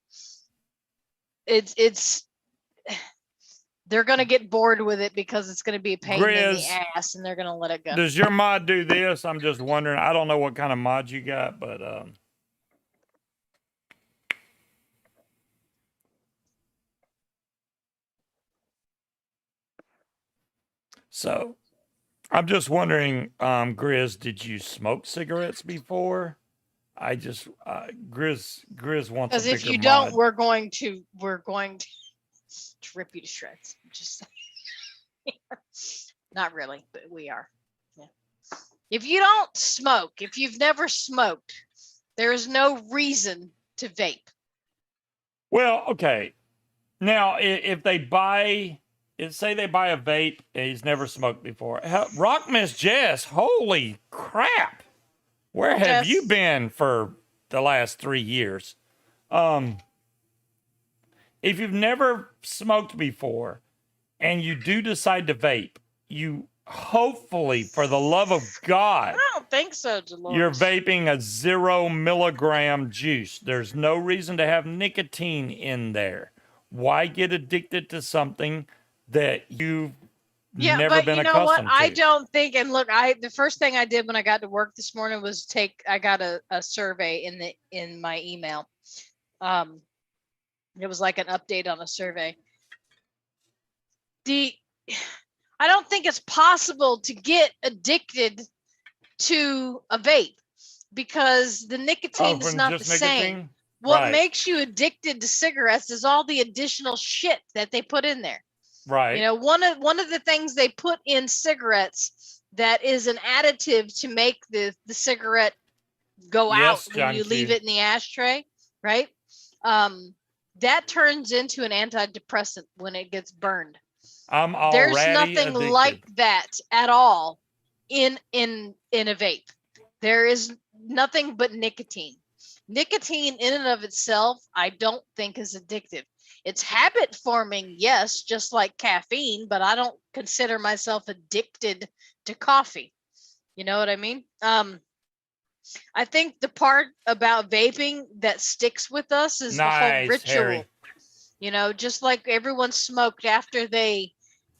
they're going to get bored with it because it's going to be a pain in the ass and they're going to let it go. Does your mod do this? I'm just wondering. I don't know what kind of mod you got, but so I'm just wondering, Grizz, did you smoke cigarettes before? I just Grizz wants a bigger because if you mod. don't, we're going to rip you to shreds. Just not really, but we are. Yeah. If you don't smoke, if you've never smoked, there is no reason to vape. Well, okay. Now, if they buy, say they buy a vape and he's never smoked before. Rock Miss Jess, holy crap. Where have you been for the last 3 years? If you've never smoked before and you do decide to vape, you hopefully, for the love of God, I don't think so, Dolores. you're vaping a 0 milligram juice. There's no reason to have nicotine in there. Why get addicted to something that you've never been accustomed to? You know what? I don't think, and look, the first thing I did when I got to work this morning was I got a survey in my email. It was like an update on a survey. I don't think it's possible to get addicted to a vape because the nicotine is not the same. What makes you addicted to cigarettes is all the additional shit that they put in there. Right. You know, one of the things they put in cigarettes that is an additive to make the cigarette go out when you leave it in the ashtray, right? That turns into an antidepressant when it gets burned. I'm There's already nothing addicted. like that at all in a vape. There is nothing but nicotine. Nicotine in and of itself, I don't think is addictive. It's habit forming, yes, just like caffeine, but I don't consider myself addicted to coffee. You know what I mean? I think the part about vaping that sticks with us is the whole Nice, ritual. Harry. You know, just like everyone smoked after they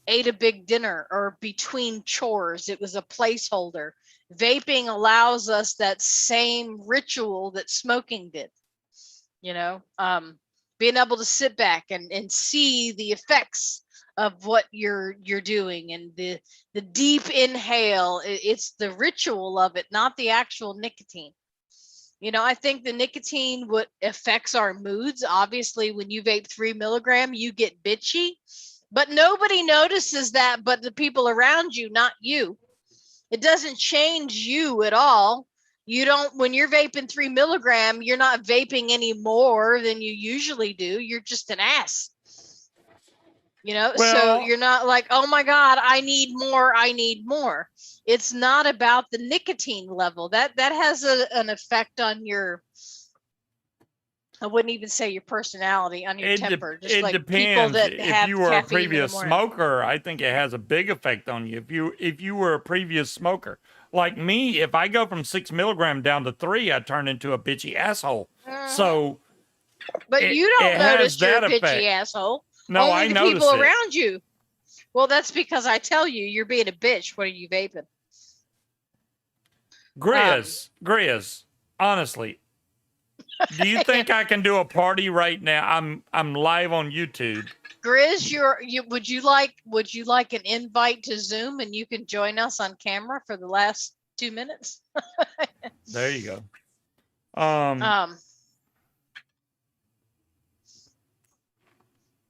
ate a big dinner or between chores, it was a placeholder. Vaping allows us that same ritual that smoking did. You know, being able to sit back and see the effects of what you're doing and the deep inhale. It's the ritual of it, not the actual nicotine. You know, I think the nicotine what affects our moods. Obviously, when you vape 3 milligram, you get bitchy, but nobody notices that but the people around you, not you. It doesn't change you at all. You don't, when you're vaping 3 milligram, you're not vaping any more than you usually do. You're just an ass. You know, so Well, you're not like, oh my God, I need more. I need more. It's not about the nicotine level. That has an effect on your, I wouldn't even say your personality, on your temper. Just it like people depends. that If have you were a caffeine in the previous morning. smoker, I think it has a big effect on you. If you were a previous smoker, like me, if I go from 6 milligram down to 3, I turn into a bitchy asshole. So But it, you don't it has notice you're a that bitchy effect. asshole. No, Only I the notice people it. around you. Well, that's because I tell you, you're being a bitch. What are you vaping? Grizz, honestly, do you think I can do a party right now? I'm live on YouTube. Grizz, would you like an invite to Zoom and you can join us on camera for the last 2 minutes? There you go.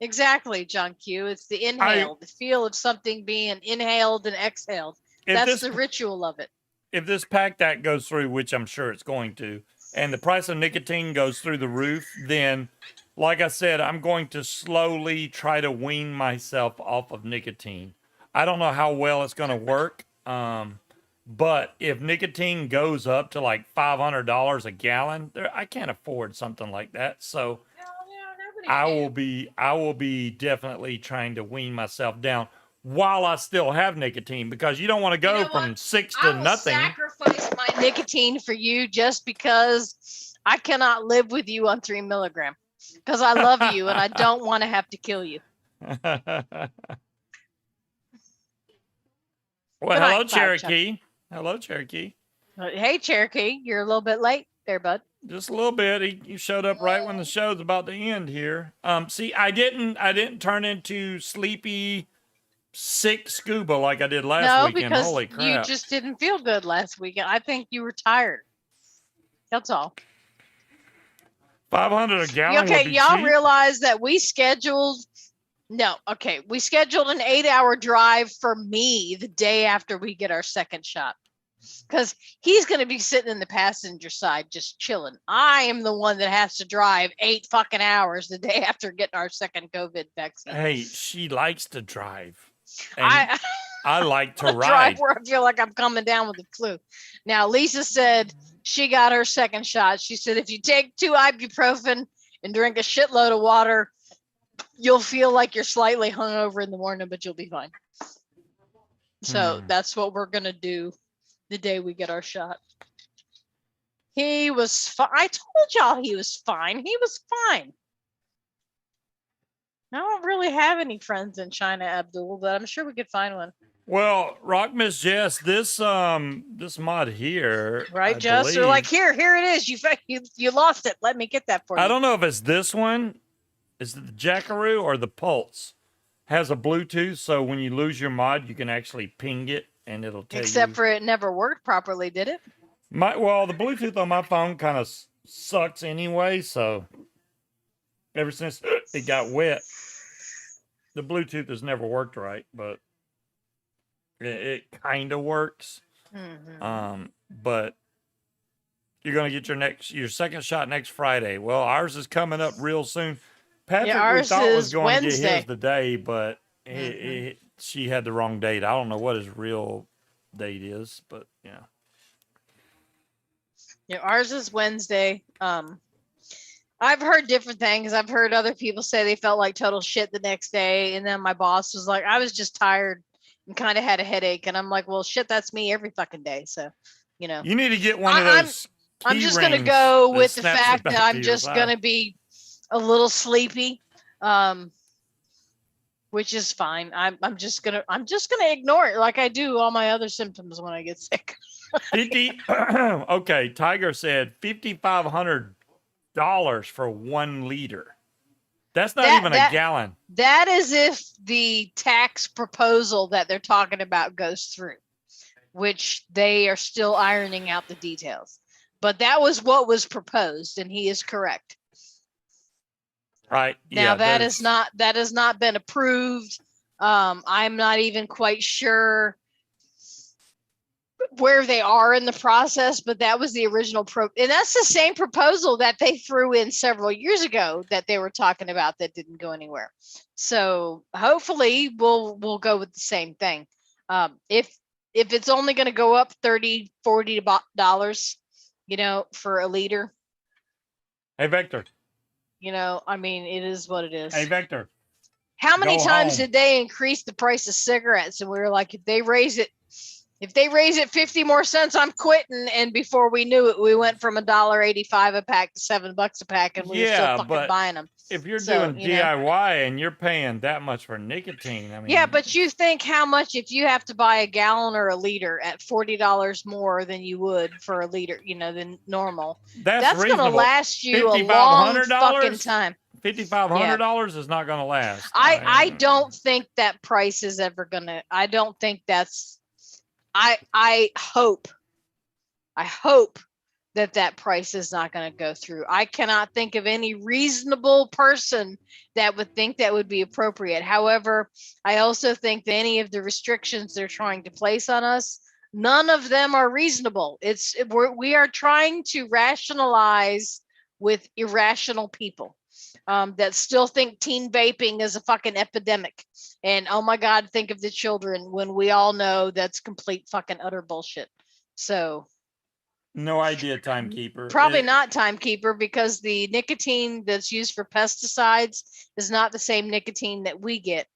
Exactly, John Q. It's the inhale, the feel of something being inhaled and exhaled. That's the ritual of it. If this pack that goes through, which I'm sure it's going to, and the price of nicotine goes through the roof, then, like I said, I'm going to slowly try to wean myself off of nicotine. I don't know how well it's going to work, but if nicotine goes up to like $500 a gallon, I can't afford something like that. So I will be definitely trying to wean myself down while I still have nicotine, because you don't want to go from 6 to nothing. I will sacrifice my nicotine for you just because I cannot live with you on 3 milligram because I love you and I don't want to have to kill you. Well, hello, Cherokee. Hello, Cherokee. Hey, Cherokee, you're a little bit late there, bud. Just a little bit. You showed up right when the show's about to end here. See, I didn't turn into sleepy, sick scuba like I did last weekend. Because Holy crap! you just didn't feel good last weekend. I think you were tired. That's all. 500 a gallon. Okay, would be y'all cheap. realize that we scheduled an 8-hour drive for me the day after we get our second shot. Because he's going to be sitting in the passenger side just chilling. I am the one that has to drive 8 fucking hours the day after getting our second COVID vaccine. Hey, she likes to drive. And I like to ride. Drive where I feel like I'm coming down with the flu. Now, Lisa said she got her second shot. She said, if you take 2 ibuprofen and drink a shitload of water, you'll feel like you're slightly hungover in the morning, but you'll be fine. So that's what we're going to do the day we get our shot. He was fine. I told y'all he was fine. He was fine. I don't really have any friends in China, Abdul, but I'm sure we could find one. Well, Rock Miss Jess, this mod here, right, I Jess? They're believe, like, here it is. You lost it. Let me get that for you. I don't know if it's this one. Is it the Jackaroo or the Pulse? Has a Bluetooth, so when you lose your mod, you can actually ping it and it'll tell you. Except for it never worked properly, did it? Well, the Bluetooth on my phone kind of sucks anyway, so ever since it got wet, the Bluetooth has never worked right, but it kind of works. Mm-hmm. But you're gonna get your second shot next Friday. Well, ours is coming up real soon. Patrick, we thought was going to get his today, but she had the wrong date. I don't know what his real date is, but yeah. Yeah, ours is Wednesday. I've heard different things. I've heard other people say they felt like total shit the next day, and then my boss was like, "I was just tired and kind of had a headache," and I'm like, "Well, shit, that's me every fucking day." So, you know, You need to get one of I'm those. I'm key just gonna rings go that with the snaps it fact back that to I'm your just side. gonna be a little sleepy, which is fine. I'm just gonna ignore it like I do all my other symptoms when I get sick. 50. Okay, Tiger said $5,500 for 1 liter. That's not even a gallon. That is if the tax proposal that they're talking about goes through, which they are still ironing out the details. But that was what was proposed, and he is correct. Right. Now Yeah, that has not been approved. I'm not even quite sure where they are in the process, but that was the original and that's the same proposal that they threw in several years ago that they were talking about that didn't go anywhere. So hopefully we'll go with the same thing. If it's only going to go up $30-$40, for a liter, Hey, Vector. I mean, it is what it is. Hey, Vector. How many Go times home. did they increase the price of cigarettes? And we were like, if they raise it 50 more cents, I'm quitting. And before we knew it, we went from $1.85 a pack to $7 a pack, and we were still fucking buying them. If you're doing DIY and you're paying that much for nicotine, I mean, yeah, but you think how much if you have to buy a gallon or a liter at $40 more than you would for a liter, than normal. That's going to last you a long fucking time. $5,500 is not going to last. I don't think that price is ever going to. I don't think that's. I hope that price is not going to go through. I cannot think of any reasonable person that would think that would be appropriate. However, I also think that any of the restrictions they're trying to place on us, none of them are reasonable. We are trying to rationalize with irrational people that still think teen vaping is a fucking epidemic. And oh my God, think of the children when we all know that's complete fucking utter bullshit. So no idea, Timekeeper. Probably not Timekeeper, because the nicotine that's used for pesticides is not the same nicotine that we get,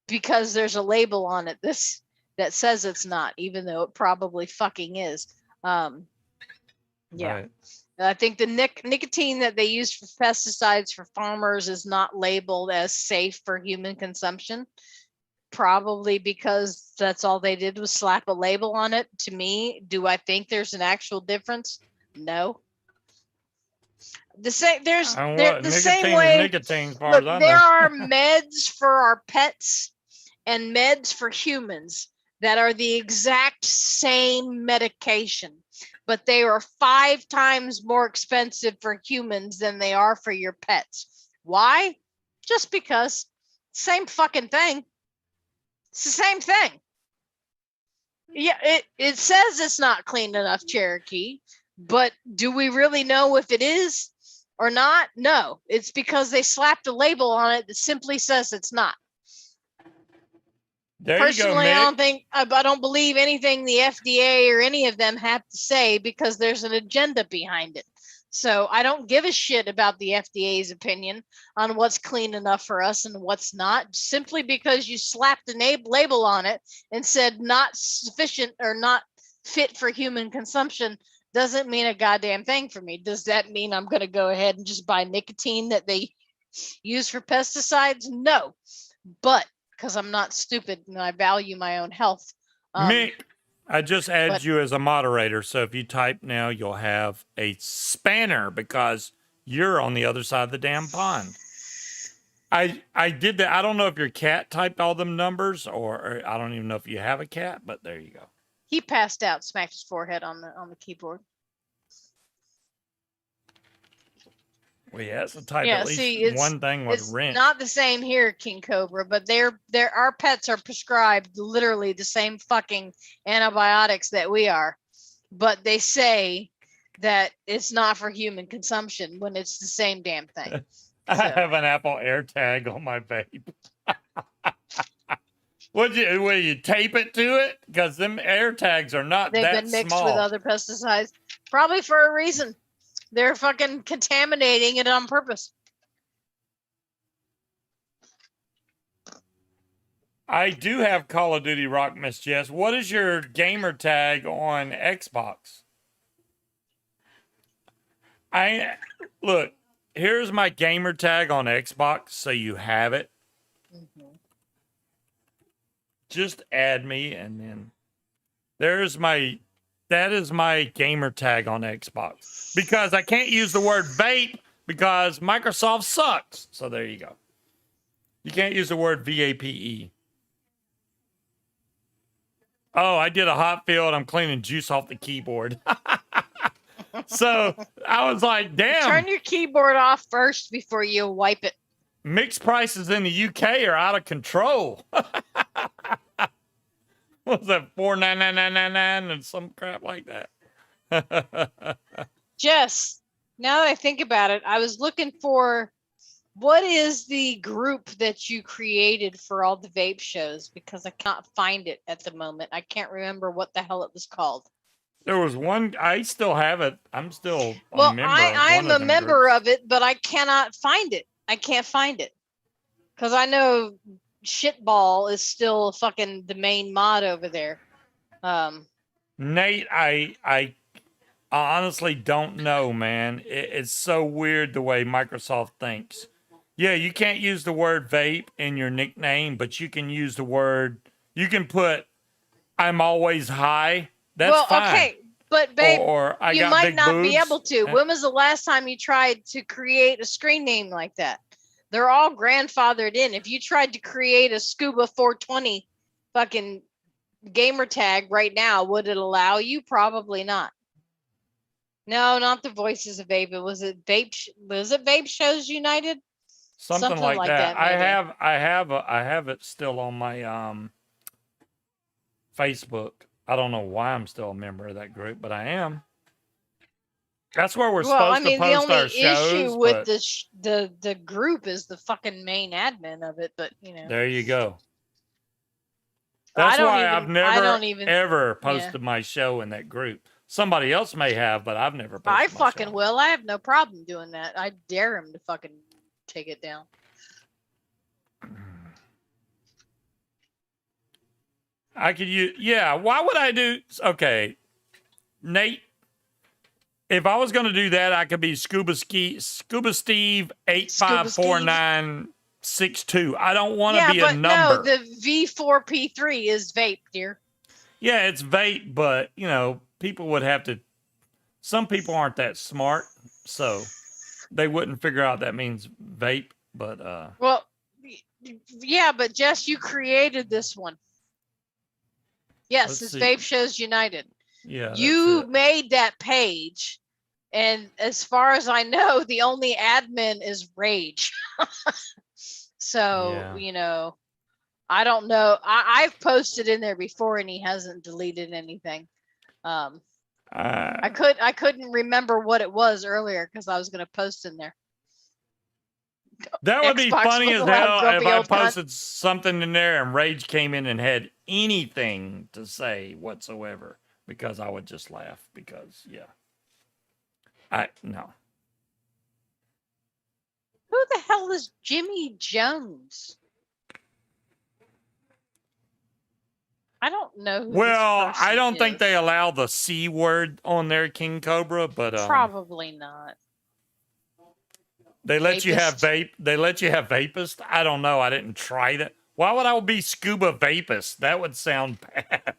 because there's a label on it that says it's not, even though it probably fucking is. Yeah. Right. I think the nicotine that they use for pesticides for farmers is not labeled as safe for human consumption, probably because that's all they did was slap a label on it. To me, do I think there's an actual difference? No. The same way. Nicotine, look, there are meds for our pets and meds for humans that are the exact same medication, but they are 5 times more expensive for humans than they are for your pets. Why? Just because. Same fucking thing. It's the same thing. Yeah, it says it's not clean enough, Cherokee, but do we really know if it is or not? No, it's because they slapped a label on it that simply says it's not. Personally, I don't believe anything the FDA or any of them have to say, because there's an agenda behind it. So I don't give a shit about the FDA's opinion on what's clean enough for us and what's not. Simply because you slapped a label on it and said not sufficient or not fit for human consumption doesn't mean a goddamn thing for me. Does that mean I'm going to go ahead and just buy nicotine that they use for pesticides? No, but because I'm not stupid and I value my own health. Mick, I just added you as a moderator, so if you type now, you'll have a spanner because you're on the other side of the damn pond. I did that. I don't know if your cat typed all them numbers, or I don't even know if you have a cat, but there you go. He passed out, smacked his forehead on the keyboard. Well, yeah, it's a type. At least one thing with wrench. It's not the same here, King Cobra, but our pets are prescribed literally the same fucking antibiotics that we are, but they say that it's not for human consumption when it's the same damn thing. I have an Apple AirTag on my vape. Would you tape it to it? Because them air tags are not They've that been mixed small. with other pesticides, probably for a reason. They're fucking contaminating it on purpose. I do have Call of Duty Rock, Miss Jess. What is your gamer tag on Xbox? Look, here's my gamer tag on Xbox, so you have it. Just add me, and then that is my gamer tag on Xbox. Because I can't use the word vape because Microsoft sucks. So there you go. You can't use the word VAPE. Oh, I did a hot field. I'm cleaning juice off the keyboard. So I was like, damn. Turn your keyboard off first before you wipe it. Mixed prices in the UK are out of control. What was that, $4.99.99 and some crap like that? Jess, now that I think about it, I was looking for what is the group that you created for all the vape shows because I can't find it at the moment. I can't remember what the hell it was called. There was one. I still have it. I'm still Well, a member. I'm a member of it, but I cannot find it. I can't find it because I know Shitball is still fucking the main mod over there. Nate, I honestly don't know, man. It's so weird the way Microsoft thinks. Yeah, you can't use the word vape in your nickname, but you can use the word. You can put "I'm always high." That's fine. Okay, but babe, or I you got might big not be boobs. able to. When was the last time you tried to create a screen name like that? They're all grandfathered in. If you tried to create a Scuba 420 fucking gamer tag right now, would it allow you? Probably not. No, not the Voices of Vape. Was it Vape Shows United? Something like that. maybe. I have it still on my Facebook. I don't know why I'm still a member of that group, but I am. That's where we're supposed to post the only our shows. issue with the group is the fucking main admin of it, but you know. There you go. That's why I've never ever posted my show in that group. Somebody else may have, but I've never posted I my fucking show. will. I have no problem doing that. I dare him to fucking take it down. I could use, yeah. Why would I do? Okay, Nate. If I was going to do that, I could be Scuba Steve 854962. I don't want to be a number. No, the V4P3 is vape, dear. Yeah, it's vape, but you know, people would have to. Some people aren't that smart, so they wouldn't figure out that means vape. But well, yeah, but Jess, you created this one. Yes, it's Vape Shows United. Yeah, you made that page, and as far as I know, the only admin is Rage. So you know, I don't know. I've posted in there before, and he hasn't deleted anything. I couldn't remember what it was earlier because I was going to post in there. That would be funny as hell if I posted cunt. something in there and Rage came in and had anything to say whatsoever, because I would just laugh because, no. Who the hell is Jimmy Jones? I don't know. Who Well, this I don't is. think they allow the C word on there, King Cobra, but probably not. They let you have vape. They let you have vapist. I don't know. I didn't try that. Why would I be scuba vapist? That would sound bad.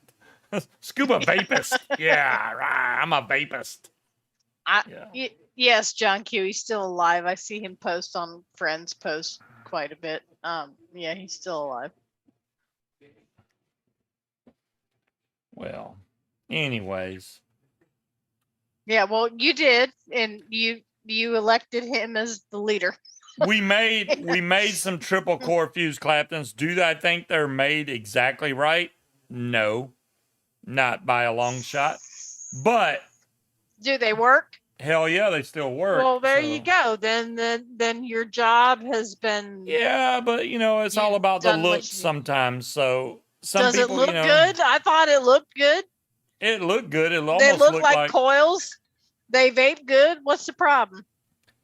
Scuba vapist. Yeah, I'm a vapist. Yes, John Q. He's still alive. I see him post on Friends post quite a bit. Yeah, he's still alive. Well, anyways. Yeah, well, you did, and you elected him as the leader. we made some triple core fuse Claptons. Do I think they're made exactly right? No, not by a long shot. But do they work? Hell yeah, they still work. Well, there you go. Then your job has been. Yeah, but you know, it's all about the looks sometimes. So some Does people, it look you know, good? I thought it looked good. it looked good. It They almost look looked like coils. They vape good. What's the problem?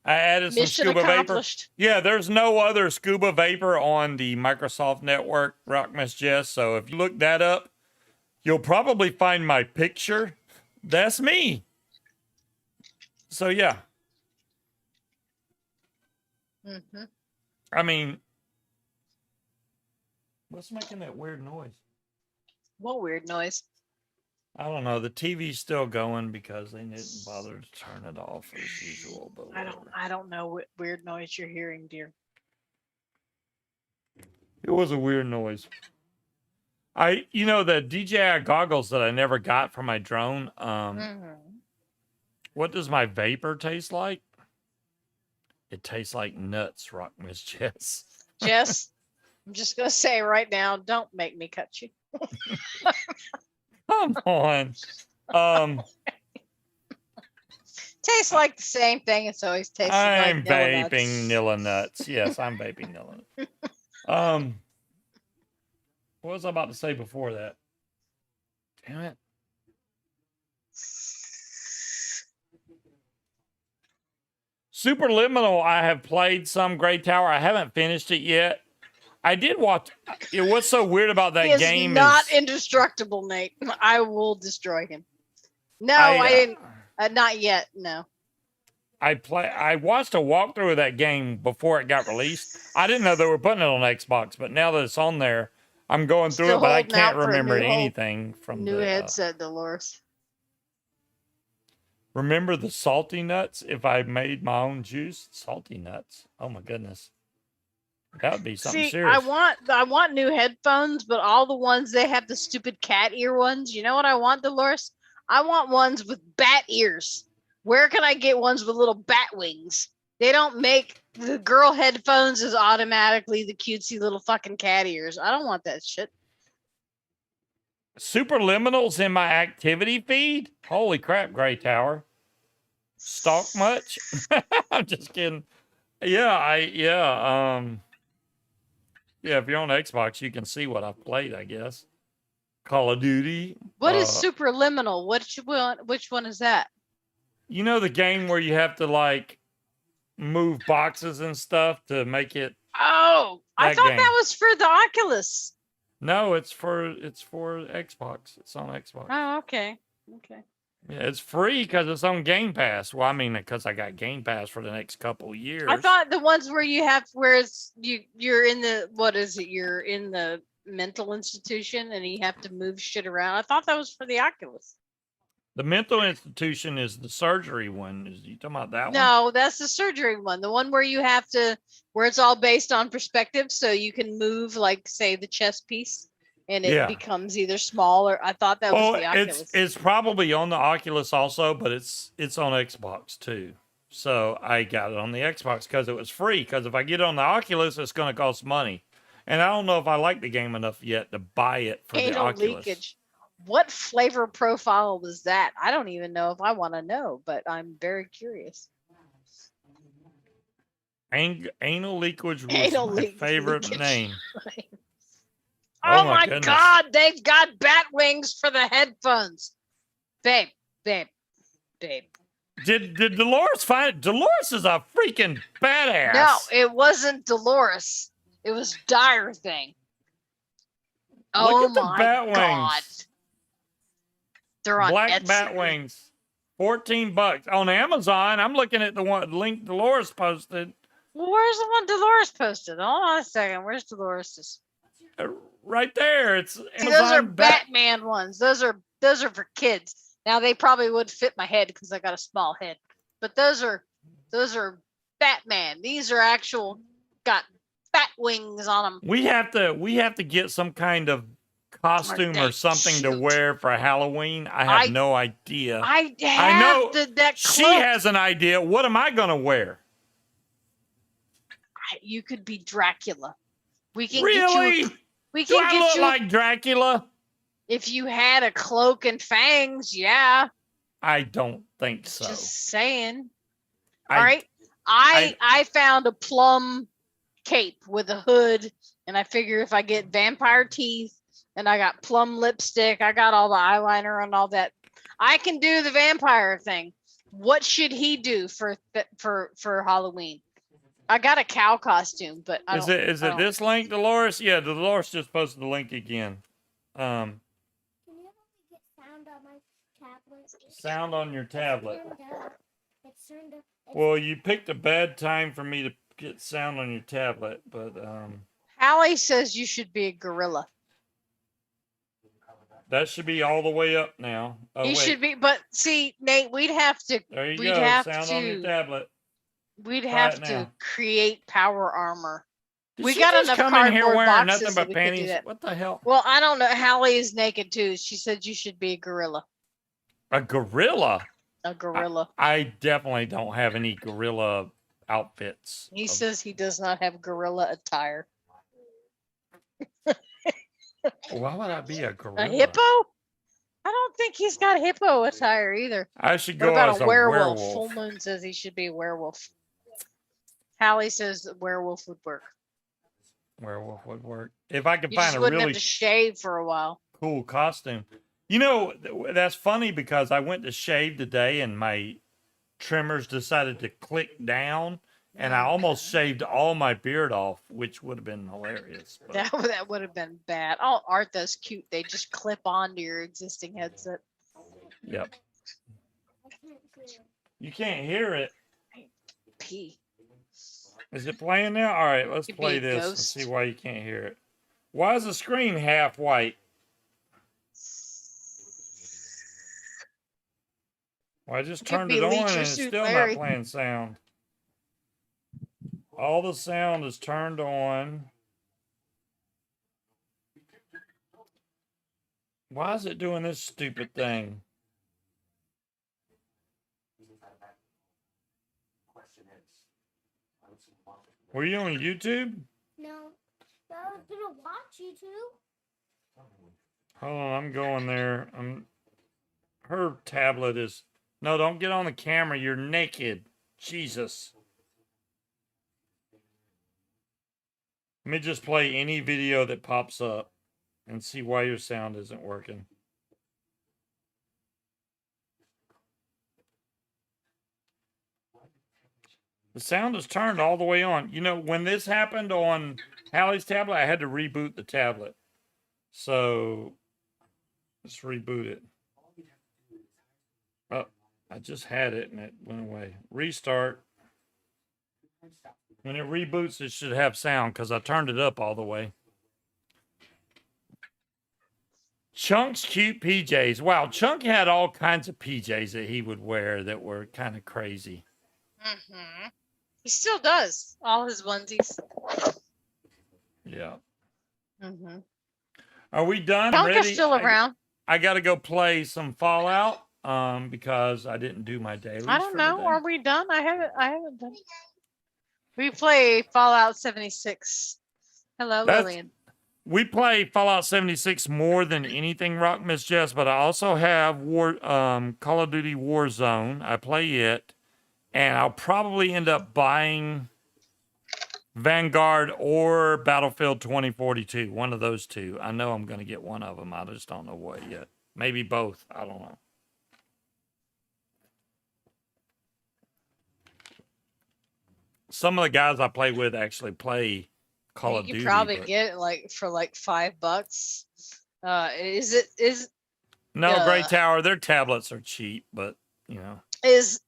I added some Mission scuba vapor. accomplished. Yeah, there's no other scuba vapor on the Microsoft network, Rock Miss Jess. So if you look that up, you'll probably find my picture. That's me. So yeah, Mm-hmm. I mean, what's making that weird noise? What weird noise? I don't know. The TV's still going because they didn't bother to turn it off as usual. But I whatever. don't know what weird noise you're hearing, dear. It was a weird noise. You know, the DJI goggles that I never got for my drone. What does my vapor taste like? It tastes like nuts, Rock Miss Jess. Jess, I'm just gonna say right now, don't make me cut you. Come on. Tastes like the same thing. It's always tasted like I'm Nilla nuts. vaping Nilla nuts. Yes, I'm vaping Nilla nuts. What was I about to say before that? Damn it. Superliminal, I have played some Gray Tower. I haven't finished it yet. I did watch. What's so weird about that He is game not is indestructible, Nate. I will destroy him. No, I didn't. Not yet. No. I watched a walkthrough of that game before it got released. I didn't know they were putting it on Xbox, but now that it's on there, I'm going through Still it, but I holding out can't for a remember new anything from New the headset, Dolores. remember the salty nuts? If I made my own juice, salty nuts. Oh my goodness, that would be something See, serious. I want new headphones, but all the ones they have the stupid cat ear ones. You know what I want, Dolores? I want ones with bat ears. Where can I get ones with little bat wings? They don't make the girl headphones is automatically the cutesy little fucking cat ears. I don't want that shit. Superliminals in my activity feed? Holy crap, Gray Tower. Stalk much? I'm just kidding. Yeah, yeah, if you're on Xbox, you can see what I've played, I guess. Call of Duty. What is Superliminal? Which one is that? You know the game where you have to like move boxes and stuff to make it. Oh, I That thought game. that was for the Oculus. No, it's for Xbox. It's on Xbox. Oh, okay. Okay. Yeah, it's free because it's on Game Pass. Well, I mean, because I got Game Pass for the next couple years. I thought the ones where you have where it's you're in the what is it? You're in the mental institution and you have to move shit around. I thought that was for the Oculus. the mental institution is the surgery one. Is you talking about that one? No, that's the surgery one. The one where you have to where it's all based on perspective, so you can move like say the chess piece and it Yeah. becomes either small or I thought that was the Oculus. it's probably on the Oculus also, but it's on Xbox too. So I got it on the Xbox because it was free. Because if I get it on the Oculus, it's going to cost money, and I don't know if I like the game enough yet to buy it for the Anal Oculus. leakage. What flavor profile was that? I don't even know if I want to know, but I'm very curious. Anal leakage was Anal my leakage. favorite name. Oh, my my goodness. God, they've got bat wings for the headphones. Babe. Did Dolores find it? Dolores is a freaking badass. No, it wasn't Dolores. It was Dire Thing. Oh Look at the my bat wings. God. They're on Black Etsy. bat wings. $14 on Amazon. I'm looking at the link Dolores posted. Where's the one Dolores posted? Hold on a second. Where's Dolores'? Right there. It's See, Amazon those are Batman ones. Those are for kids. Now they probably would fit my head because I got a small head. But those are Batman. These are actual got bat wings on them. We have to get some kind of costume or something to wear for Halloween. I have no idea. I have know that she cloak. has an idea. What am I gonna wear? You could be Dracula. We can Really? get you. We Do can I get look you like Dracula? if you had a cloak and fangs. Yeah, I don't think so. just saying. I- All right, I found a plum cape with a hood, and I figure if I get vampire teeth And I got plum lipstick. I got all the eyeliner and all that. I can do the vampire thing. What should he do for Halloween? I got a cow costume, but I Is don't. it I don't- this link, Dolores? Yeah, Dolores just posted the link again. Can you help me get sound on my tablet? Sound on your tablet. It's turned up. Well, you picked a bad time for me to get sound on your tablet, but Hallie says you should be a gorilla. that should be all the way up now. Oh, You wait. should be, but see, Nate, we'd have to. There you We'd go. have Sound on your to. tablet. We'd Try have it to now. create power armor. Did We she got just enough come in here cardboard wearing boxes nothing that but we could do panties? that. What the hell? Well, I don't know. Hallie is naked too. She said you should be a gorilla. A gorilla? A gorilla. I definitely don't have any gorilla outfits. He says he does not have gorilla attire. Why would I be a gorilla? A hippo? I don't think he's got hippo attire either. I should What go about as a a werewolf? werewolf. Full Moon says he should be a werewolf. Hallie says a werewolf would work. Werewolf would work. If I could You find just a wouldn't really have to shave for a while. cool costume. You know, that's funny because I went to shave today and my trimmers decided to click down and I almost shaved all my beard off, which would have been hilarious. But That would have been bad. Oh, aren't those cute? They just clip onto your existing headset. yep. I can't hear. You can't hear it. Pee. Is it playing now? All right, let's Could be play a this and ghost. see why you can't hear it. Why is the screen half white? Well, I just Could turned be it on Leisure and it's Suit still Larry. not playing sound. All the sound is turned on. Why is it doing this stupid thing? Were you on YouTube? No. But I was gonna watch you too. Hold on, I'm going there. Her tablet is. No, don't get on the camera. You're naked. Jesus. Let me just play any video that pops up and see why your sound isn't working. The sound is turned all the way on. You know, when this happened on Hallie's tablet, I had to reboot the tablet. So let's reboot it. Oh, I just had it and it went away. Restart. When it reboots, it should have sound because I turned it up all the way. Chunk's cute PJs. Wow, Chunk had all kinds of PJs that he would wear that were kind of crazy. Mm-hmm. He still does all his onesies. Yeah. Mm-hmm. Are we done? Chunk Ready? is still around. I got to go play some Fallout because I didn't do my dailies. I don't for know. today. Are we done? I haven't done. We play Fallout 76. Hello, That's- Lillian. We play Fallout 76 more than anything, Rock Miss Jess, but I also have Call of Duty Warzone. I play it, and I'll probably end up buying Vanguard or Battlefield 2042. One of those two. I know I'm going to get one of them. I just don't know what yet. Maybe both. I don't know. Some of the guys I play with actually play Call of You Duty. could probably but- get it like for like $5. Is No, Great Yeah. Tower, their tablets are cheap, but you know. it's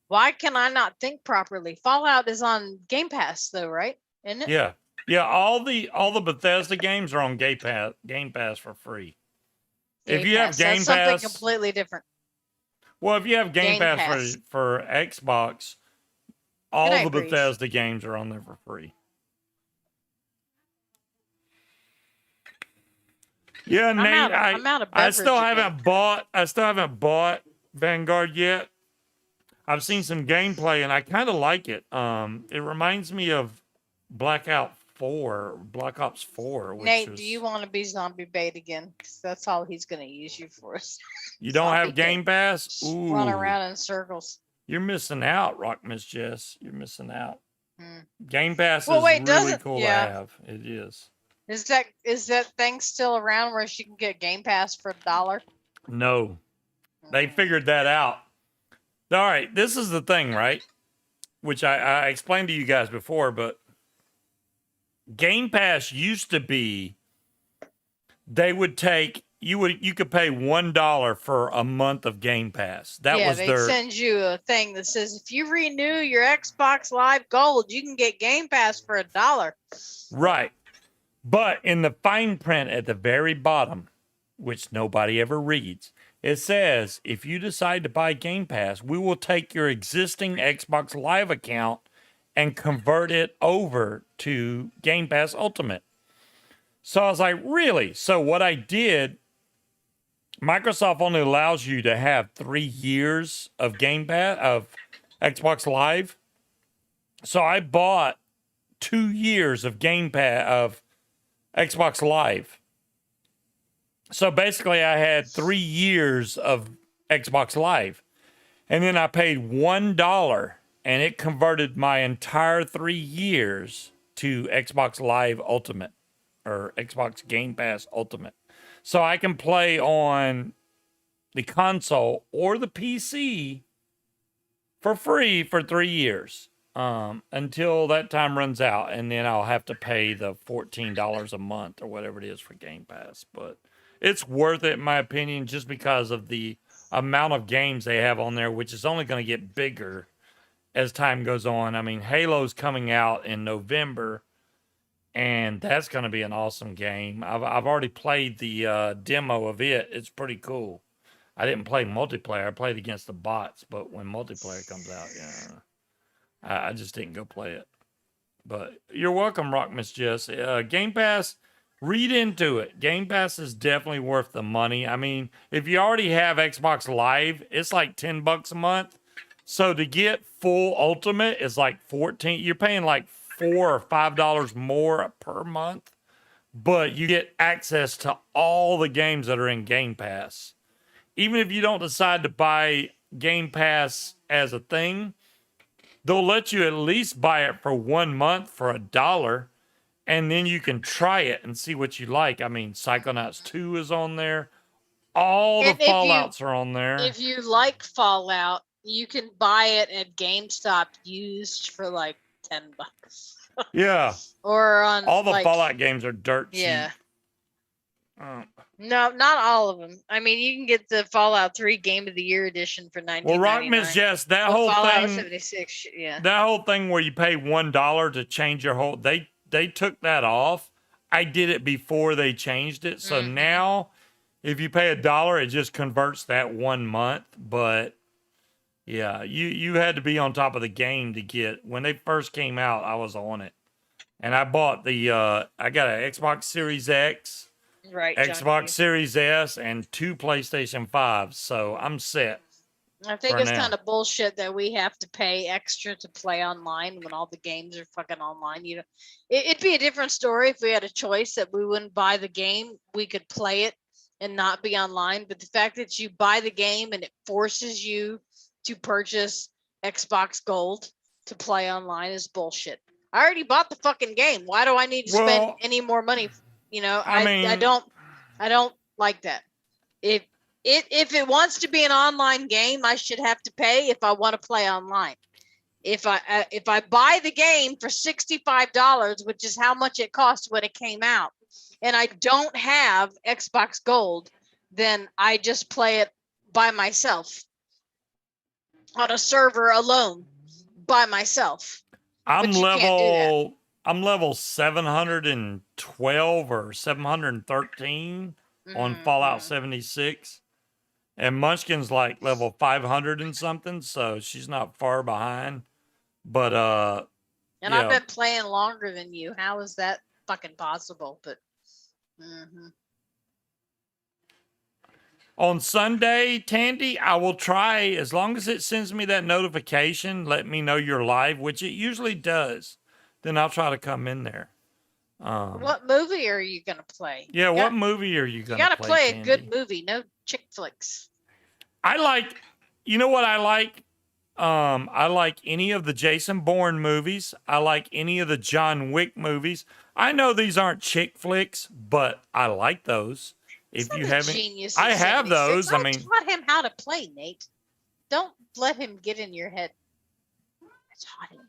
why can I not think properly? Fallout is on Game Pass though, right? Isn't it? Yeah. Yeah, all the Bethesda games are on Game Pass for free. If you have Pass. That's Game something Pass- completely different. Well, if you have Game Game Pass, Pass. For Xbox, all Good the night, Breeze. Bethesda games are on there for free. Yeah, Nate, I'm out of I still beverage again. haven't bought Vanguard yet. I've seen some gameplay and I kind of like it. It reminds me of Black Ops 4, which Nate, was, do you want to be zombie bait again? 'Cause that's all he's going to use you for. you don't have zombie Game Pass? Just Ooh, run around in circles. you're missing out, Rock Miss Jess. You're missing out. Hmm. Game Pass Well, is wait, really doesn't- cool yeah. to have. It is. Is that thing still around where she can get Game Pass for $1? No, they figured that out. All right, this is the thing, right? Which I explained to you guys before, but Game Pass used to be they would take you could pay $1 for a month of Game Pass. That Yeah, was they their send you a thing that says if you renew your Xbox Live Gold, you can get Game Pass for $1. right. But in the fine print at the very bottom, which nobody ever reads, it says if you decide to buy Game Pass, we will take your existing Xbox Live account and convert it over to Game Pass Ultimate. So I was like, really? So what I did, Microsoft only allows you to have 3 years of Game Pass of Xbox Live. So I bought 2 years of Game Pass of Xbox Live. So basically I had 3 years of Xbox Live. And then I paid $1 and it converted my entire 3 years to Xbox Live Ultimate or Xbox Game Pass Ultimate. So I can play on the console or the PC for free for 3 years until that time runs out. And then I'll have to pay the $14 a month or whatever it is for Game Pass. But it's worth it, in my opinion, just because of the amount of games they have on there, which is only going to get bigger as time goes on. I mean, Halo's coming out in November, and that's going to be an awesome game. I've already played the demo of it. It's pretty cool. I didn't play multiplayer. I played against the bots, but when multiplayer comes out, yeah, I just didn't go play it. But you're welcome, Rock Miss Jess. Game Pass, read into it. Game Pass is definitely worth the money. I mean, if you already have Xbox Live, it's like $10 a month. So to get full Ultimate is like 14. You're paying like $4 or $5 more per month, but you get access to all the games that are in Game Pass. Even if you don't decide to buy Game Pass as a thing, they'll let you at least buy it for 1 month for $1, and then you can try it and see what you like. I mean, Psychonauts 2 is on there. All the Fallouts are on there. If you like Fallout, you can buy it at GameStop used for like $10. Yeah. Or on All the like, Fallout games are dirt cheap. Yeah. No, not all of them. I mean, you can get the Fallout 3 Game of the Year edition for $19.99. Well, Rock Miss Jess, that whole Fallout thing, 76, yeah. that whole thing where you pay $1 to change your whole, they took that off. I did it before they changed it, so now if you pay $1, it just converts that 1 month. But yeah, you had to be on top of the game to get. When they first came out, I was on it, and I bought the I got an Xbox Series X, Right, Xbox Series S, and 2 PlayStation 5s, so I'm set. I think for it's now. kind of bullshit that we have to pay extra to play online when all the games are fucking online. You know, it'd be a different story if we had a choice that we wouldn't buy the game, we could play it and not be online. But the fact that you buy the game and it forces you to purchase Xbox Gold to play online is bullshit. I already bought the fucking game. Why do I need to spend Well, any more money? You know, I mean- I don't like that. If it wants to be an online game, I should have to pay if I want to play online. If I buy the game for $65, which is how much it cost when it came out, and I don't have Xbox Gold, then I just play it by myself on a server alone by myself. I'm But you can't do level 712 or 713 on Fallout 76. And Munchkin's like level 500 and something, so she's not far behind. But And yeah. I've been playing longer than you. How is that fucking possible? But on Sunday, Tandy, I will try, as long as it sends me that notification, let me know you're live, which it usually does. Then I'll try to come in there. what movie are you gonna play? Yeah, You what got- movie are you You gonna gotta play a Tandy? good movie, no chick flicks. I like, you know what I like? I like any of the Jason Bourne movies. I like any of the John Wick movies. I know these aren't chick flicks, but I like those. If He's you not a haven't, genius I at have 76. those. I mean, taught him how to play, Nate. Don't let him get in your head. I taught him.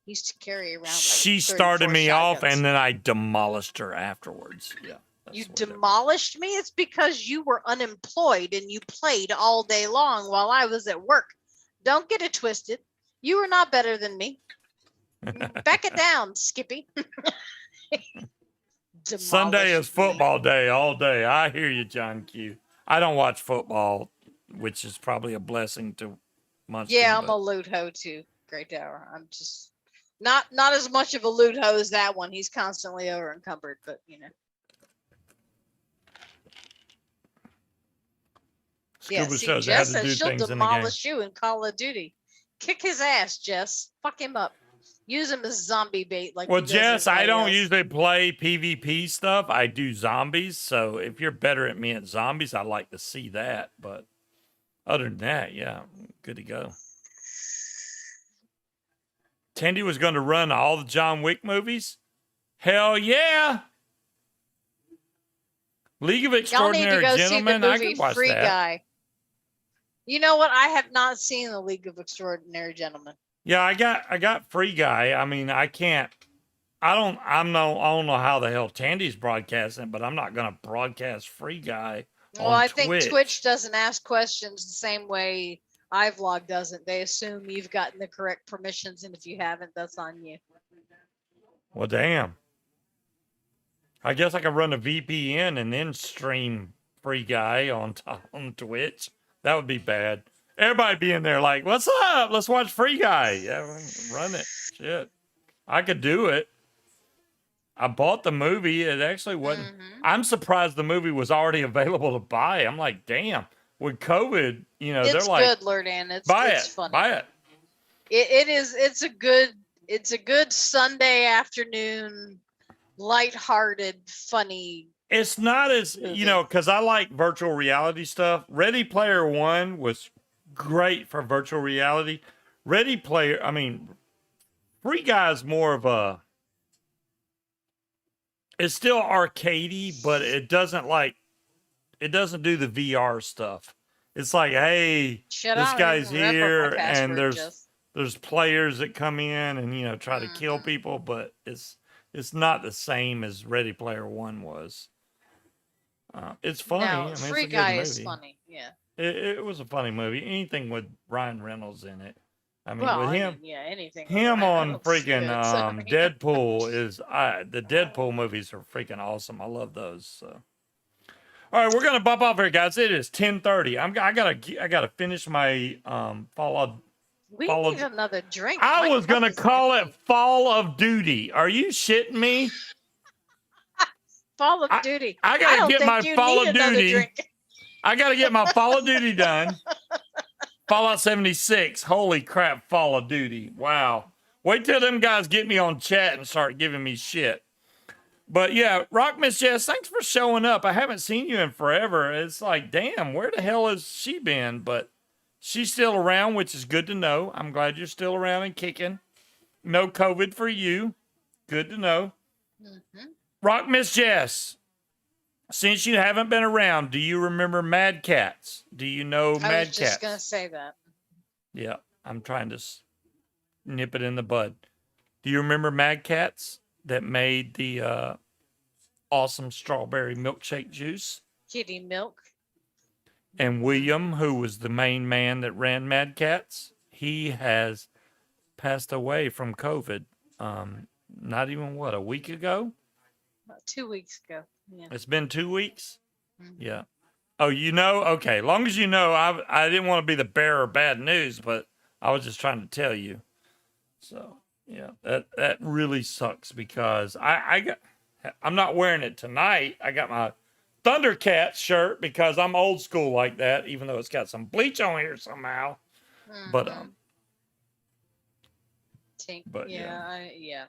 He used to carry around like she 34 started me off, shotguns. and then I demolished her afterwards. Yeah. You that's what it- demolished me? It's because you were unemployed and you played all day long while I was at work. Don't get it twisted. You are not better than me. Back it down, Skippy. Sunday is Demolished me. football day all day. I hear you, John Q. I don't watch football, which is probably a blessing to Munchkin. Yeah, I'm but- a loot hoe too. Great Tower. I'm just not as much of a loot hoe as that one. He's constantly over encumbered, but you know. Yeah, Scuba see, shows you how Jess to says do she'll things in the game. demolish you in Call of Duty. Kick his ass, Jess. Fuck him up. Use him as zombie bait like Well, he does Jess, I everybody don't else. usually play PvP stuff. I do zombies. So if you're better at me at zombies, I'd like to see that. But other than that, yeah, good to go. Tandy was going to run all the John Wick movies. Hell yeah! League of Y'all need to Extraordinary go see the Gentlemen. I movie could watch Free that. Guy. You know what? I have not seen the League of Extraordinary Gentlemen. Yeah, I got Free Guy. I mean, I can't. I don't know how the hell Tandy's broadcasting, but I'm not gonna broadcast Free Guy. Well, on I think Twitch. Twitch doesn't ask questions the same way iVlog doesn't. They assume you've gotten the correct permissions, and if you haven't, that's on you. Well, damn. I guess I could run a VPN and then stream Free Guy on Twitch. That would be bad. Everybody be in there like, "What's up? Let's watch Free Guy." Yeah, run it. Shit, I could do it. I bought the movie. It actually wasn't. Mhm. I'm surprised the movie was already available to buy. I'm like, damn. With COVID, you know, It's they're like, good, Lord Ann. It's buy it's it, funny. buy it. It is. It's a good Sunday afternoon, lighthearted, funny. It's not as, you know, because I like virtual reality stuff. Ready Player One was great for virtual reality. Free Guy's more of a, it's still arcadey, but it doesn't do the VR stuff. It's like, hey, Shut this up, guy's remember my here, and password, there's Jess. players that come in and, you know, try to kill Mhm. people, but it's not the same as Ready Player One was. It's funny. No, I mean, it's a Free good Guy is movie. funny. Yeah. It was a funny movie. Anything with Ryan Reynolds in it. I mean, Well, with I him, mean, yeah, anything. with him Ryan on Reynolds freaking is good, so, I mean, Deadpool is the Deadpool movies are freaking awesome. I love those. So, all right, we're gonna bump off here, guys. It is 10:30. I gotta finish my Fallout. We Follow- need another drink. I My was cup gonna is call it empty. Fall of Duty. Are you shitting me? Fall of Duty. I gotta don't get think my you Fall need of another Duty. drink. I got to get my Fall of Duty done. Fallout 76. Holy crap, Fall of Duty. Wow. Wait till them guys get me on chat and start giving me shit. But yeah, Rock Miss Jess, thanks for showing up. I haven't seen you in forever. It's like, damn, where the hell has she been? But she's still around, which is good to know. I'm glad you're still around and kicking. No COVID for you. Good to know. Mhm. Rock Miss Jess, since you haven't been around, do you remember Mad Cats? Do you know I Mad was just Cats? gonna say that. Yeah, I'm trying to nip it in the bud. Do you remember Mad Cats that made the awesome strawberry milkshake juice? Kitty milk. And William, who was the main man that ran Mad Cats, he has passed away from COVID. Not even a week ago? About 2 weeks ago. Yeah. It's been 2 weeks? Mhm. Yeah. Oh, you know? Okay. Long as you know, I didn't want to be the bearer of bad news, but I was just trying to tell you. So, yeah, that really sucks because I'm not wearing it tonight. I got my Thundercats shirt because I'm old school like that, even though it's got some bleach on here somehow. But, Mhm. Tink. but, yeah.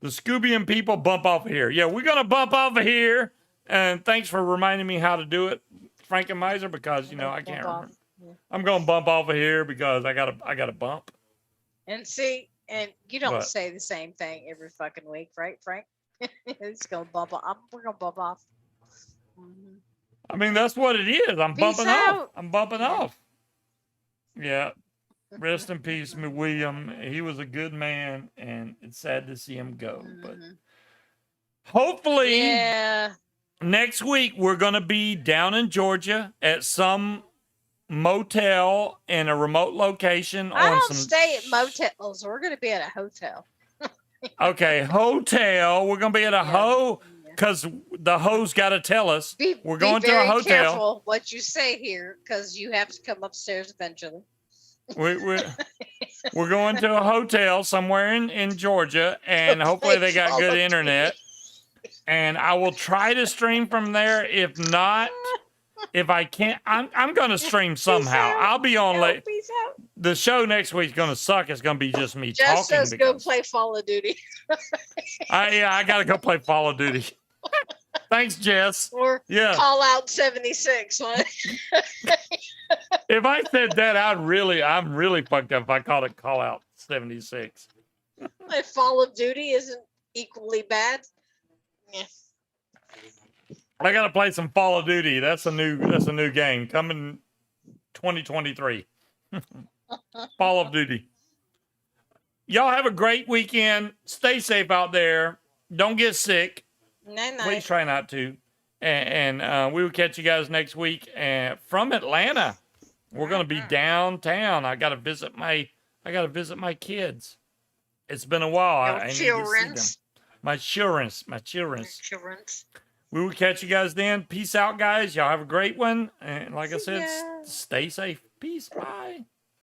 The Scoobian people bump off of here. Yeah, we're going to bump off of here. And thanks for reminding me how to do it, Frankenmeiser, because, you know, I can't Bump off. remember. Yeah. I'm going to bump off of here because I got to bump. And see, And you don't What? say the same thing every fucking week, right, Frank? It's gonna bump off. We're gonna bump off. Mhm. I mean, that's what it is. I'm Peace bumping off. out. I'm bumping Yeah. off. Yeah. Rest in peace, me William. He was a good man, and it's sad to see him go. But Mhm. hopefully, Yeah. next week we're going to be down in Georgia at some motel in a remote location. I on don't some stay at motels. We're gonna be at a hotel. Okay, hotel. We're going to be at a Yeah. because the ho's got to tell us. We're Be going to a very hotel. careful what you say here, because you have to come upstairs eventually. We're going to a hotel somewhere in Georgia, and hopefully they got good internet. And I will try to stream from there. If not, if I can't, I'm going to stream somehow. I'll be on late. Peace out. The show next week's going to suck. It's going to be just me Just talking. says go because play Call of Duty. I got to go play Call of Duty. Thanks, Jess. Or Yeah. Call Out 76. If I said that, I'm really fucked up if I called it Call Out 76. If Call of Duty isn't equally bad. Yeah. I gotta play some Call of Duty. That's a new game coming 2023. Call of Duty. Y'all have a great weekend. Stay safe out there. Don't get sick. Night Please night. try not to. And we will catch you guys next week. And from Atlanta, we're gonna be downtown. I gotta visit my kids. It's been a while. I need to see them. Children's. My children. Children's. We will catch you guys then. Peace out, guys. Y'all have a great one. And like I See said, ya. stay safe. Peace. Bye.